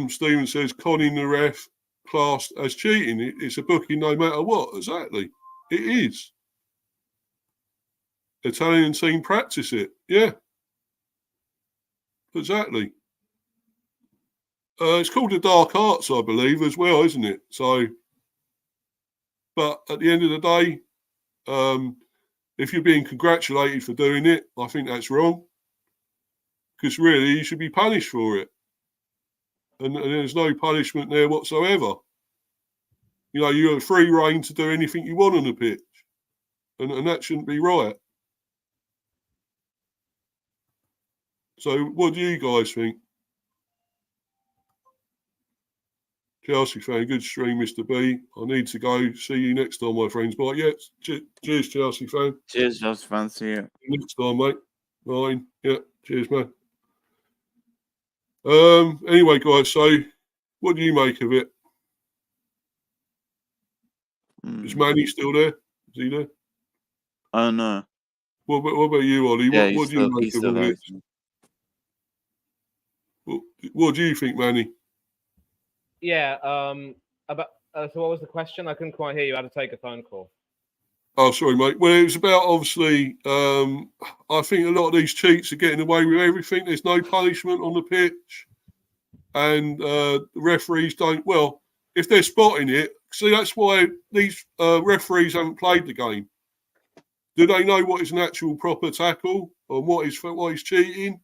Stephen says conning the ref classed as cheating. It's a booking no matter what. Exactly, it is. Italian team practice it. Yeah, exactly. It's called the dark arts, I believe, as well, isn't it? So, but at the end of the day, if you're being congratulated for doing it, I think that's wrong. Because really, you should be punished for it. And there's no punishment there whatsoever. You have free reign to do anything you want on the pitch. And that shouldn't be right. So what do you guys think? Chelsea fan, good stream, Mr. B. I need to go. See you next time, my friends. But yeah, cheers, Chelsea fan. Cheers, Chelsea fan. See you next time, mate. Fine. Yeah, cheers, man. Anyway, guys, so what do you make of it? Is Manny still there? Is he there? I don't know. What about you, Ollie? Yeah, what do you make of all this? What do you think, Manny? Yeah. So what was the question? I couldn't quite hear you. I had to take a phone call. Oh, sorry, mate. Well, it was about, obviously, I think a lot of these cheats are getting away with everything. There's no punishment on the pitch. And the referees don't, well, if they're spotting it, see, that's why these referees haven't played the game. Do they know what is an actual proper tackle, or what is cheating,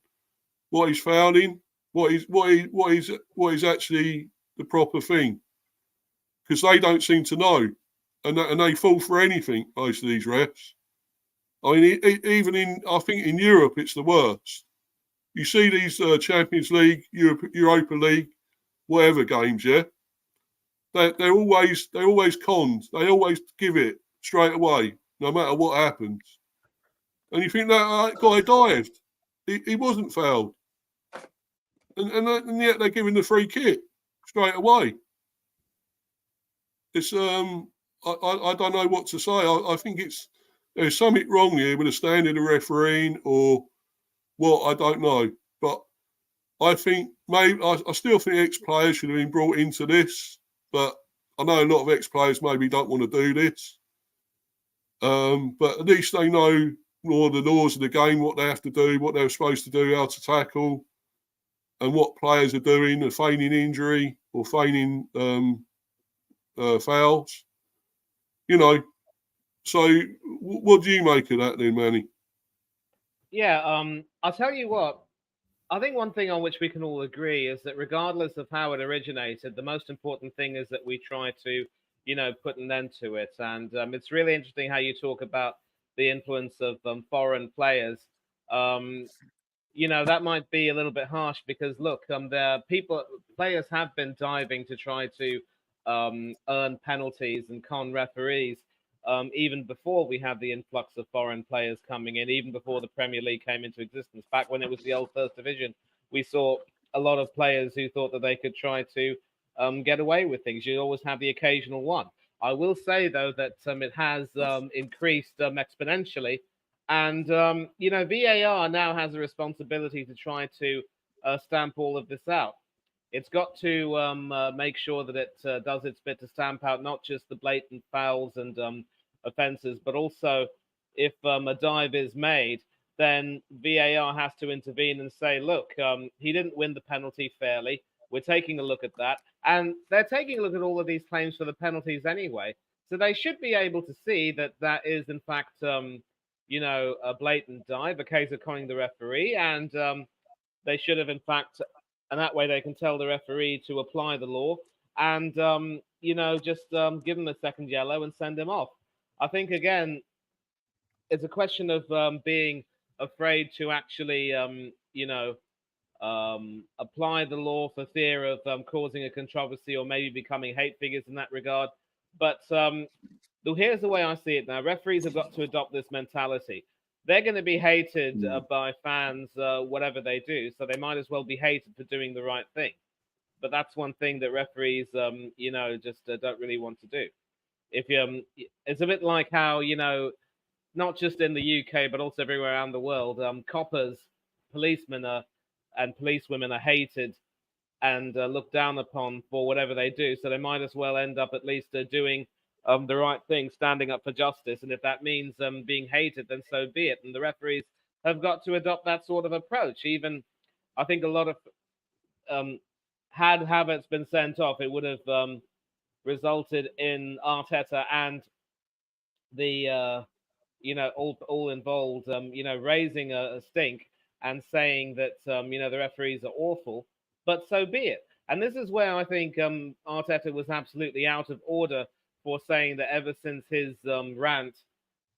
what is fouling, what is actually the proper thing? Because they don't seem to know, and they fall for anything. Most of these refs. I mean, even I think in Europe, it's the worst. You see these Champions League, Europa League, whatever games, yeah. They're always conned. They always give it straight away, no matter what happens. And you think that guy dived. He wasn't fouled. And yet they're giving the free kick straight away. It's I don't know what to say. I think there's something wrong here with the standard of refereeing or what, I don't know. But I think maybe I still think ex-players should have been brought into this, but I know a lot of ex-players maybe don't want to do this. But at least they know more the laws of the game, what they have to do, what they're supposed to do, how to tackle, and what players are doing, and feigning injury or feigning fouls. You know, so what do you make of that then, Manny? Yeah, I'll tell you what. I think one thing on which we can all agree is that regardless of how it originated, the most important thing is that we try to, put an end to it. And it's really interesting how you talk about the influence of foreign players. That might be a little bit harsh because look, players have been diving to try to earn penalties and con referees. Even before we had the influx of foreign players coming in, even before the Premier League came into existence, back when it was the old First Division, we saw a lot of players who thought that they could try to get away with things. You always have the occasional one. I will say, though, that it has increased exponentially. And, VAR now has a responsibility to try to stamp all of this out. It's got to make sure that it does its bit to stamp out not just the blatant fouls and offences, but also if a dive is made, then VAR has to intervene and say, look, he didn't win the penalty fairly. We're taking a look at that. And they're taking a look at all of these claims for the penalties anyway. So they should be able to see that that is, in fact, a blatant dive, a case of conning the referee. And they should have, in fact, and that way they can tell the referee to apply the law and, just give him a second yellow and send him off. I think, again, it's a question of being afraid to actually, apply the law for fear of causing a controversy or maybe becoming hate figures in that regard. But here's the way I see it now. Referees have got to adopt this mentality. They're going to be hated by fans, whatever they do. So they might as well be hated for doing the right thing. But that's one thing that referees, just don't really want to do. If it's a bit like how, not just in the UK, but also everywhere around the world, coppers, policemen and policewomen are hated and looked down upon for whatever they do. So they might as well end up at least doing the right thing, standing up for justice. And if that means being hated, then so be it. And the referees have got to adopt that sort of approach. Even, I think a lot of, had Havertz been sent off, it would have resulted in Arteta and the, all involved, raising a stink and saying that, the referees are awful. But so be it. And this is where I think Arteta was absolutely out of order for saying that ever since his rant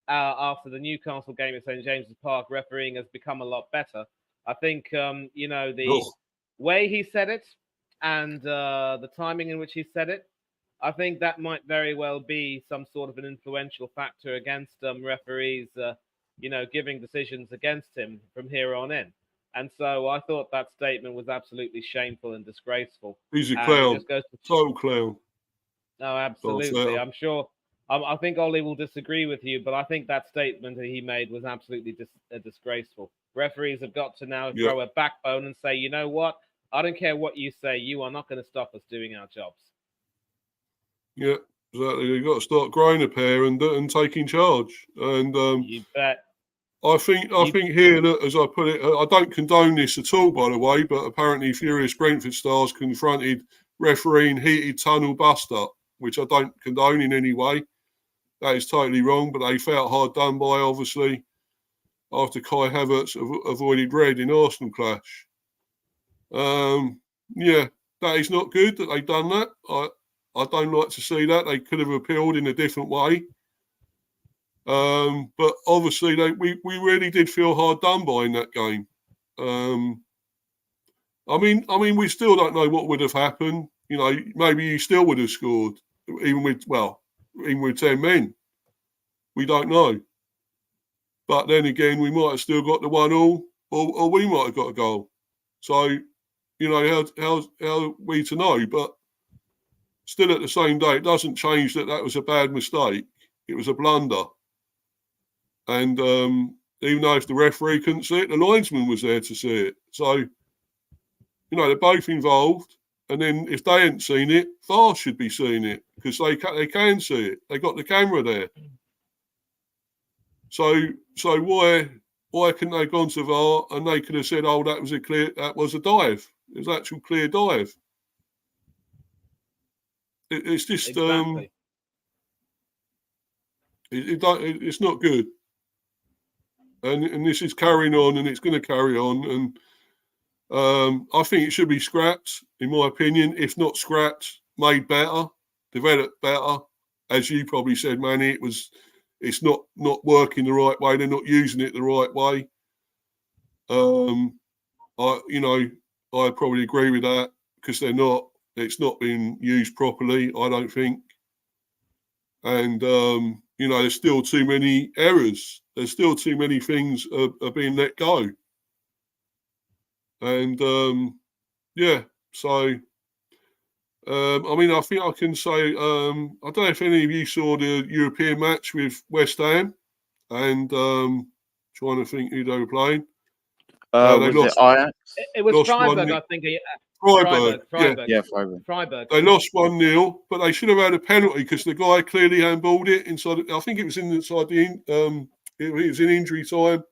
after the Newcastle game at St. James's Park, refereeing has become a lot better. I think, the way he said it and the timing in which he said it, I think that might very well be some sort of an influential factor against referees, giving decisions against him from here on in. And so I thought that statement was absolutely shameful and disgraceful. He's a clown, total clown. No, absolutely. I'm sure. I think Ollie will disagree with you, but I think that statement that he made was absolutely disgraceful. Referees have got to now throw a backbone and say, you know what? I don't care what you say. You are not going to stop us doing our jobs. Yeah, exactly. You've got to start growing a pair and taking charge. And you bet. I think here, that, as I put it, I don't condone this at all, by the way, but apparently furious Brentford stars confronted refereeing heated tunnel bust-up, which I don't condone in any way. That is totally wrong, but they felt hard done by, obviously, after Kai Havertz avoided red in Arsenal clash. Yeah, that is not good that they've done that. I don't like to see that. They could have appealed in a different way. But obviously, we really did feel hard done by in that game. I mean, we still don't know what would have happened. Maybe you still would have scored, even with 10 men. We don't know. But then again, we might have still got the 1-1, or we might have got a goal. So, how are we to know? But still, at the same day, it doesn't change that was a bad mistake. It was a blunder. And even though if the referee couldn't see it, the linesman was there to see it. So, they're both involved. And then if they hadn't seen it, VARS should be seeing it because they can see it. They got the camera there. So why couldn't they have gone to VAR and they could have said, oh, that was a dive. It was an actual clear dive. It's just Exactly. it's not good. And this is carrying on, and it's going to carry on. And I think it should be scrapped, in my opinion. If not scrapped, made better, developed better. As you probably said, Manny, it's not working the right way. They're not using it the right way. I probably agree with that because they're not. It's not being used properly, I don't think. And there's still too many errors. There's still too many things are being let go. And so I think I can say I don't know if any of you saw the European match with West Ham, and trying to think who they were playing. Was it Ajax? It was Freiburg, I think. Freiburg. Yeah, Freiburg. Freiburg. They lost 1-0, but they should have had a penalty because the guy clearly handballed it inside. I think it was inside it was in injury time,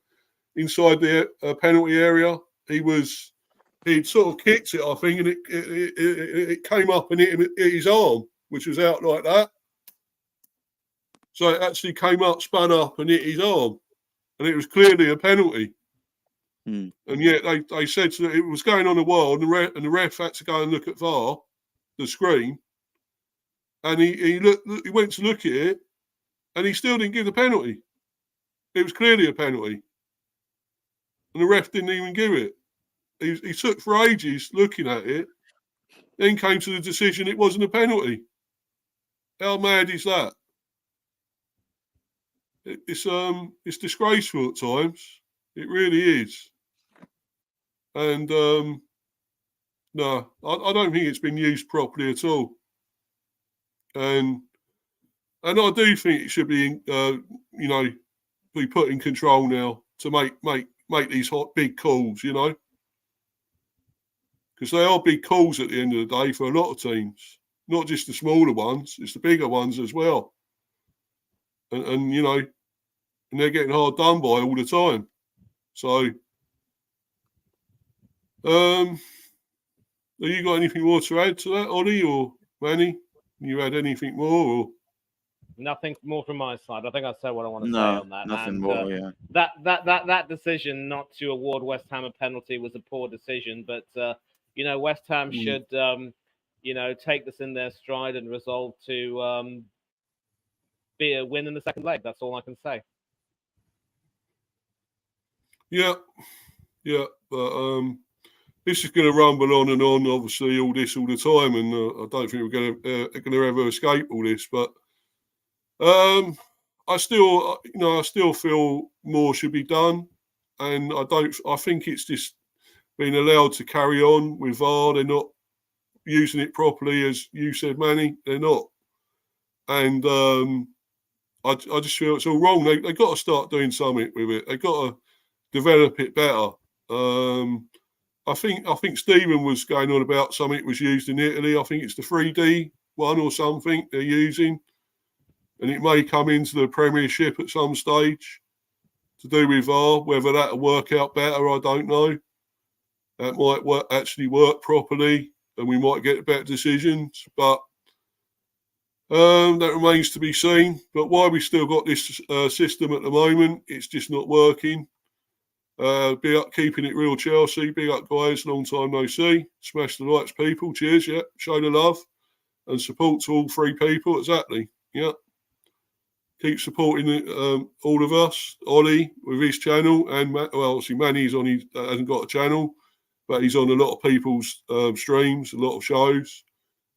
inside the penalty area. He'd sort of kicked it, I think, and it came up and hit his arm, which was out like that. So it actually came up, spun up, and hit his arm, and it was clearly a penalty. And yet they said that it was going on a while, and the ref had to go and look at VAR, the screen, and he went to look at it, and he still didn't give the penalty. It was clearly a penalty, and the ref didn't even give it. He took for ages looking at it, then came to the decision it wasn't a penalty. How mad is that? It's disgraceful at times. It really is. And no, I don't think it's been used properly at all. And I do think it should be, be put in control now to make these big calls, because they are big calls at the end of the day for a lot of teams, not just the smaller ones, it's the bigger ones as well. And they're getting hard done by all the time. So, have you got anything more to add to that, Ollie or Manny? You had anything more? Or? Nothing more from my side. I think I said what I want to say No, on that. nothing And, more. Yeah. That decision not to award West Ham a penalty was a poor decision, but West Ham should take this in their stride and resolve to be a win in the second leg. That's all I can say. Yeah, but this is going to rumble on and on. Obviously, all the time, and I don't think we're going to ever escape all this. But I still feel more should be done, and I think it's just been allowed to carry on with VAR. They're not using it properly, as you said, Manny. They're not, and I just feel it's all wrong. They got to start doing something with it. They got to develop it better. I think Stephen was going on about something that was used in Italy. I think it's the 3D one or something they're using, and it may come into the Premiership at some stage to do with VAR. Whether that'll work out better, I don't know. That might actually work properly, and we might get better decisions, but that remains to be seen. But why we still got this system at the moment, it's just not working. Big up, keeping it real, Chelsea. Big up, guys. Long time no see. Smash the likes, people. Cheers. Yeah, show the love and support to all three people. Exactly. Yeah. Keep supporting all of us. Ollie with his channel, and obviously Manny's hasn't got a channel, but he's on a lot of people's streams, a lot of shows.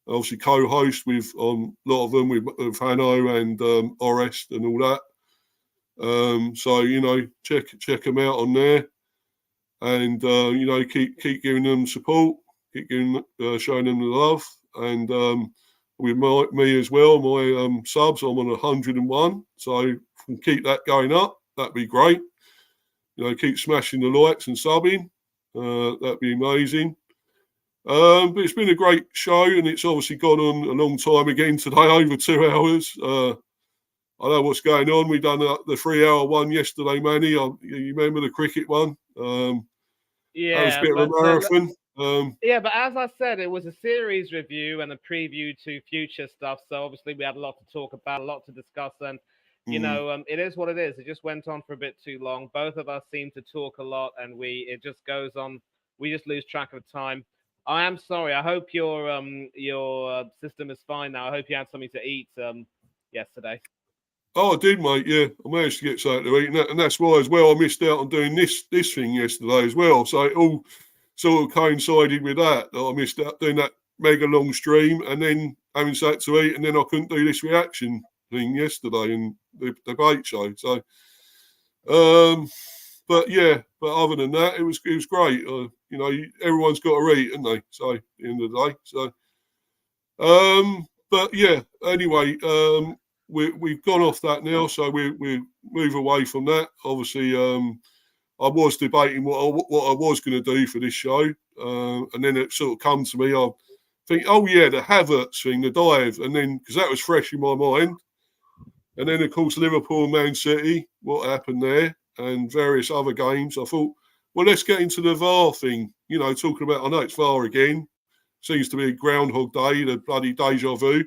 Obviously, co-host with on a lot of them with Hanno and Orest and all that. So check them out on there, and keep giving them support, keep showing them the love, and with me as well, my subs, I'm on 101, so keep that going up. That'd be great. Keep smashing the likes and subbing. That'd be amazing. But it's been a great show, and it's obviously gone on a long time again today, over 2 hours. I know what's going on. We done the 3-hour one yesterday, Manny. You remember the cricket one? That was Yeah, a bit of a but marathon. yeah, but as I said, it was a series review and a preview to future stuff. So obviously we had a lot to talk about, a lot to discuss, and it is what it is. It just went on for a bit too long. Both of us seem to talk a lot, and it just goes on. We just lose track of time. I am sorry. I hope your system is fine now. I hope you had something to eat yesterday. Oh, I did, mate. Yeah, I managed to get something to eat, and that's why as well I missed out on doing this thing yesterday as well. So it all sort of coincided with that I missed out doing that mega long stream, and then having something to eat, and then I couldn't do this reaction thing yesterday and the debate show. So, but other than that, it was great. Everyone's got to eat, haven't they? So at the end of the day, so but yeah. Anyway, we've gone off that now, so we move away from that. Obviously, I was debating what I was going to do for this show, and then it sort of come to me. I think, oh yeah, the Havertz thing, the dive, and then because that was fresh in my mind, and then of course Liverpool, Man City, what happened there, and various other games. I thought, well, let's get into the VAR thing. Talking about, I know it's VAR again. Seems to be a Groundhog Day, the bloody deja vu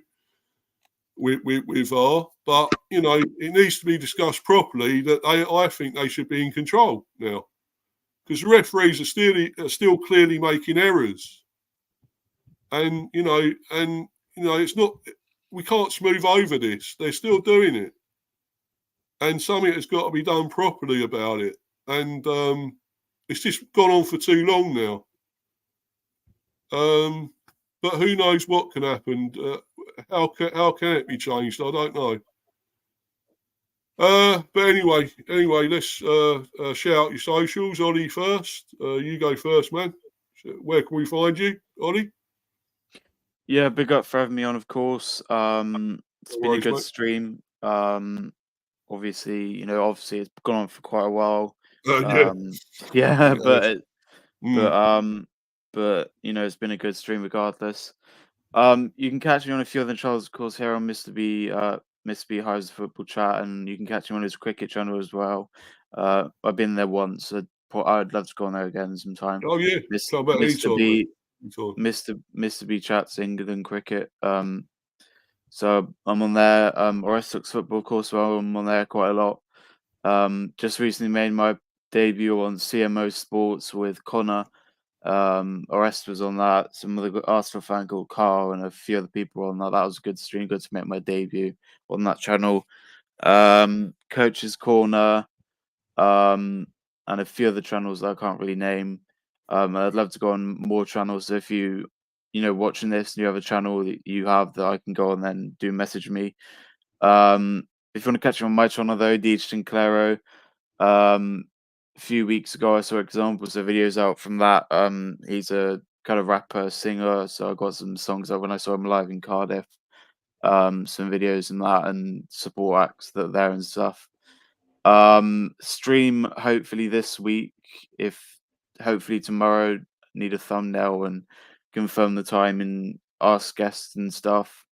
with VAR, but it needs to be discussed properly. That I think they should be in control now, because the referees are still clearly making errors, and it's not. We can't smooth over this. They're still doing it, and something has got to be done properly about it. And it's just gone on for too long now. But who knows what can happen? How can it be changed? I don't know. But anyway, let's shout out your socials. Ollie first. You go first, man. Where can we find you, Ollie? Yeah, big up for having me on, of course. It's been a good mate. stream. Obviously, it's gone on for quite a while. Yeah. Yeah, but Mm. it's been a good stream regardless. You can catch me on a few other channels, of course, here on Mr. B Highs Football Chat, and you can catch me on his cricket channel as well. I've been there once. I'd love to go on there again sometime. Oh yeah. Come back Mr. anytime, B, mate. Mr. B Chats England Cricket. So I'm on there. Orestux Football, of course, well, I'm on there quite a lot. Just recently made my debut on CMO Sports with Connor. Orest was on that. Some other Arsenal fan called Carl and a few other people were on that. That was a good stream. Good to make my debut on that channel. Coach's Corner, and a few other channels that I can't really name. I'd love to go on more channels. So if watching this and you have a channel that you have that I can go on, then do message me. If you want to catch me on my channel though, DJ Sinclairo. A few weeks ago I saw examples of videos out from that. He's a kind of rapper, singer, so I got some songs out when I saw him live in Cardiff. Some videos and that, and support acts that are there and stuff. Stream hopefully this week. If hopefully tomorrow, need a thumbnail and confirm the time and ask guests and stuff.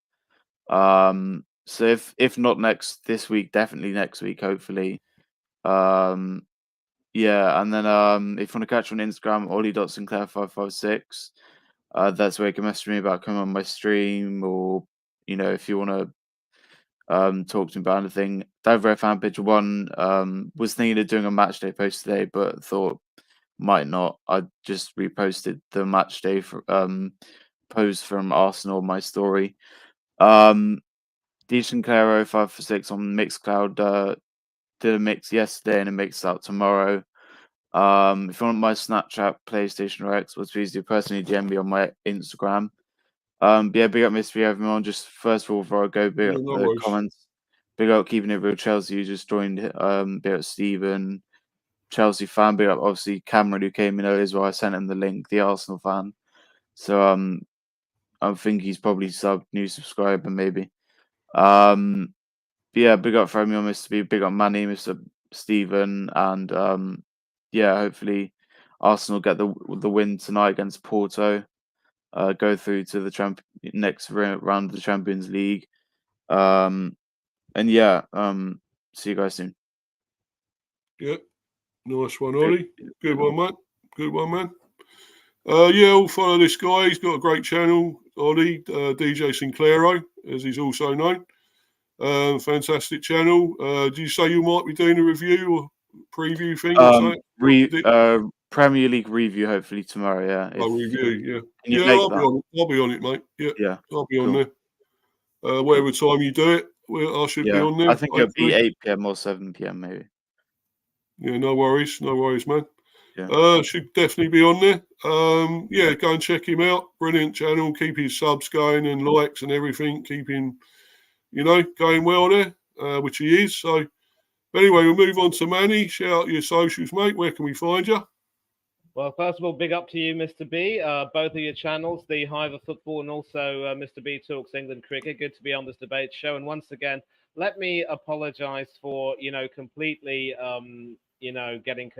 So if not this week, definitely next week, hopefully. Yeah, and then if you want to catch me on Instagram, ollie.sinclair556, that's where you can message me about coming on my stream, or if you want to talk to me about anything. Diver fan page 1 was thinking of doing a match day post today, but thought might not. I just reposted the match day post from Arsenal on my story. Decent Claro 546 on Mixcloud. Did a mix yesterday and a mix out tomorrow. If you want my Snapchat, PlayStation, or Xbox, please do personally DM me on my Instagram. Yeah, big up mystery everyone. Just first of all, before I go, big up the comments. Big up keeping it real. Chelsea, who just joined. Big up Stephen, Chelsea fan. Big up obviously Cameron, who came in earlier as well. I sent him the link. The Arsenal fan. So I think he's probably new subscriber maybe. Yeah, big up for me on Mr. B. Big up Manny, Mr. Stephen, and yeah, hopefully Arsenal get the win tonight against Porto. go through to the next round of the Champions League. And yeah, see you guys soon. Yeah, nice one, Ollie. Good one, mate. Good one, man. Yeah, I'll follow this guy. He's got a great channel, Ollie, DJ Sinclairo, as he's also known. Fantastic channel. Do you say you might be doing a review or preview thing or something? Premier League review hopefully tomorrow. Yeah. Review. Yeah. Yeah, I'll be on it, mate. Yeah. I'll be on there. Whatever time you do it, I should be on there. I think it'll be 8 p.m. or 7 p.m. maybe. Yeah, no worries, man. Yeah. Should definitely be on there. Yeah, go and check him out. Brilliant channel. Keep his subs going and likes and everything. Keep him, going well there, which he is. So, anyway, we'll move on to Manny. Shout out your socials, mate. Where can we find you? Well, first of all, big up to you, Mr. B. Both of your channels, the Hive of Football and also Mr. B Talks England Cricket. Good to be on this debate show. And once again, let me apologise for, completely, getting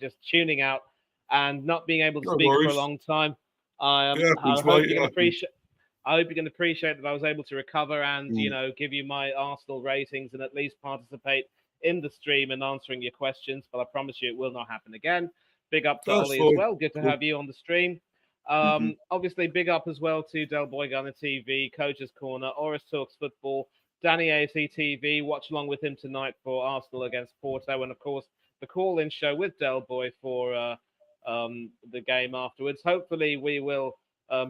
just tuning out and not being able to speak for a long time. I hope you can appreciate. I hope you can appreciate that I was able to recover and, give you my Arsenal ratings and at least participate in the stream and answering your questions. But I promise you it will not happen again. Big up to Ollie as well. Good to have you on the stream. Obviously, big up as well to Del Boy Gunner TV, Coach's Corner, Oris Talks Football, Danny AC TV. Watch along with him tonight for Arsenal against Porto. And, of course, the call-in show with Del Boy for the game afterwards. Hopefully, we will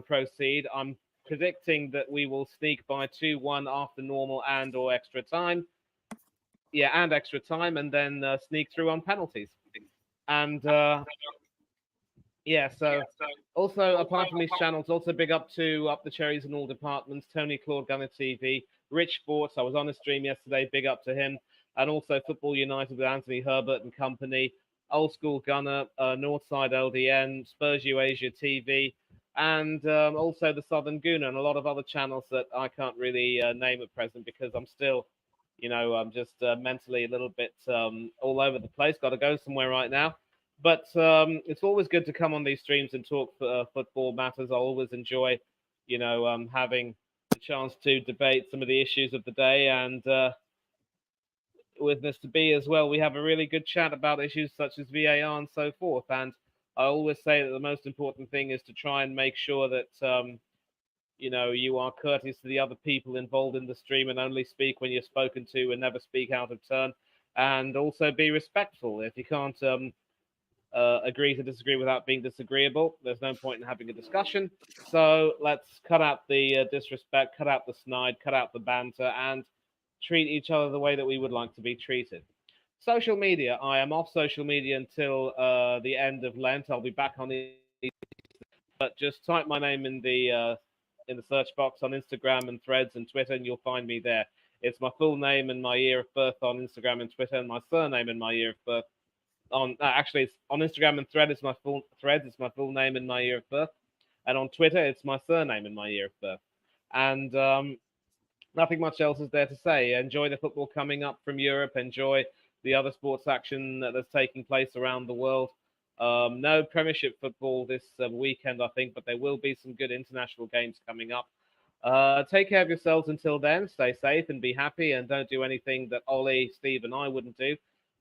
proceed. I'm predicting that we will sneak by 2-1 after normal and or extra time. Yeah, and extra time, and then sneak through on penalties. And so also apart from these channels, also big up to Up the Cherries in all departments, Tony Claude Gunner TV, Rich Sports. I was on a stream yesterday, big up to him, and also Football United with Anthony Herbert and company, Old School Gunner, Northside LDN, Spurs Asia TV, and also the Southern Gooner and a lot of other channels that I can't really name at present because I'm still. I'm just mentally a little bit all over the place. Got to go somewhere right now. But it's always good to come on these streams and talk football matters. I always enjoy, having the chance to debate some of the issues of the day. And with Mr. B as well, we have a really good chat about issues such as VAR and so forth. And I always say that the most important thing is to try and make sure that you are courteous to the other people involved in the stream and only speak when you're spoken to and never speak out of turn. And also be respectful. If you can't agree to disagree without being disagreeable, there's no point in having a discussion. So let's cut out the disrespect, cut out the snide, cut out the banter, and treat each other the way that we would like to be treated. Social media. I am off social media until the end of Lent. I'll be back on it. But just type my name in the search box on Instagram and Threads and Twitter, and you'll find me there. It's my full name and my year of birth on Instagram and Twitter, and my surname and my year of birth actually it's on Instagram and Threads. It's my full name and my year of birth, and on Twitter it's my surname and my year of birth. And nothing much else is there to say. Enjoy the football coming up from Europe. Enjoy the other sports action that's taking place around the world. No Premiership football this weekend, I think, but there will be some good international games coming up. Take care of yourselves until then. Stay safe and be happy, and don't do anything that Ollie, Steve, and I wouldn't do.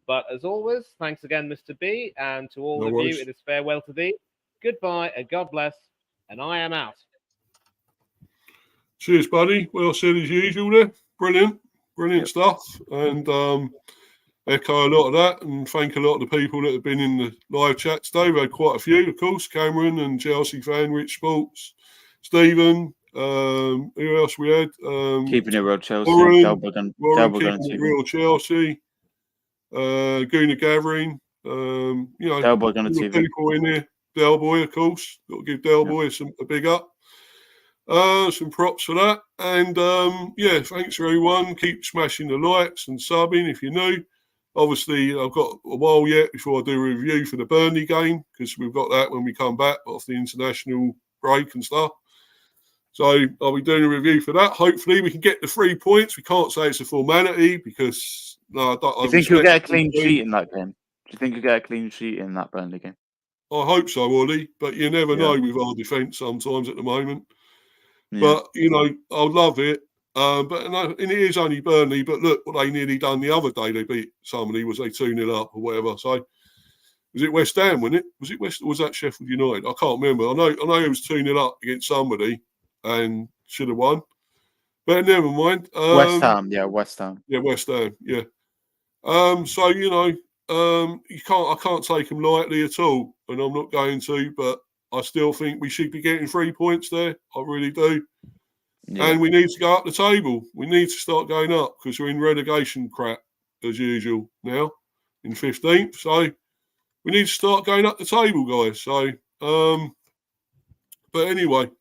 But as always, thanks again, Mr. B, and to all of you, it is farewell to thee. Goodbye, and God bless, and I am out. Cheers, buddy. Well said as usual there. Brilliant stuff. And echo a lot of that and thank a lot of the people that have been in the live chat today. We had quite a few, of course. Cameron and Chelsea fan, Rich Sports, Stephen, who else we had? Keeping it real Chelsea, Warren keeping it real Chelsea, Gooner Gathering, Del Boy Gunner TV. People in there. Del Boy, of course. Got to give Del Boy a big up. Some props for that. And thanks everyone. Keep smashing the likes and subbing if you're new. Obviously, I've got a while yet before I do a review for the Burnley game because we've got that when we come back off the international break and stuff. So I'll be doing a review for that. Hopefully, we can get the 3 points. We can't say it's a formality because I don't. Do you think you'll get a clean sheet in that game? Do you think you'll get a clean sheet in that Burnley game? I hope so, Ollie. But you never Yeah. know with our defence sometimes at the moment. Yeah. But, you know, I love it. But and it is only Burnley. But look what they nearly done the other day. They beat somebody. Was they 2-0 up or whatever? So was it West Ham? Wasn't it? Was it West? Or was that Sheffield United? I can't remember. I know it was 2-0 up against somebody and should have won. But never mind. West Ham. Yeah, West Ham. Yeah, West Ham. Yeah. So you know, I can't take them lightly at all, and I'm not going to. But I still think we should be getting 3 points there. I really do. Yeah. And we need to go up the table. We need to start going up because we're in relegation crap as usual now in 15th. So we need to start going up the table, guys. So, but anyway,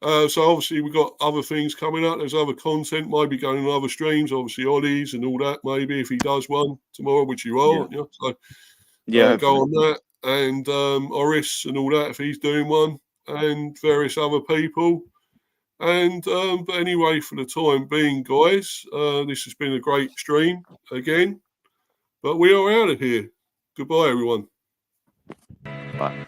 so obviously we've got other things coming up. There's other content, maybe going on other streams, obviously Ollie's and all that, maybe if he does one tomorrow, which you are, aren't you? So go on that. And Oris and all that, if he's doing one, and various other people. And but anyway, for the time being, guys, this has been a great stream again. But we are out of here. Goodbye, everyone. Bye.